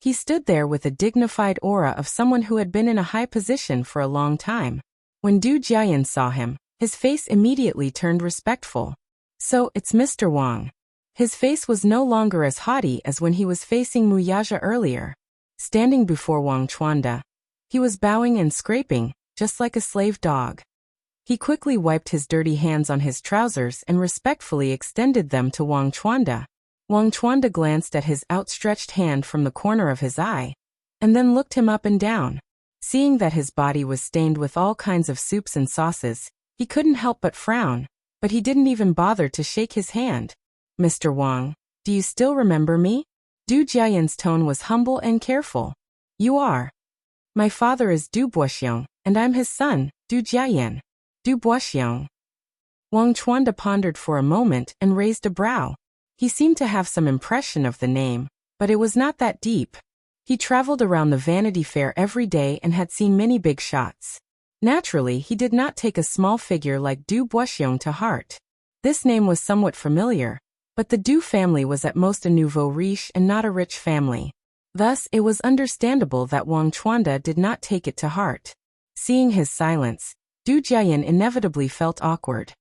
He stood there with a dignified aura of someone who had been in a high position for a long time. When Du Jiayan saw him, his face immediately turned respectful. "So, it's Mr. Wang." His face was no longer as haughty as when he was facing Mu Yaja earlier. Standing before Wang Chuanda, he was bowing and scraping, just like a slave dog. He quickly wiped his dirty hands on his trousers and respectfully extended them to Wang Chuanda. Wang Chuanda glanced at his outstretched hand from the corner of his eye, and then looked him up and down. Seeing that his body was stained with all kinds of soups and sauces, he couldn't help but frown, but he didn't even bother to shake his hand. "Mr. Wang, do you still remember me?" Du Jiayan's tone was humble and careful. "You are. My father is Du Boxiong, and I'm his son, Du Jiayan." Du Boxiong. Wang Chuanda pondered for a moment and raised a brow. He seemed to have some impression of the name, but it was not that deep. He traveled around the Vanity Fair every day and had seen many big shots. Naturally, he did not take a small figure like Du Boxiong to heart. This name was somewhat familiar, but the Du family was at most a nouveau riche and not a rich family. Thus, it was understandable that Wang Chuanda did not take it to heart. Seeing his silence, Du Jiayan inevitably felt awkward.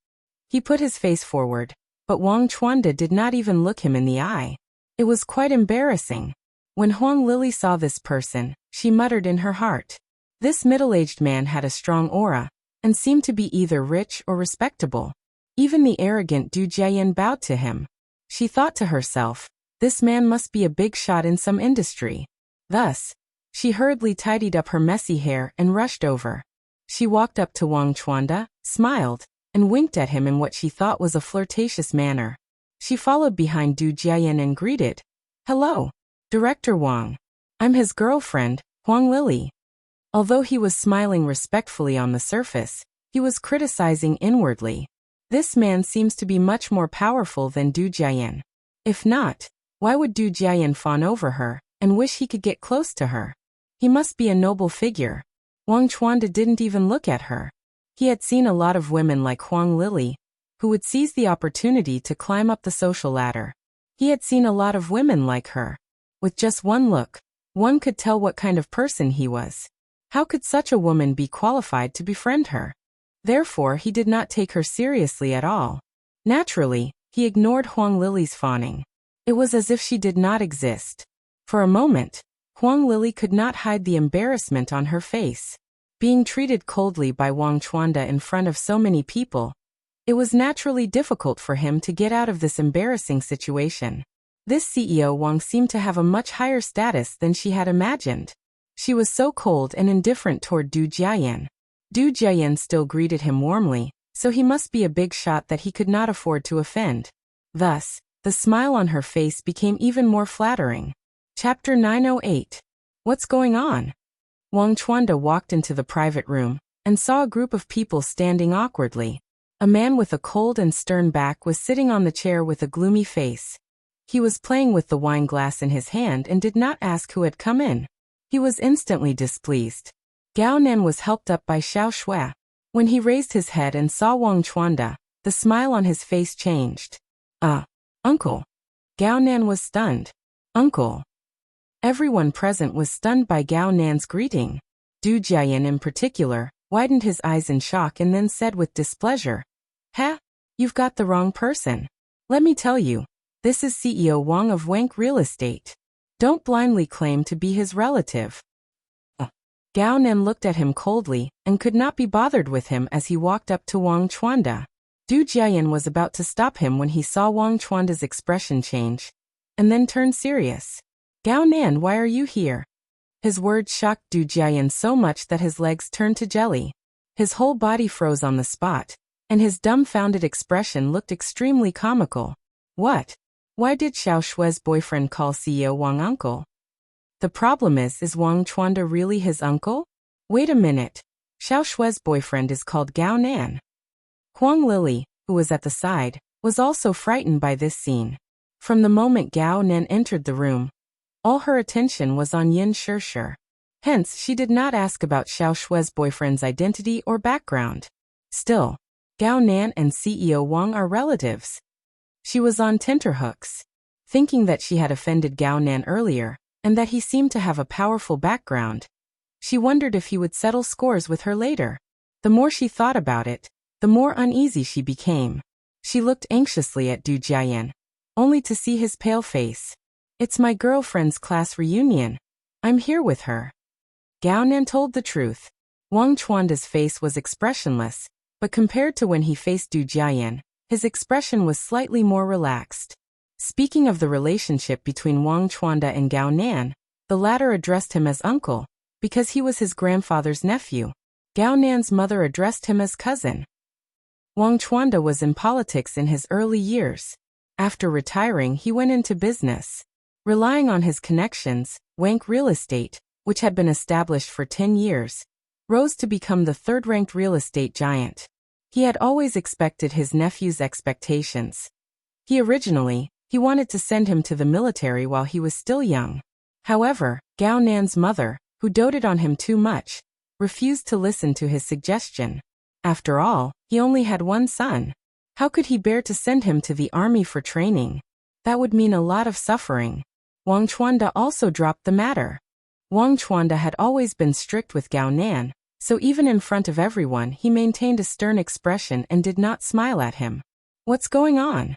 He put his face forward, but Wang Chuanda did not even look him in the eye. It was quite embarrassing. When Huang Lili saw this person, she muttered in her heart. This middle-aged man had a strong aura, and seemed to be either rich or respectable. Even the arrogant Du Jiayan bowed to him. She thought to herself, this man must be a big shot in some industry. Thus, she hurriedly tidied up her messy hair and rushed over. She walked up to Wang Chuanda, smiled, and winked at him in what she thought was a flirtatious manner. She followed behind Du Jiayan and greeted, "Hello, Director Wang. I'm his girlfriend, Huang Lili." Although he was smiling respectfully on the surface, he was criticizing inwardly. This man seems to be much more powerful than Du Jiayan. If not, why would Du Jiayan fawn over her and wish he could get close to her? He must be a noble figure. Wang Chuanda didn't even look at her. He had seen a lot of women like Huang Lili, who would seize the opportunity to climb up the social ladder. He had seen a lot of women like her. With just one look, one could tell what kind of person he was. How could such a woman be qualified to befriend her? Therefore, he did not take her seriously at all. Naturally, he ignored Huang Lili's fawning. It was as if she did not exist. For a moment, Huang Lili could not hide the embarrassment on her face. Being treated coldly by Wang Chuanda in front of so many people, it was naturally difficult for him to get out of this embarrassing situation. This CEO Wang seemed to have a much higher status than she had imagined. She was so cold and indifferent toward Du Jiayan. Du Jiayan still greeted him warmly, so he must be a big shot that he could not afford to offend. Thus, the smile on her face became even more flattering. Chapter 908. What's going on? Wang Chuanda walked into the private room and saw a group of people standing awkwardly. A man with a cold and stern back was sitting on the chair with a gloomy face. He was playing with the wine glass in his hand and did not ask who had come in. He was instantly displeased. Gao Nan was helped up by Xiao Shui. When he raised his head and saw Wang Chuanda, the smile on his face changed. Uncle. Gao Nan was stunned. Uncle. Everyone present was stunned by Gao Nan's greeting. Du Jiayan in particular widened his eyes in shock and then said with displeasure, "Ha? You've got the wrong person. Let me tell you, this is CEO Wang of Wank Real Estate. Don't blindly claim to be his relative." Gao Nan looked at him coldly and could not be bothered with him as he walked up to Wang Chuanda. Du Jiayan was about to stop him when he saw Wang Chuanda's expression change, and then turn serious. "Gao Nan, why are you here?" His words shocked Du Jiayan so much that his legs turned to jelly. His whole body froze on the spot, and his dumbfounded expression looked extremely comical. What? Why did Xiao Shui's boyfriend call CEO Wang uncle? The problem is Wang Chuanda really his uncle? Wait a minute. Xiao Shui's boyfriend is called Gao Nan. Huang Lily, who was at the side, was also frightened by this scene. From the moment Gao Nan entered the room, all her attention was on Yin Shirshir. Hence, she did not ask about Xiao Shui's boyfriend's identity or background. Still, Gao Nan and CEO Wang are relatives. She was on tenterhooks, thinking that she had offended Gao Nan earlier, and that he seemed to have a powerful background. She wondered if he would settle scores with her later. The more she thought about it, the more uneasy she became. She looked anxiously at Du Jiayan, only to see his pale face. "It's my girlfriend's class reunion. I'm here with her." Gao Nan told the truth. Wang Chuanda's face was expressionless, but compared to when he faced Du Jiayan, his expression was slightly more relaxed. Speaking of the relationship between Wang Chuanda and Gao Nan, the latter addressed him as uncle, because he was his grandfather's nephew. Gao Nan's mother addressed him as cousin. Wang Chuanda was in politics in his early years. After retiring, he went into business. Relying on his connections, Wank Real Estate, which had been established for 10 years, rose to become the third-ranked real estate giant. He had always expected his nephew's expectations. He wanted to send him to the military while he was still young. However, Gao Nan's mother, who doted on him too much, refused to listen to his suggestion. After all, he only had one son. How could he bear to send him to the army for training? That would mean a lot of suffering. Wang Chuanda also dropped the matter. Wang Chuanda had always been strict with Gao Nan, so even in front of everyone he maintained a stern expression and did not smile at him. "What's going on?"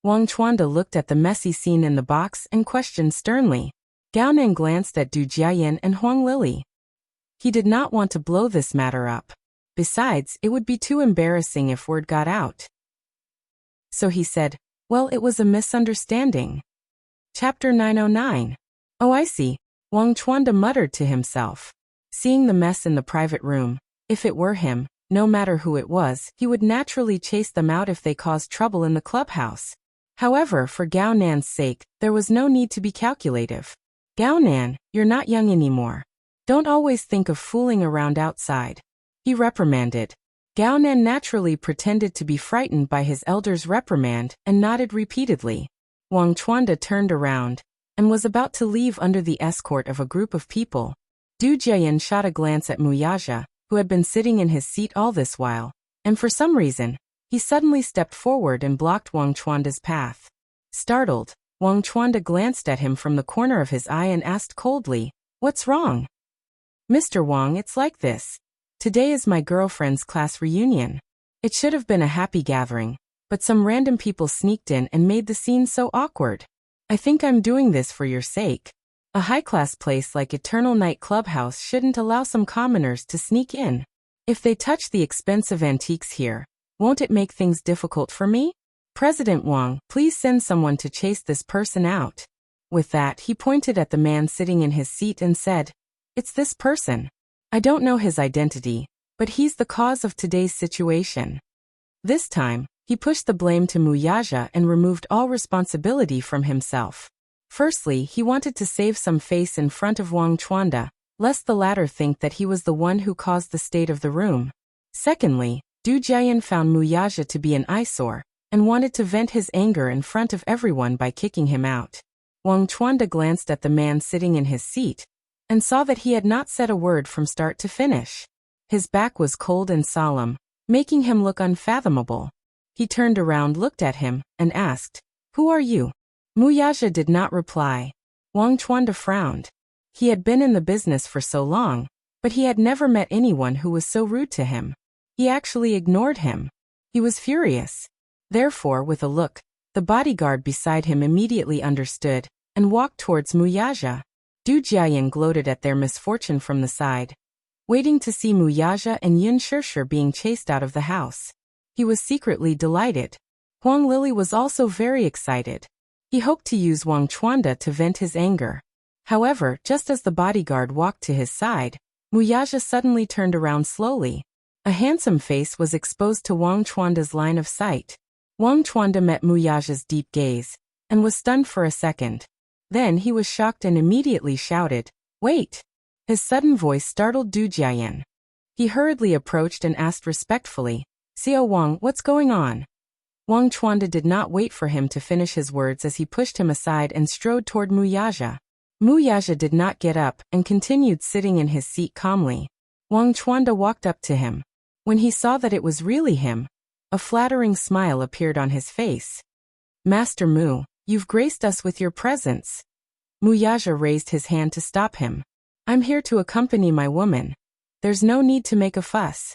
Wang Chuanda looked at the messy scene in the box and questioned sternly. Gao Nan glanced at Du Jiayan and Huang Lily. He did not want to blow this matter up. Besides, it would be too embarrassing if word got out. So he said, "Well, it was a misunderstanding." Chapter 909. "Oh, I see," Wang Chuanda muttered to himself. Seeing the mess in the private room, if it were him, no matter who it was, he would naturally chase them out if they caused trouble in the clubhouse. However, for Gao Nan's sake, there was no need to be calculative. "Gao Nan, you're not young anymore. Don't always think of fooling around outside," he reprimanded. Gao Nan naturally pretended to be frightened by his elder's reprimand and nodded repeatedly. Wang Chuanda turned around and was about to leave under the escort of a group of people. Du Jiayan shot a glance at Muyaja, who had been sitting in his seat all this while, and for some reason, he suddenly stepped forward and blocked Wang Chuanda's path. Startled, Wang Chuanda glanced at him from the corner of his eye and asked coldly, "What's wrong?" "Mr. Wang, it's like this. Today is my girlfriend's class reunion. It should have been a happy gathering, but some random people sneaked in and made the scene so awkward. I think I'm doing this for your sake. A high-class place like Eternal Night Clubhouse shouldn't allow some commoners to sneak in. If they touch the expensive antiques here, won't it make things difficult for me? President Wang, please send someone to chase this person out." With that, he pointed at the man sitting in his seat and said, "It's this person. I don't know his identity, but he's the cause of today's situation." This time, he pushed the blame to Muyaja and removed all responsibility from himself. Firstly, he wanted to save some face in front of Wang Chuanda, lest the latter think that he was the one who caused the state of the room. Secondly, Du Jiayan found Muyaja to be an eyesore, and wanted to vent his anger in front of everyone by kicking him out. Wang Chuanda glanced at the man sitting in his seat, and saw that he had not said a word from start to finish. His back was cold and solemn, making him look unfathomable. He turned around, looked at him, and asked, "Who are you?" Muyaja did not reply. Wang Chuanda frowned. He had been in the business for so long, but he had never met anyone who was so rude to him. He actually ignored him. He was furious. Therefore, with a look, the bodyguard beside him immediately understood, and walked towards Muyaja. Du Jiayan gloated at their misfortune from the side, waiting to see Muyaja and Yun Shishir being chased out of the house. He was secretly delighted. Huang Lili was also very excited. He hoped to use Wang Chuanda to vent his anger. However, just as the bodyguard walked to his side, Muyaja suddenly turned around slowly. A handsome face was exposed to Wang Chuanda's line of sight. Wang Chuanda met Muyaja's deep gaze, and was stunned for a second. Then he was shocked and immediately shouted, "Wait!" His sudden voice startled Du Jiayan. He hurriedly approached and asked respectfully, "Xiao Wang, what's going on?" Wang Chuanda did not wait for him to finish his words as he pushed him aside and strode toward Muyaja. Muyaja did not get up and continued sitting in his seat calmly. Wang Chuanda walked up to him. When he saw that it was really him, a flattering smile appeared on his face. "Master Mu, you've graced us with your presence." Muyaja raised his hand to stop him. "I'm here to accompany my woman. There's no need to make a fuss."